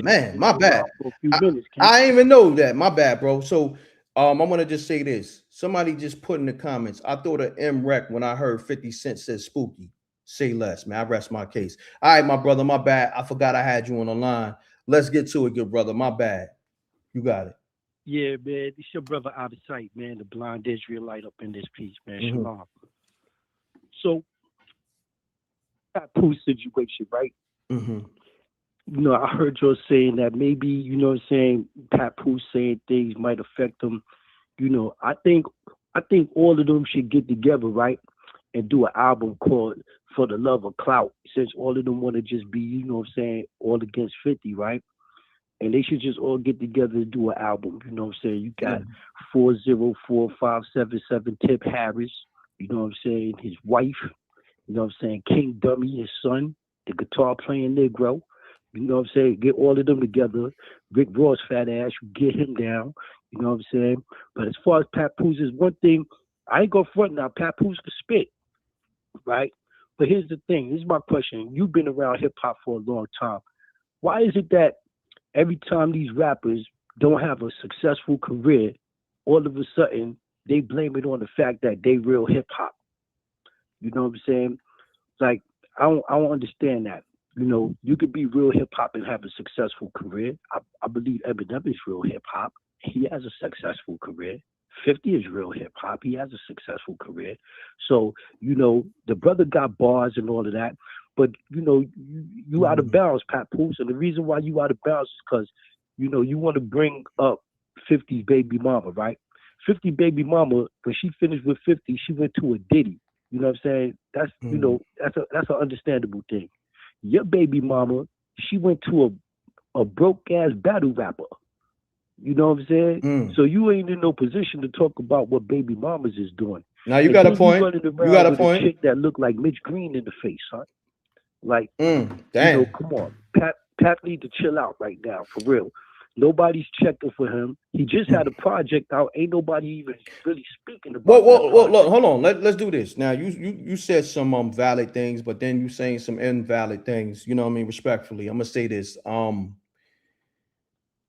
Man, my bad. I didn't even know that. My bad, bro. So I'm gonna just say this. Somebody just put in the comments, I thought of M.Reck when I heard 50 Cent said spooky. Say less, man. I rest my case. All right, my brother, my bad. I forgot I had you on the line. Let's get to it, good brother. My bad. You got it. Yeah, man. It's your brother out of sight, man. The blind Israelite up in this piece, man. Shalom. So, Papoose situation, right? I heard you saying that maybe, Papoose saying things might affect them. I think all of them should get together, right, and do an album called For the Love of Clout, since all of them want to just be, all against 50, right? And they should just all get together and do an album, You got 404577 Tip Harris, his wife, King Dummy, his son, the guitar playing Negro. Get all of them together. Rick Ross, fat ass, get him down. But as far as Papoose is one thing, I ain't gonna front now. Papoose can spit, right? But here's the thing. This is my question. You've been around hip hop for a long time. Why is it that every time these rappers don't have a successful career, all of a sudden they blame it on the fact that they real hip hop? You know what I'm saying? Like I don't understand that. You know, you could be real hip hop and have a successful career. I believe Eminem is real hip hop. He has a successful career. 50 is real hip hop. He has a successful career. So, you know, the brother got bars and all of that. But, you know, you out of bounds, Papoose. And the reason why you out of bounds is because, you know, you want to bring up 50's baby mama, right? 50 baby mama, when she finished with 50, she went to a Diddy. You know what I'm saying? That's, you know, that's an understandable thing. Your baby mama, she went to a broke-ass battle rapper. You know what I'm saying? So you ain't in no position to talk about what baby mamas is doing. Now you got a point. You got a with point. A chick that looked like Mitch Green in the face, huh? Like, damn. You know, come on. Pat need to chill out right now, for real. Nobody's checking for him. He just had a project out. Ain't nobody even really speaking about. Well, look, hold on. Let's do this. Now, you said some valid things, but then you saying some invalid things. You know what I mean? Respectfully, I'm gonna say this.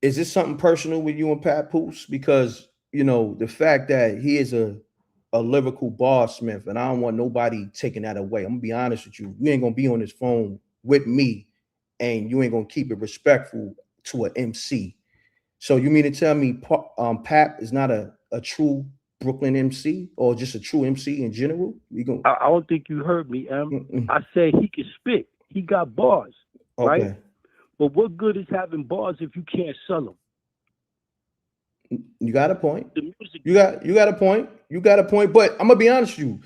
Is this something personal with you and Papoose? Because you know the fact that he is a lyrical barsmith, and I don't want nobody taking that away. I'm gonna be honest with you. You ain't gonna be on this phone with me, and you ain't gonna keep it respectful to an MC. So you mean to tell me Pap is not a true Brooklyn MC or just a true MC in general? I don't think you heard me, Em. I said he can spit. He got bars, okay. Right? But what good is having bars if you can't sell them? You got a point. You got a point. You got a point. But I'm gonna be honest with you.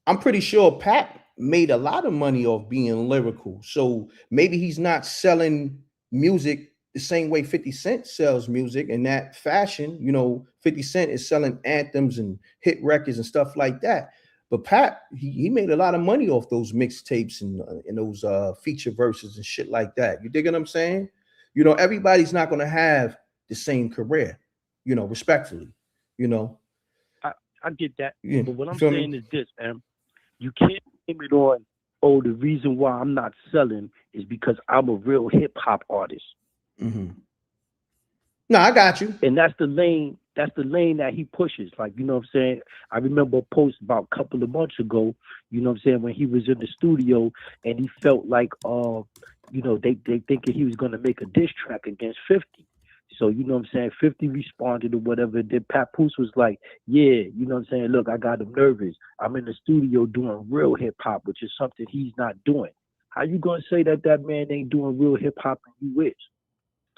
I'm pretty sure Pap made a lot of money off being lyrical. So maybe he's not selling music the same way 50 Cent sells music in that fashion. You know, 50 Cent is selling anthems and hit records and stuff like that. But Pap, he made a lot of money off those mixtapes and those feature verses and shit like that. You dig what I'm saying? You know, everybody's not going to have the same career, you know, respectfully, you know. I get that. Yeah. But what I'm saying is this, Em. You can't blame it on, oh, the reason why I'm not selling is because I'm a real hip hop artist. No, I got you. And that's the lane that he pushes. Like, you know what I'm saying? I remember a post about a couple of months ago, you know what I'm saying, when he was in the studio and he felt like you know, they thinking he was gonna make a diss track against 50. So, you know what I'm saying, 50 responded or whatever. Then Papoose was like, yeah, you know what I'm saying, look, I got him nervous. I'm in the studio doing real hip hop, which is something he's not doing. How you gonna say that man ain't doing real hip hop and you is?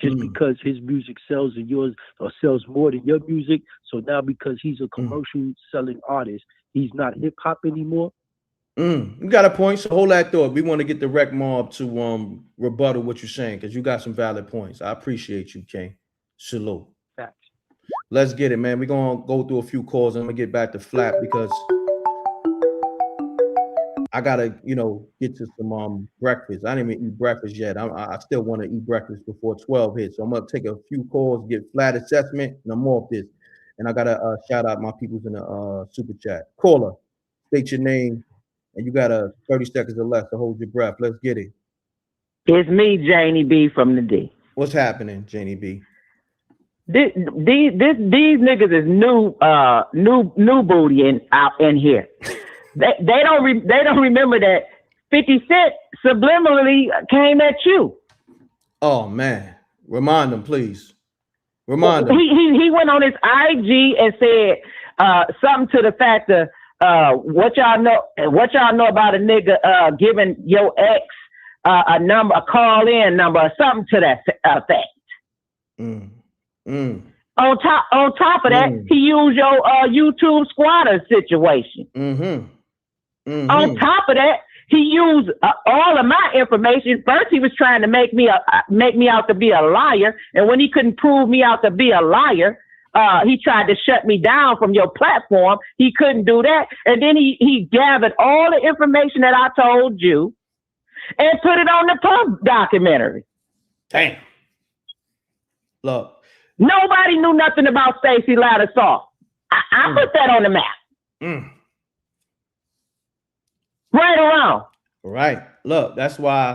Just because his music sells and yours or sells more than your music. So now because he's a commercial selling artist, he's not hip hop anymore. You got a point. So hold that thought. We want to get the rec mob to rebuttal what you're saying because you got some valid points. I appreciate you, King. Salute. Facts. Let's get it, man. We're gonna go through a few calls. I'm gonna get back to Flap because I gotta, you know, get to some breakfast. I didn't even eat breakfast yet. I still want to eat breakfast before 12 hits. So I'm gonna take a few calls, get flat assessment, and I'm off this. And I gotta shout out my peoples in the super chat. Caller, state your name, and you got 30 seconds or less to hold your breath. Let's get it. It's me, Janie B from the D. What's happening, Janie B? These niggas is new booty out in here. They don't remember that 50 Cent subliminally came at you. Oh man, remind them, please. Remind them. He went on his IG and said something to the fact of what y'all know about a nigga giving your ex a number, a call-in number, or something to that effect. On top of that, he used your YouTube squatter situation. On top of that, he used all of my information. First, he was trying to make me out to be a liar, and when he couldn't prove me out to be a liar, he tried to shut me down from your platform. He couldn't do that, and then he gathered all the information that I told you and put it on the Pub documentary. Damn. Look. Nobody knew nothing about Stacey Lattisaw. I put that on the map. Right around. Right. Look, that's why.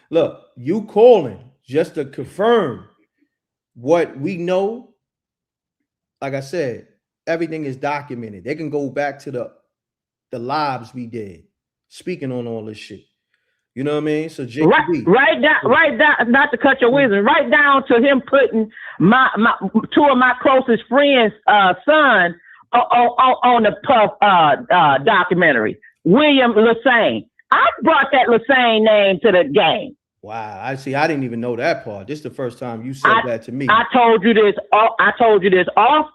Look, you calling just to confirm what we know. Like I said, everything is documented. They can go back to the lives we did, speaking on all this shit. You know what I mean? So Janie B. Right down, not to cut your wisdom, right down to him putting my two of my closest friends' son on the Puff documentary, William Lassane. I brought that Lassane name to the game. Wow, I see. I didn't even know that part. This is the first time you said that to me. I told you this. I told you this off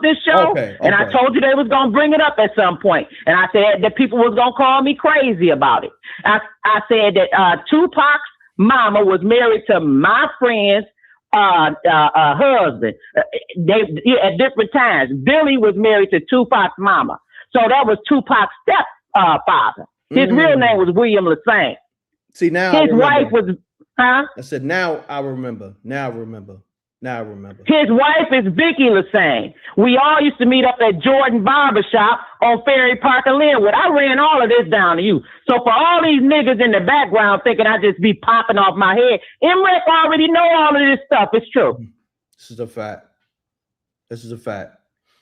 this show, and I told you they was gonna bring it up at some point. And I said that people was gonna call me crazy about it. I said that Tupac's mama was married to my friend's husband. They at different times. Billy was married to Tupac's mama, so that was Tupac's stepfather. His real name was William Lassane. See, now his wife was, I said, now I remember. Now I remember. His wife is Vicky Lassane. We all used to meet up at Jordan Barbershop on Ferry Park and Linwood. I ran all of this down to you. So for all these niggas in the background thinking I just be popping off my head, M.Reck already know all of this stuff. It's true. This is a fact.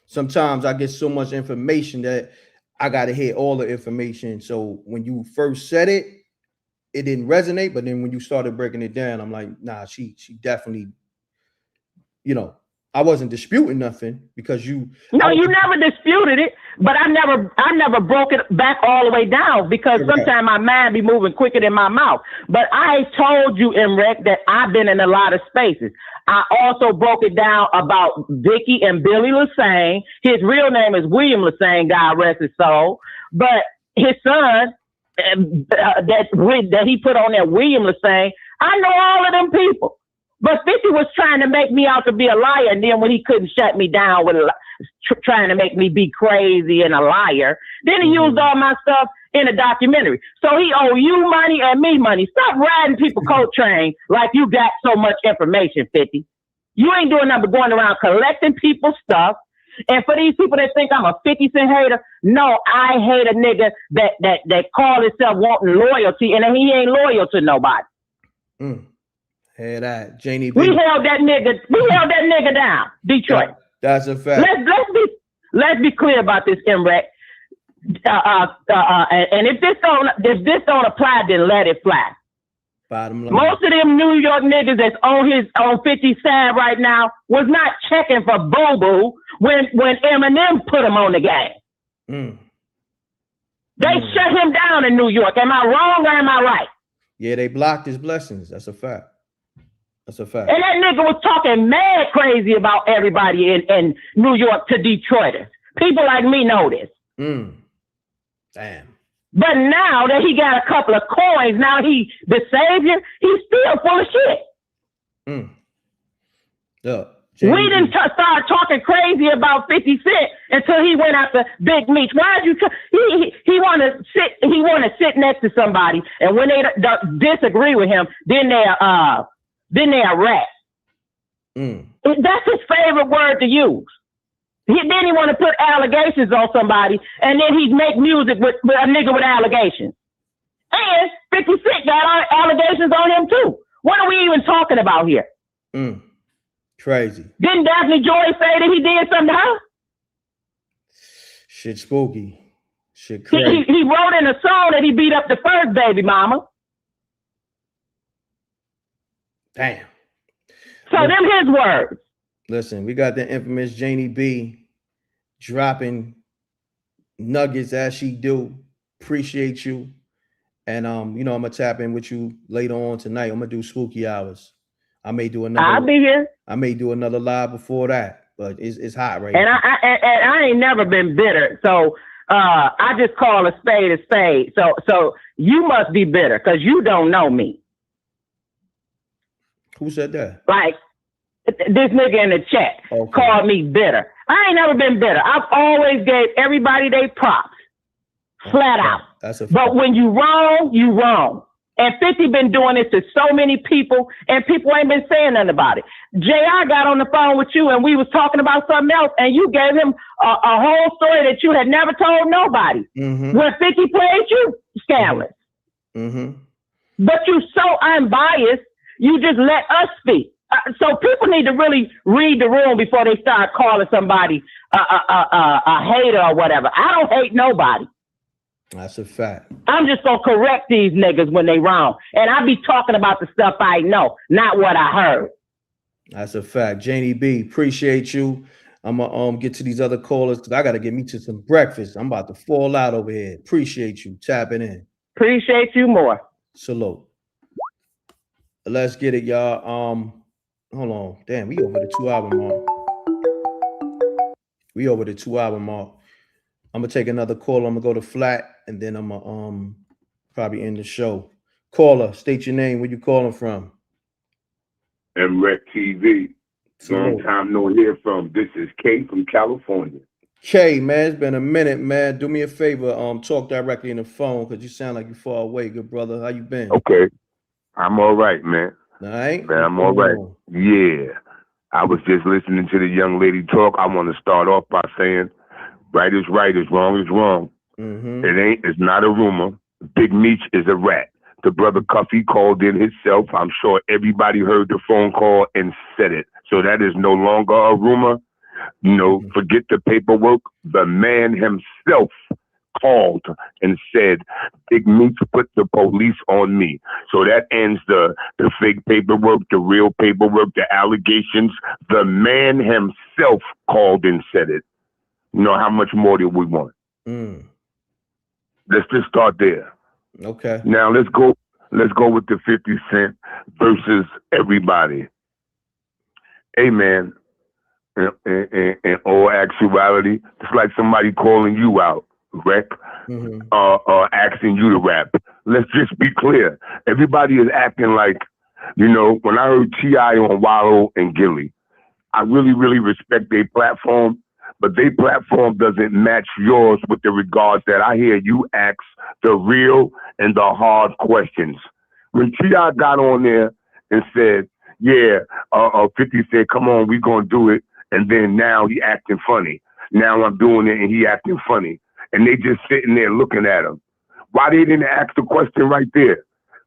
Sometimes I get so much information that I got to hear all the information. So when you first said it, it didn't resonate, but then when you started breaking it down, I'm like, nah, she definitely, you know, I wasn't disputing nothing because you. No, you never disputed it, but I never broke it back all the way down because sometimes my mind be moving quicker than my mouth. But I told you, M.Reck, that I've been in a lot of spaces. I also broke it down about Vicky and Billy Lassane. His real name is William Lassane, God rest his soul. But his son, that he put on there, William Lassane, I know all of them people. But 50 was trying to make me out to be a liar, and then when he couldn't shut me down with trying to make me be crazy and a liar, then he used all my stuff in a documentary. So he owe you money and me money. Stop riding people coat train like you got so much information, 50. You ain't doing nothing but going around collecting people's stuff. And for these people that think I'm a 50 Cent hater, no, I hate a nigga that call himself wanting loyalty, and he ain't loyal to nobody. Hey, that Janie B. We held that nigga down, Detroit. That's a fact. Let's be clear about this, M.Reck. And if this don't apply, then let it fly. Bottom line. Most of them New York niggas that's on 50 side right now was not checking for Boo Boo when Eminem put him on the game. They shut him down in New York. Am I wrong or am I right? Yeah, they blocked his blessings. That's a fact. And that nigga was talking mad crazy about everybody in New York to Detroiters. People like me know this. Damn. But now that he got a couple of coins, now he the savior, he's still full of shit. We didn't start talking crazy about 50 Cent until he went after Big Meech. Why did you? He want to sit next to somebody, and when they disagree with him, then they rat. That's his favorite word to use. Then he want to put allegations on somebody, and then he make music with a nigga with allegations. And 50 Cent got allegations on him too. What are we even talking about here? Crazy. Didn't Daphne Joy say that he did something to her? Shit spooky. Shit crazy. He wrote in a song that he beat up the first baby mama. Damn. So them his words. Listen, we got the infamous Janie B dropping nuggets as she do. Appreciate you. And you know, I'm gonna tap in with you later on tonight. I'm gonna do spooky hours. I may do another. I'll be here. I may do another live before that, but it's hot right now. And I ain't never been bitter. So I just call a spade a spade. So you must be bitter because you don't know me. Who said that? Like this nigga in the chat called me bitter. I ain't never been bitter. I've always gave everybody their props. Flat out. But when you wrong, you wrong. And 50 been doing this to so many people, and people ain't been saying nothing about it. J.I. got on the phone with you, and we was talking about something else, and you gave him a whole story that you had never told nobody. When 50 played you, scandalous. But you so unbiased, you just let us speak. So people need to really read the room before they start calling somebody a hater or whatever. I don't hate nobody. That's a fact. I'm just gonna correct these niggas when they wrong. And I be talking about the stuff I know, not what I heard. That's a fact. Janie B, appreciate you. I'm gonna get to these other callers because I gotta get me to some breakfast. I'm about to fall out over here. Appreciate you tapping in. Appreciate you more. Salute. Let's get it, y'all. Hold on. Damn, we over the 2-hour mark. We over the 2-hour mark. I'm gonna take another call. I'm gonna go to flat, and then I'm gonna probably end the show. Caller, state your name. Where you calling from? MRecktv. Long time no hear from. This is K from California. K, man, it's been a minute, man. Do me a favor, talk directly in the phone because you sound like you're far away, good brother. How you been? Okay. I'm all right, man. All right. Man, I'm all right. Yeah. I was just listening to the young lady talk. I want to start off by saying, right is right, is wrong is wrong. It's not a rumor. Big Meech is a rat. The brother Cuffy called in himself. I'm sure everybody heard the phone call and said it. So that is no longer a rumor. You know, forget the paperwork. The man himself called and said, Big Meech put the police on me. So that ends the fake paperwork, the real paperwork, the allegations. The man himself called and said it. You know, how much more do we want? Let's just start there. Okay. Now let's go with the 50 Cent versus everybody. Hey man, in all actuality, it's like somebody calling you out, Reck, asking you to rap. Let's just be clear. Everybody is acting like, you know, when I heard T.I. on Wallow and Gilly, I really, really respect their platform, but their platform doesn't match yours with the regards that I hear you ask the real and the hard questions. When T.I. got on there and said, yeah, 50 said, come on, we gonna do it. And then now he acting funny. Now I'm doing it and he acting funny. And they just sitting there looking at him. Why they didn't ask the question right there?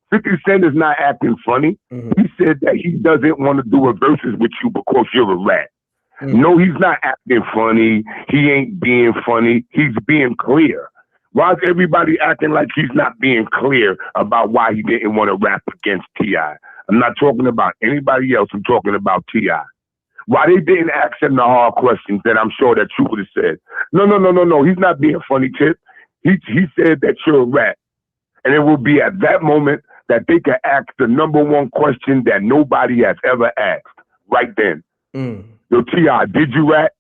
50 Cent is not acting funny. He said that he doesn't want to do a versus with you because you're a rat. No, he's not acting funny. He ain't being funny. He's being clear. Why is everybody acting like he's not being clear about why he didn't want to rap against T.I.? I'm not talking about anybody else. I'm talking about T.I. Why they didn't ask him the hard questions that I'm sure that you would have said. No. He's not being funny, Tip. He said that you're a rat. And it will be at that moment that they can ask the number one question that nobody has ever asked. Right then. Yo, T.I., did you rat?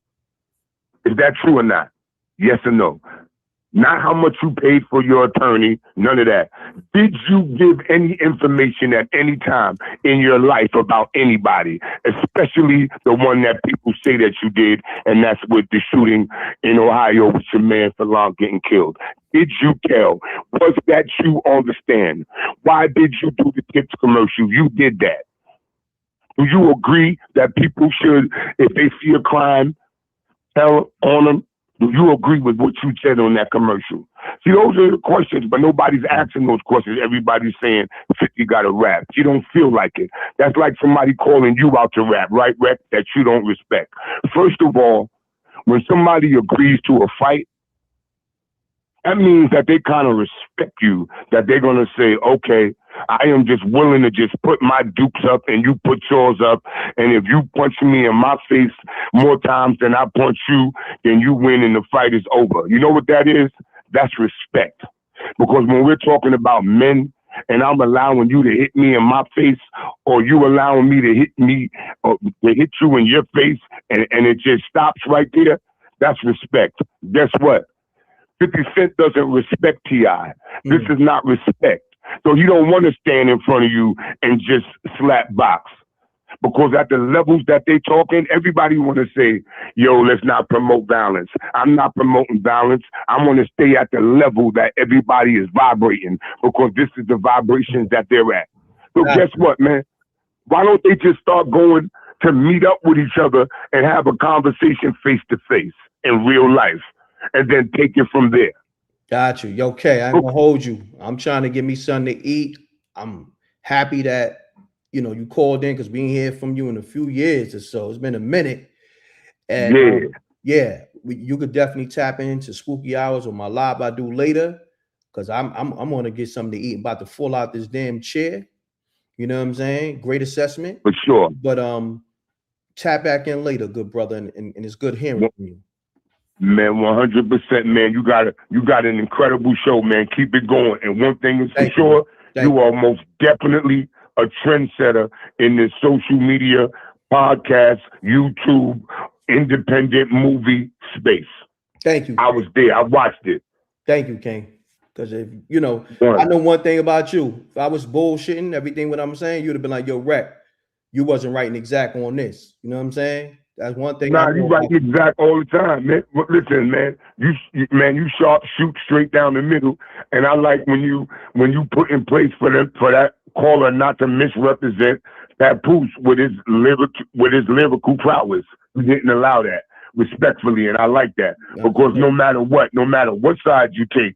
Is that true or not? Yes or no? Not how much you paid for your attorney, none of that. Did you give any information at any time in your life about anybody, especially the one that people say that you did, and that's with the shooting in Ohio with your man Falon getting killed? Did you tell? Was that you on the stand? Why did you do the Tips commercial? You did that. Do you agree that people should, if they see a crime, tell on them? Do you agree with what you said on that commercial? See, those are the questions, but nobody's asking those questions. Everybody's saying 50 got to rap. You don't feel like it. That's like somebody calling you out to rap, right, Reck, that you don't respect. First of all, when somebody agrees to a fight, that means that they kind of respect you, that they're going to say, okay, I am just willing to just put my dukes up and you put yours up. And if you punch me in my face more times than I punch you, then you win and the fight is over. You know what that is? That's respect. Because when we're talking about men and I'm allowing you to hit me in my face or you allowing me to hit me or to hit you in your face and it just stops right there, that's respect. Guess what? 50 Cent doesn't respect T.I. This is not respect. So he don't want to stand in front of you and just slap box. Because at the levels that they talking, everybody want to say, yo, let's not promote violence. I'm not promoting violence. I want to stay at the level that everybody is vibrating because this is the vibrations that they're at. So guess what, man? Why don't they just start going to meet up with each other and have a conversation face to face in real life and then take it from there? Got you. Yo, K, I ain't gonna hold you. I'm trying to get me something to eat. I'm happy that, you know, you called in because we ain't hear from you in a few years or so. It's been a minute. And you could definitely tap into Spooky Hours or my live I do later. because I'm gonna get something to eat. I'm about to fall out this damn chair. You know what I'm saying? Great assessment. For sure. But tap back in later, good brother, and it's good hearing from you. Man, 100%, man. You got an incredible show, man. Keep it going. And one thing is for sure, you are most definitely a trendsetter in this social media, podcast, YouTube, independent movie space. Thank you. I was there. I watched it. Thank you, King. Because if I know one thing about you. If I was bullshitting everything what I'm saying, you'd have been like, yo, Rec, you wasn't writing exact on this. You know what I'm saying? That's one thing. Nah, you write exact all the time, man. Listen, man, you sharp shoot straight down the middle, and I like when you put in place for that caller not to misrepresent Papoose with his lyrical prowess. You didn't allow that respectfully, and I like that because no matter what side you take,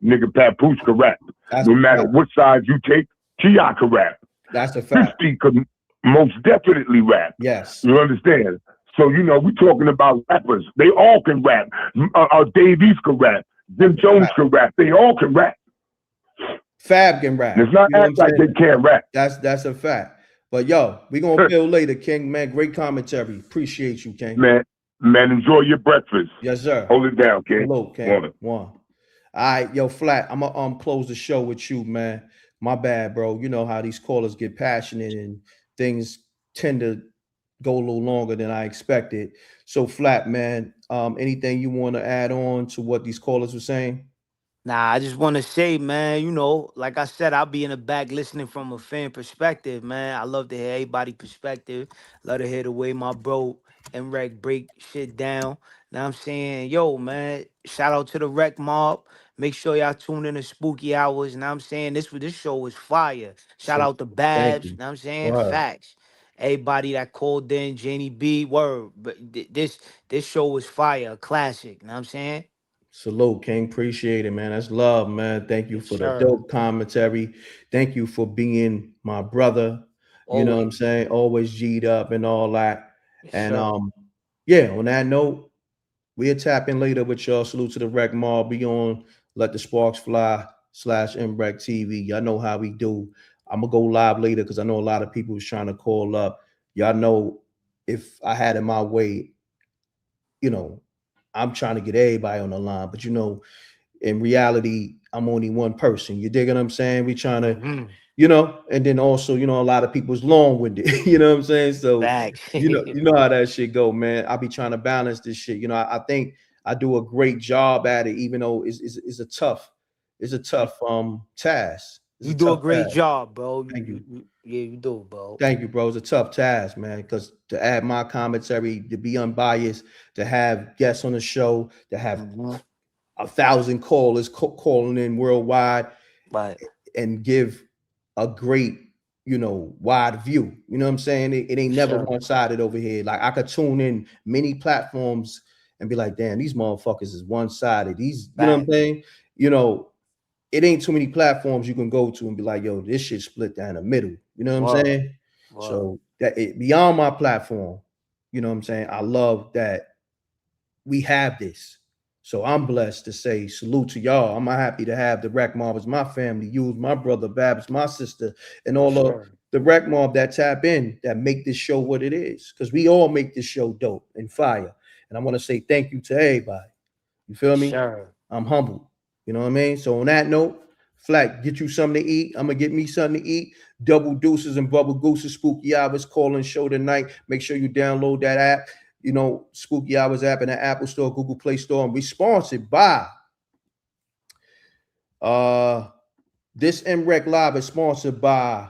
nigga, Papoose can rap. No matter what side you take, T.I. can rap. That's a fact. 50 could most definitely rap. Yes. You understand? So, we're talking about rappers. They all can rap. Davies can rap. Jim Jones can rap. They all can rap. Fab can rap. It's not act like they can't rap. That's a fact. But yo, we gonna build later, King. Man, great commentary. Appreciate you, King. Man, enjoy your breakfast. Yes, sir. Hold it down, King. Hello, King. One. All right, yo, Flat. I'm gonna close the show with you, man. My bad, bro. You know how these callers get passionate and things tend to go a little longer than I expected. So, Flat, man, anything you want to add on to what these callers were saying? Nah, I just want to say, man, like I said, I'll be in the back listening from a fan perspective, man. I love to hear everybody's perspective. Love to hear the way my bro M.Reck break shit down. Now I'm saying, yo, man, shout out to the Rec Mob. Make sure y'all tune in to Spooky Hours. Now I'm saying this show was fire. Shout out to Babs. Now I'm saying facts. Everybody that called in, Janie B, word. But this show was fire, a classic. Know what I'm saying? Salute, King. Appreciate it, man. That's love, man. Thank you for the dope commentary. Thank you for being my brother. You know what I'm saying? Always G'd up and all that. And on that note, we'll tap in later with y'all. Salute to the Rec Mall. Be on Let the Sparks Fly /MRecktv. Y'all know how we do. I'm gonna go live later because I know a lot of people was trying to call up. Y'all know if I had it my way, I'm trying to get everybody on the line, but in reality, I'm only one person. You dig what I'm saying? We trying to, and then also, a lot of people's long-winded. You know what I'm saying? So you know how that shit go, man. I be trying to balance this shit. I think I do a great job at it, even though it's a tough task. You do a great job, bro. Thank you. Yeah, you do, bro. Thank you, bro. It's a tough task, man, because to add my commentary, to be unbiased, to have guests on the show, to have 1,000 callers calling in worldwide, and give a great, wide view. You know what I'm saying? It ain't never one-sided over here. Like I could tune in many platforms and be like, damn, these motherfuckers is one-sided. These, you know what I'm saying? It ain't too many platforms you can go to and be like, yo, this shit split down the middle. You know what I'm saying? So that beyond my platform, you know what I'm saying? I love that we have this. So I'm blessed to say salute to y'all. I'm happy to have the Rec Mob as my family, you, my brother, Babs, my sister, and all of the Rec Mob that tap in, that make this show what it is. Because we all make this show dope and fire. And I want to say thank you to everybody. You feel me? I'm humbled. You know what I mean? So on that note, Flat, get you something to eat. I'm going to get me something to eat. Double Deuces and Bubble Gooses, Spooky Hours calling show tonight. Make sure you download that app. Spooky Hours app in the Apple Store, Google Play Store. And we sponsored by this M.Reck Live is sponsored by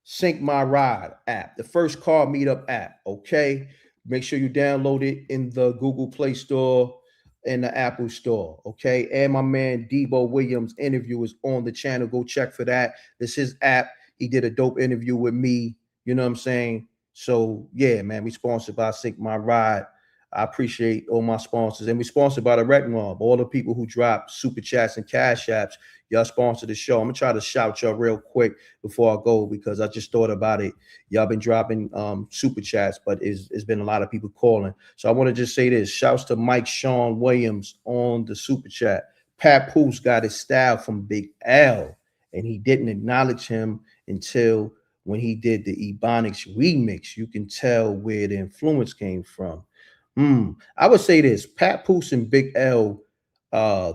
Sync My Ride app, the first car meetup app. Okay. Make sure you download it in the Google Play Store and the Apple Store, okay? And my man Debo Williams interview is on the channel. Go check for that. This is his app. He did a dope interview with me. You know what I'm saying? So yeah, man, we sponsored by Sync My Ride. I appreciate all my sponsors, and we sponsored by the Rec Mob. All the people who drop super chats and cash apps, y'all sponsor the show. I'm gonna try to shout y'all real quick before I go because I just thought about it. Y'all been dropping super chats, but it's been a lot of people calling. So I want to just say this: shouts to Mike Sean Williams on the super chat. Papoose got his style from Big L, and he didn't acknowledge him until when he did the Ebonics remix. You can tell where the influence came from. I would say this: Papoose and Big L,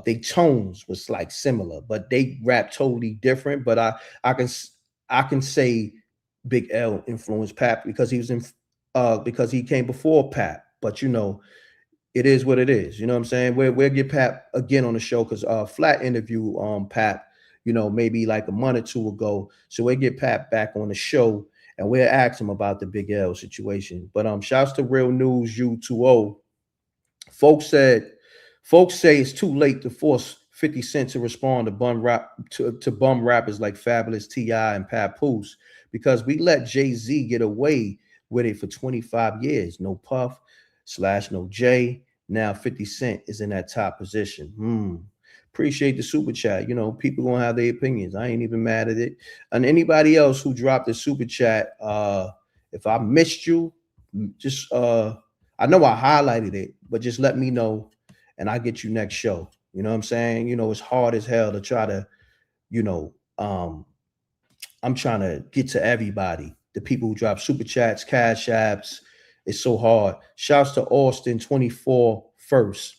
they tones was like similar, but they rap totally different. But I can say Big L influenced Pap because he was in because he came before Pap. But you know, it is what it is. You know what I'm saying? We'll get Pap again on the show because Flat interview Pap, you know, maybe like a month or two ago. So we'll get Pap back on the show and we'll ask him about the Big L situation. But shouts to Real News U2O. Folks say it's too late to force 50 Cent to respond to bum rappers like Fabulous, T.I., and Papoose because we let Jay-Z get away with it for 25 years. No Puff / no Jay. Now 50 Cent is in that top position. Appreciate the super chat. You know, people gonna have their opinions. I ain't even mad at it. And anybody else who dropped the super chat, if I missed you, just I know I highlighted it, but just let me know and I'll get you next show. You know what I'm saying? You know, it's hard as hell to try to, you know, I'm trying to get to everybody. The people who drop super chats, cash apps, it's so hard. Shouts to Austin 24 first.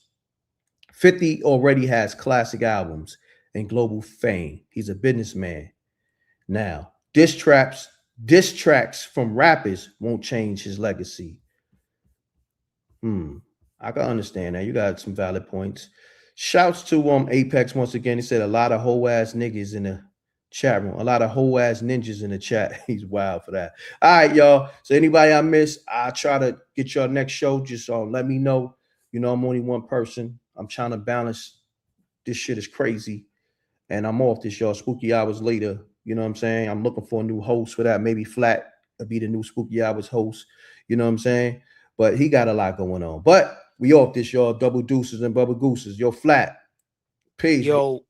50 already has classic albums and global fame. He's a businessman. Now, diss tracks from rappers won't change his legacy. I can understand that. You got some valid points. Shouts to Apex once again. He said a lot of whole ass niggas in the chat room. A lot of whole ass ninjas in the chat. He's wild for that. All right, y'all. So anybody I miss, I'll try to get y'all next show. Just let me know. You know, I'm only one person. I'm trying to balance. This shit is crazy. And I'm off this, y'all. Spooky Hours later. You know what I'm saying? I'm looking for a new host for that. Maybe Flat will be the new Spooky Hours host. You know what I'm saying? But he got a lot going on. But we off this, y'all. Double deuces and bubble gooses. Yo, Flat. Peace. Yo.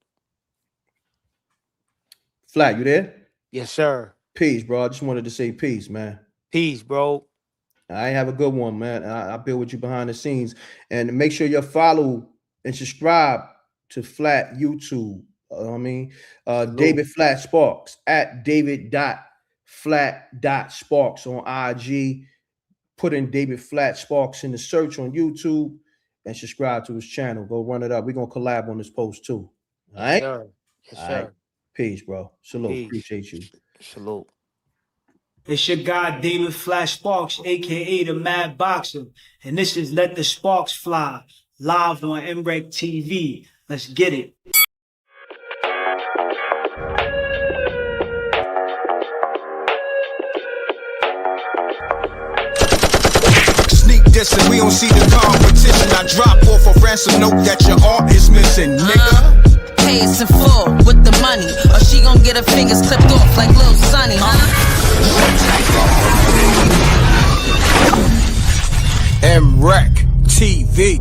Flat, you there? Yes, sir. Peace, bro. I just wanted to say peace, man. Peace, bro. I have a good one, man. I'll be with you behind the scenes. And make sure you follow and subscribe to Flat YouTube. David Flat Sparks at David.Flat.Sparks on IG. Put in David Flat Sparks in the search on YouTube and subscribe to his channel. Go run it up. We're going to collab on this post too. All right? Yes, sir. Yes, sir. Right. Peace, bro. Salute. Peace. Appreciate you. Salute. It's your guy, David Flash Sparks, a.k.a. the Mad Boxer. And this is Let the Sparks Fly, live on MRecktv. Let's get it. Sneak dissing, we don't see the competition. I drop off a ransom note that your art is missing, nigga. Pay us in full with the money, or she gon' get her fingers clipped off like Lil Sonny, MRecktv.